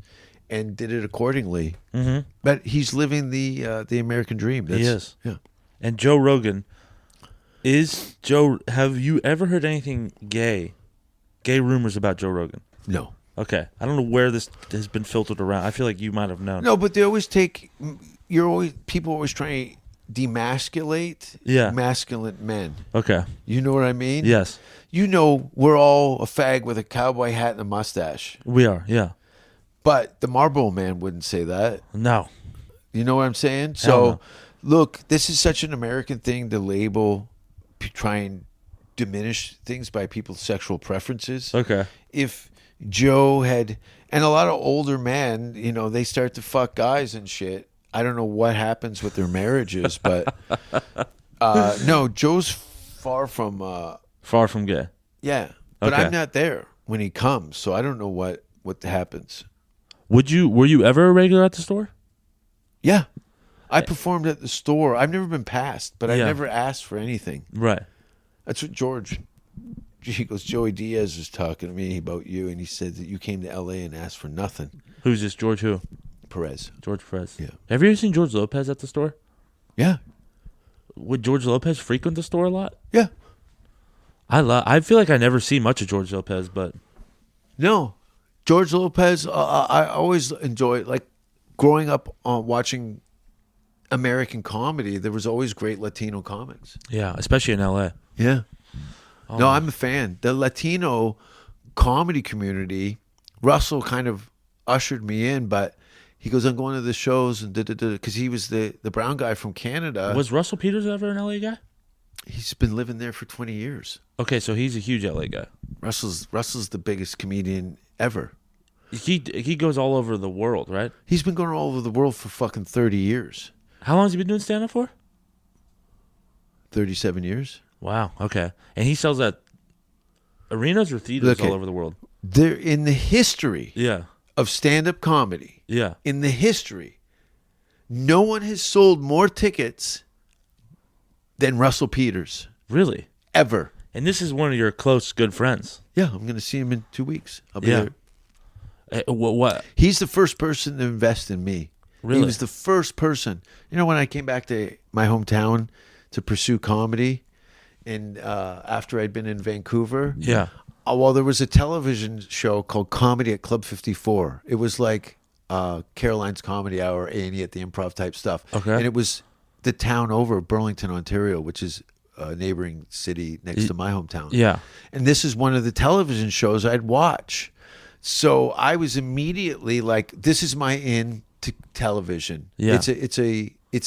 B: and did it accordingly.
A: Mm-hmm.
B: But he's living the American dream.
A: He is.
B: Yeah.
A: And Joe Rogan have you ever heard anything gay rumors about Joe Rogan?
B: No.
A: Okay. I don't know where this has been filtered around. I feel like you might have known.
B: No, but they always people always try to demasculate masculine men.
A: Okay.
B: You know what I mean?
A: Yes.
B: You know, we're all a fag with a cowboy hat and a mustache.
A: We are. Yeah.
B: But the Marlboro Man wouldn't say that.
A: No.
B: You know what I'm saying?
A: Hell no.
B: So, look, this is such an American thing to label, try and diminish things by people's sexual preferences.
A: Okay.
B: If Joe had, and a lot of older men, you know, they start to fuck guys and shit. I don't know what happens with their marriages, but no, Joe's far from
A: gay.
B: yeah. But
A: Okay.
B: I'm not there when he comes, so I don't know what happens.
A: Were you ever a regular at the store?
B: Yeah. I performed at the store. I've never been passed, but I
A: Yeah.
B: never asked for anything.
A: Right.
B: That's what George, he goes, Joey Diaz was talking to me about you, and he said that you came to L.A. and asked for nothing.
A: Who's this? George who?
B: Perez.
A: George Perez.
B: Yeah.
A: Have you ever seen George Lopez at the store?
B: Yeah.
A: Would George Lopez frequent the store a lot?
B: Yeah.
A: I feel like I never see much of George Lopez, but
B: No. George Lopez, I always enjoy, like, growing up watching American comedy, there was always great Latino comics.
A: yeah, especially in L.A.
B: Yeah.
A: Oh,
B: No, I'm a fan. The Latino comedy community, Russell kind of ushered me in, but he goes, I'm going to the shows and because he was the brown guy from Canada.
A: Was Russel Peters ever an L.A. guy?
B: He's been living there for 20 years.
A: Okay, so he's a huge L.A. guy.
B: Russell's the biggest comedian ever.
A: He goes all over the world, right?
B: He's been going all over the world for fucking 30 years.
A: How long has he been doing stand-up for?
B: 37 years.
A: Wow, okay. And he sells at arenas or theaters all over the world?
B: They're in the history
A: Yeah,
B: of stand-up comedy.
A: yeah.
B: In the history, no one has sold more tickets than Russell Peters.
A: Really?
B: Ever.
A: And this is one of your close, good friends.
B: Yeah, I'm going to see him in 2 weeks. I'll be
A: Yeah.
B: there.
A: What?
B: He's the first person to invest in me.
A: Really?
B: He was the first person. You know, when I came back to my hometown to pursue comedy, and after I'd been in Vancouver,
A: Yeah.
B: well, there was a television show called Comedy at Club 54. It was like Caroline's Comedy Hour, A&E at the Improv type stuff.
A: Okay.
B: And it was the town over, Burlington, Ontario, which is a neighboring city next to my hometown.
A: Yeah. And
B: And this is one of the television shows I'd watch. So I was immediately like, this is my in to television.
A: Yeah.
B: It's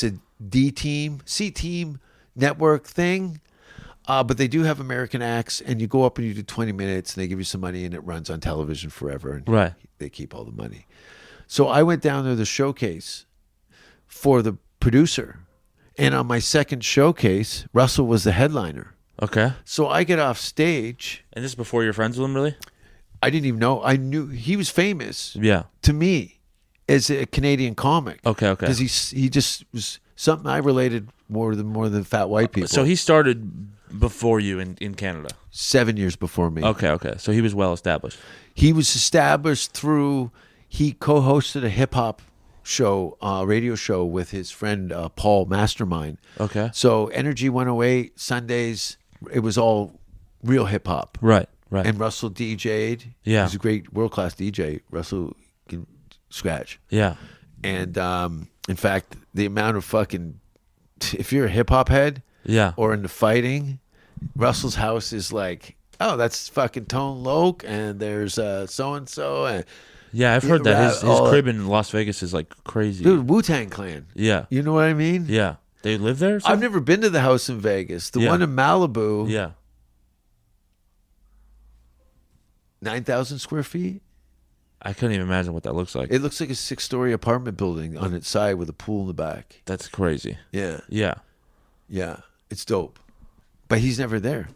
B: a D team, C team network thing. But they do have American acts, and you go up and you do 20 minutes, and they give you some money, and it runs on television forever, and
A: Right.
B: they keep all the money. So I went down there to showcase for the producer, and on my second showcase, Russell was the headliner.
A: Okay.
B: So I get off stage.
A: And this is before you're friends with him, really?
B: I didn't even know. I knew he was famous
A: Yeah.
B: to me as a Canadian comic.
A: Okay.
B: Because he just was something I related more than fat white people.
A: So he started before you in Canada.
B: 7 years before me.
A: Okay. So he was well established.
B: He was established through, he co-hosted a hip hop show, radio show with his friend Paul Mastermind.
A: Okay.
B: So Energy 108 Sundays, it was all real hip hop.
A: Right.
B: And Russell DJ'd.
A: Yeah.
B: He's a great world-class DJ. Russell can scratch.
A: Yeah.
B: And in fact, the amount of fucking, if you're a hip hop head,
A: Yeah.
B: or into fighting, Russell's house is like, oh, that's fucking Tone Loc, and there's so and so, and
A: Yeah, I've heard that his
B: all
A: crib in Las Vegas is like crazy.
B: dude, Wu-Tang Clan.
A: Yeah.
B: You know what I mean?
A: Yeah. They live there or
B: I've
A: something?
B: never been to the house in Vegas. The
A: Yeah.
B: one in Malibu,
A: Yeah.
B: 9,000 square feet.
A: I couldn't even imagine what that looks like.
B: It looks like a 6-story apartment building on its side with a pool in the back.
A: That's crazy.
B: Yeah.
A: Yeah.
B: Yeah, it's dope. But he's never there.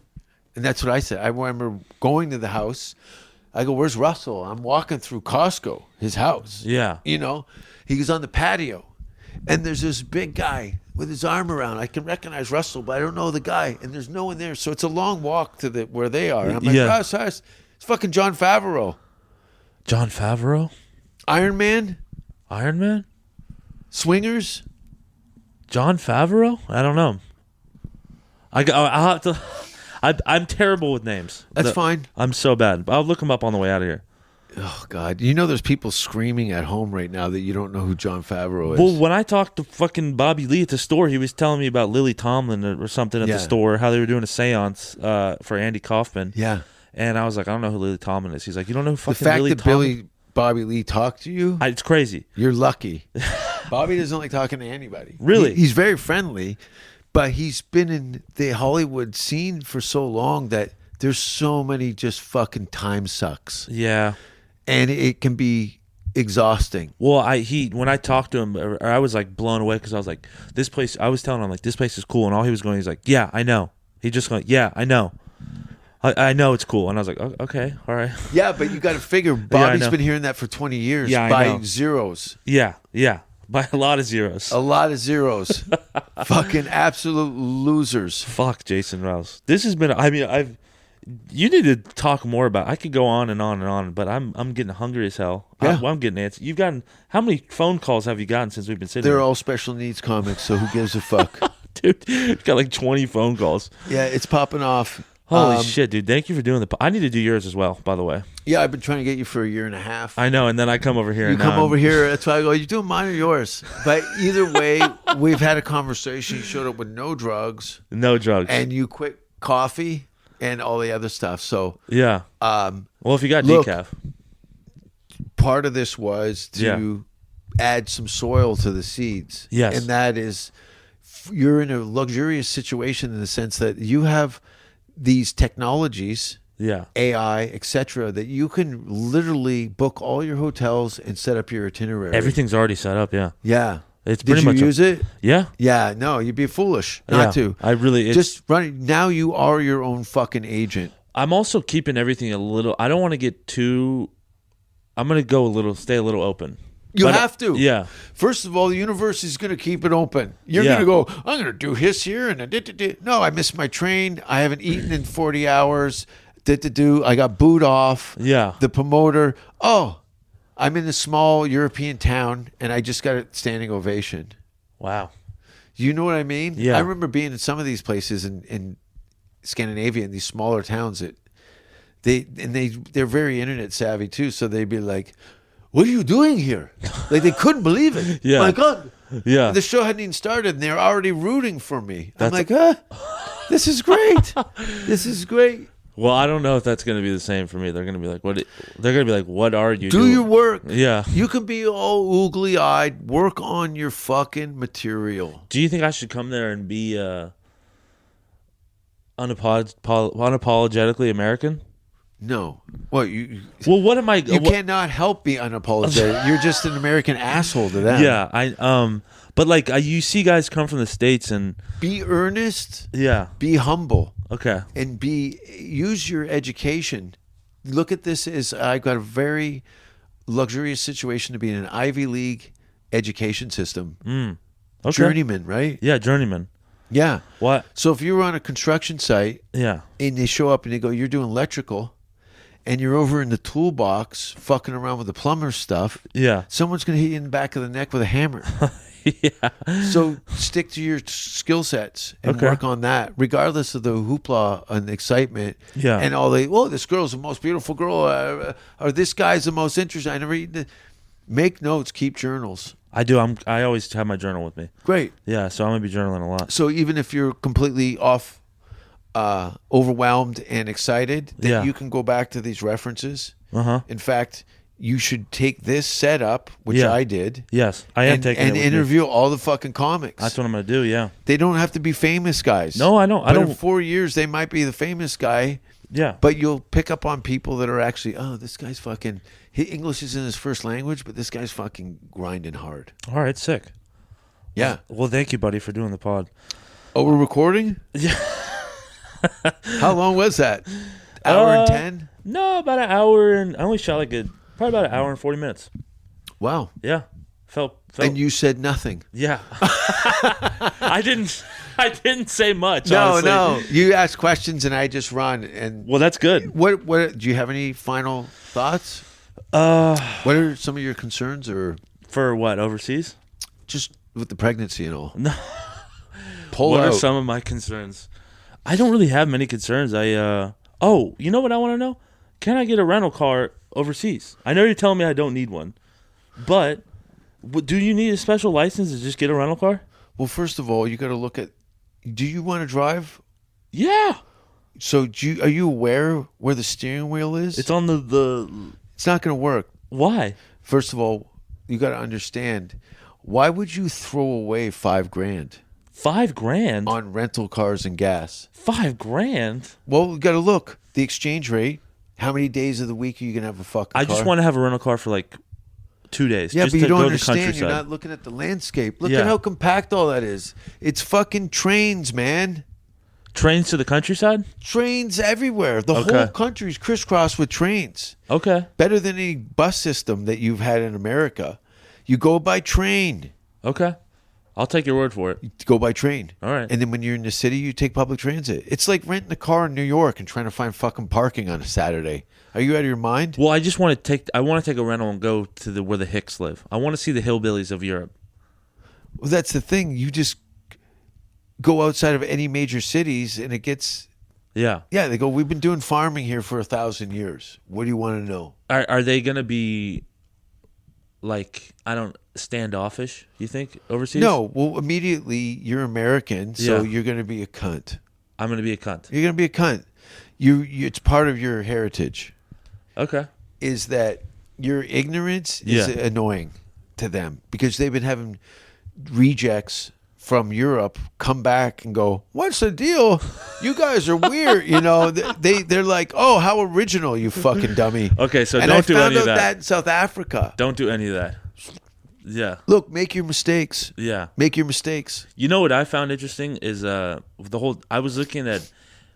B: And that's what I said. I remember going to the house. I go, where's Russell? I'm walking through Costco, his house.
A: Yeah.
B: You know, he was on the patio. And there's this big guy with his arm around. I can recognize Russell, but I don't know the guy. And there's no one there. So it's a long walk to where they are. And I'm like,
A: Yeah.
B: Russ, it's fucking John Favreau.
A: John Favreau?
B: Iron Man?
A: Iron Man?
B: Swingers?
A: John Favreau? I don't know. I'll have to. I'm terrible with names.
B: That's fine.
A: I'm so bad. I'll look him up on the way out of here.
B: Oh God! You know, there's people screaming at home right now that you don't know who Jon Favreau is.
A: Well, when I talked to fucking Bobby Lee at the store, he was telling me about Lily Tomlin or something at the store, how they were doing a seance for Andy Kaufman.
B: Yeah.
A: And I was like, I don't know who Lily Tomlin is. He's like, you don't know who fucking
B: the fact
A: Lily
B: that
A: Tomlin?
B: Bobby Lee talked to you,
A: It's crazy.
B: you're lucky. Bobby doesn't like talking to anybody.
A: Really?
B: He's very friendly, but he's been in the Hollywood scene for so long that there's so many just fucking time sucks.
A: Yeah.
B: And it can be exhausting.
A: Well, when I talked to him, I was like blown away because I was like, this place. I was telling him like, this place is cool, and all he was going, he's like, yeah, I know. He just going, yeah, I know. I know it's cool, and I was like, oh, okay, all right.
B: Yeah, but you got to figure Bobby's been hearing that for 20 years by zeros.
A: Yeah, by a lot of zeros.
B: A lot of zeros. Fucking absolute losers.
A: Fuck Jason Rouse. This has been. I mean, you need to talk more about. I could go on and on and on, but I'm getting hungry as hell.
B: Yeah.
A: I'm getting antsy. You've gotten how many phone calls have you gotten since we've been sitting?
B: They're
A: here?
B: all special needs comics, so who gives a fuck?
A: Dude, you've got like 20 phone calls.
B: Yeah, it's popping off.
A: Holy shit, dude! Thank you for doing I need to do yours as well, by the way.
B: Yeah, I've been trying to get you for a year and a half.
A: I know, and then I come over here.
B: You come over here. That's why I go. You doing mine or yours? But either way, we've had a conversation. You showed up with no drugs, and you quit coffee and all the other stuff. So
A: yeah. Well, if you got decaf,
B: part of this was to add some soil to the seeds.
A: Yes,
B: and that is, you're in a luxurious situation in the sense that you have these technologies, AI, etc., that you can literally book all your hotels and set up your itinerary.
A: Everything's already set up. Yeah. It's
B: Did
A: pretty
B: you
A: much
B: use it?
A: Yeah.
B: Yeah. No, you'd be foolish not to.
A: I really
B: just run. Now you are your own fucking agent.
A: I'm also keeping everything a little. I don't want to get too. I'm gonna stay a little open.
B: You have to.
A: Yeah.
B: First of all, the universe is going to keep it open. You're going to go, I'm going to do his here. No, I missed my train. I haven't eaten in 40 hours. I got booed off.
A: Yeah.
B: The promoter. Oh, I'm in a small European town, and I just got a standing ovation.
A: Wow.
B: You know what I mean?
A: Yeah.
B: I remember being in some of these places in Scandinavia, in these smaller towns. They're very internet savvy, too. So they'd be like, what are you doing here? Like, they couldn't believe it.
A: Yeah.
B: My God.
A: Yeah.
B: The show hadn't even started, and they're already rooting for me. I'm like, this is great. This is great.
A: Well, I don't know if that's going to be the same for me. They're going to be like, what? They're going to be like, what are you doing?
B: Do your work.
A: Yeah.
B: You can be all oogly-eyed. Work on your fucking material.
A: Do you think I should come there and be unapologetically American?
B: No. Well,
A: what am I?
B: You cannot help be unapologetic. You're just an American asshole to them.
A: Yeah, but like you see guys come from the States and
B: be earnest.
A: Yeah.
B: Be humble.
A: Okay.
B: And use your education. Look at this as I've got a very luxurious situation to be in an Ivy League education system.
A: Okay.
B: Journeyman, right?
A: Yeah, journeyman.
B: Yeah.
A: What?
B: So if you were on a construction site,
A: and
B: they show up and they go, you're doing electrical, and you're over in the toolbox fucking around with the plumber stuff, someone's going to hit you in the back of the neck with a hammer. So stick to your skill sets and work on that, regardless of the hoopla and excitement. And all this girl's the most beautiful girl, or this guy's the most interesting. I never eaten. Make notes, keep journals.
A: I do. I always have my journal with me.
B: Great.
A: Yeah, so I'm gonna be journaling a lot.
B: So even if you're completely off, overwhelmed and excited, then you can go back to these references. In fact, you should take this setup, which I did.
A: Yes, I am taking it
B: and
A: with
B: interview
A: me.
B: all the fucking comics.
A: That's what I'm gonna do. Yeah.
B: They don't have to be famous guys.
A: No, I don't.
B: But in 4 years, they might be the famous guy.
A: Yeah.
B: But you'll pick up on people that are actually, this guy's fucking, English isn't his first language, but this guy's fucking grinding hard.
A: All right, sick.
B: Yeah.
A: Well, thank you, buddy, for doing the pod.
B: Oh, we're recording?
A: Yeah.
B: How long was that? Hour and 10?
A: No, about an hour, and I only shot probably about an hour and 40 minutes.
B: Wow.
A: Yeah. Felt.
B: And you said nothing.
A: Yeah. I didn't say much.
B: No,
A: honestly.
B: no. You ask questions and I just run. And
A: well, that's good.
B: What? Do you have any final thoughts? What are some of your concerns, or
A: for what, overseas?
B: Just with the pregnancy and all.
A: No.
B: What
A: are some of my concerns? I don't really have many concerns. You know what I want to know? can I get a rental car overseas? I know you're telling me I don't need one, but do you need a special license to just get a rental car?
B: Well, first of all, you got to look at. Do you want to drive?
A: Yeah.
B: So are you aware where the steering wheel is?
A: It's on the.
B: It's not going to work.
A: Why?
B: First of all, you got to understand. Why would you throw away $5,000?
A: $5,000
B: on rental cars and gas?
A: $5,000.
B: Well, you got to look the exchange rate. How many days of the week are you going to have a fucking car?
A: I just want to have a rental car for like 2 days.
B: Yeah,
A: just
B: but
A: to
B: you don't
A: go
B: understand.
A: To the
B: You're
A: countryside.
B: not looking at the landscape. Look
A: Yeah.
B: at how compact all that is. It's fucking trains, man.
A: Trains to the countryside?
B: Trains everywhere. The
A: Okay.
B: whole country's crisscrossed with trains.
A: Okay.
B: Better than any bus system that you've had in America. You go by train.
A: Okay. I'll take your word for it.
B: You go by train.
A: All right.
B: And then when you're in the city, you take public transit. It's like renting a car in New York and trying to find fucking parking on a Saturday. Are you out of your mind?
A: Well, I just want to take a rental and go to where the Hicks live. I want to see the hillbillies of Europe.
B: Well, that's the thing. You just go outside of any major cities and it gets...
A: Yeah.
B: Yeah, they go, we've been doing farming here for 1,000 years. What do you want to know?
A: Are they going to be like, standoffish, you think, overseas?
B: No, well, immediately you're American, so
A: Yeah.
B: you're going to be a cunt.
A: I'm going to be a cunt.
B: You're going to be a cunt. It's part of your heritage.
A: Okay.
B: Is that your ignorance is
A: Yeah.
B: annoying to them because they've been having rejects from Europe come back and go, what's the deal? You guys are weird. You know, they're like, oh, how original, you fucking dummy.
A: Okay, so
B: and
A: don't
B: I
A: do
B: found
A: any of
B: out
A: that.
B: in South Africa.
A: Don't do any of that. Yeah.
B: Look, make your mistakes.
A: Yeah.
B: Make your mistakes.
A: You know what I found interesting is I was looking at,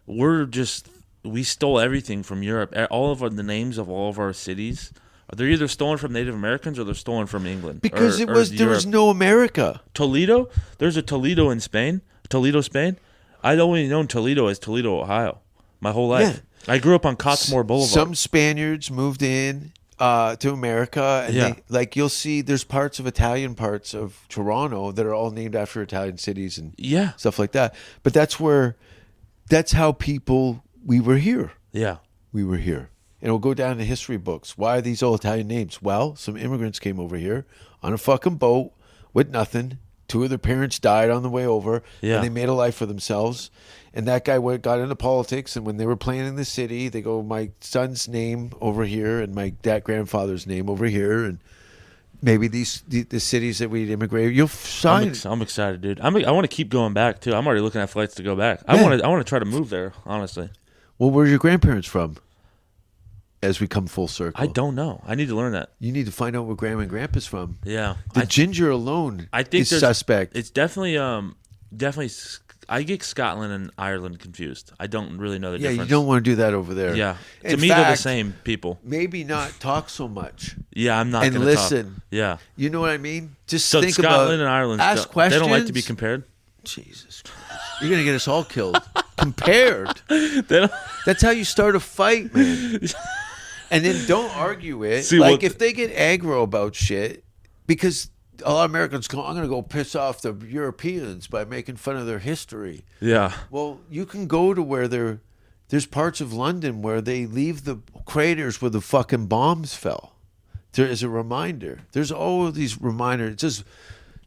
A: we stole everything from Europe. All of the names of all of our cities, they're either stolen from Native Americans or they're stolen from England.
B: Because there was
A: Europe.
B: no America.
A: Toledo? There's a Toledo in Spain. Toledo, Spain. I'd only known Toledo as Toledo, Ohio, my whole life. Yeah. I grew up on Cottesmore Boulevard.
B: Some Spaniards moved in to America, and
A: Yeah.
B: you'll see there's Italian parts of Toronto that are all named after Italian cities and stuff like that. But that's how we were here.
A: Yeah.
B: We were here. And it'll go down in the history books. Why are these all Italian names? Well, some immigrants came over here on a fucking boat with nothing. 2 of their parents died on the way over,
A: Yeah.
B: and they made a life for themselves. And that guy got into politics, and when they were planning the city, they go, my son's name over here and my grandfather's name over here, and maybe the cities that we'd immigrate. You'll sign.
A: I'm excited, dude. I want to keep going back too. I'm already looking at flights to go back.
B: Yeah.
A: I want to try to move there, honestly.
B: Well, where's your grandparents from? As we come full circle,
A: I don't know. I need to learn that.
B: You need to find out where Grandma and Grandpa's from.
A: Yeah,
B: The ginger alone
A: I think
B: is suspect.
A: It's definitely. I get Scotland and Ireland confused. I don't really know the difference.
B: You don't want to do that over there.
A: Yeah, to
B: In
A: me they're the
B: fact,
A: same people.
B: Maybe not talk so much.
A: Yeah, I'm not.
B: And
A: gonna
B: listen.
A: Talk. Yeah.
B: You know what I mean? Just
A: So
B: think
A: Scotland
B: about
A: and Ireland,
B: ask questions.
A: they don't like to be compared.
B: Jesus Christ. You're gonna get us all killed. Compared.
A: They don't.
B: That's how you start a fight, man. And then don't argue it.
A: See,
B: if they get aggro about shit, because a lot of Americans go, I'm going to go piss off the Europeans by making fun of their history.
A: Yeah.
B: Well, you can go to where there's parts of London where they leave the craters where the fucking bombs fell. There is a reminder. There's all of these reminders. It's just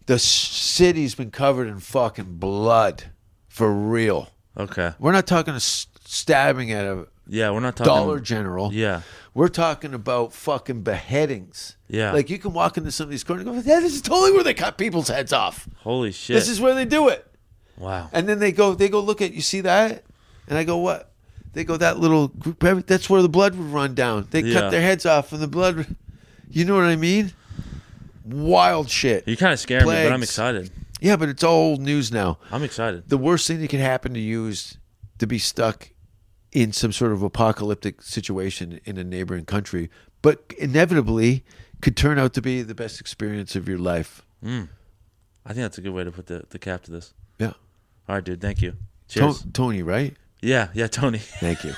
B: the city's been covered in fucking blood for real.
A: Okay.
B: We're not talking stabbing at a
A: We're not talking
B: Dollar General.
A: Yeah.
B: We're talking about fucking beheadings.
A: Yeah.
B: Like you can walk into some of these corners and go, yeah, this is totally where they cut people's heads off.
A: Holy shit.
B: This is where they do it.
A: Wow.
B: And then they go look at, you see that? And I go, what? They go, that little group, that's where the blood would run down. They cut their heads off and the blood, you know what I mean? Wild shit.
A: You kind of scared me, but I'm
B: Plagues.
A: excited.
B: Yeah, but it's all old news now.
A: I'm excited.
B: The worst thing that can happen to you is to be stuck in some sort of apocalyptic situation in a neighboring country, but inevitably could turn out to be the best experience of your life.
A: I think that's a good way to put the cap to this.
B: Yeah.
A: All right, dude. Thank you. Cheers.
B: Tony, right?
A: Yeah, Tony.
B: Thank you.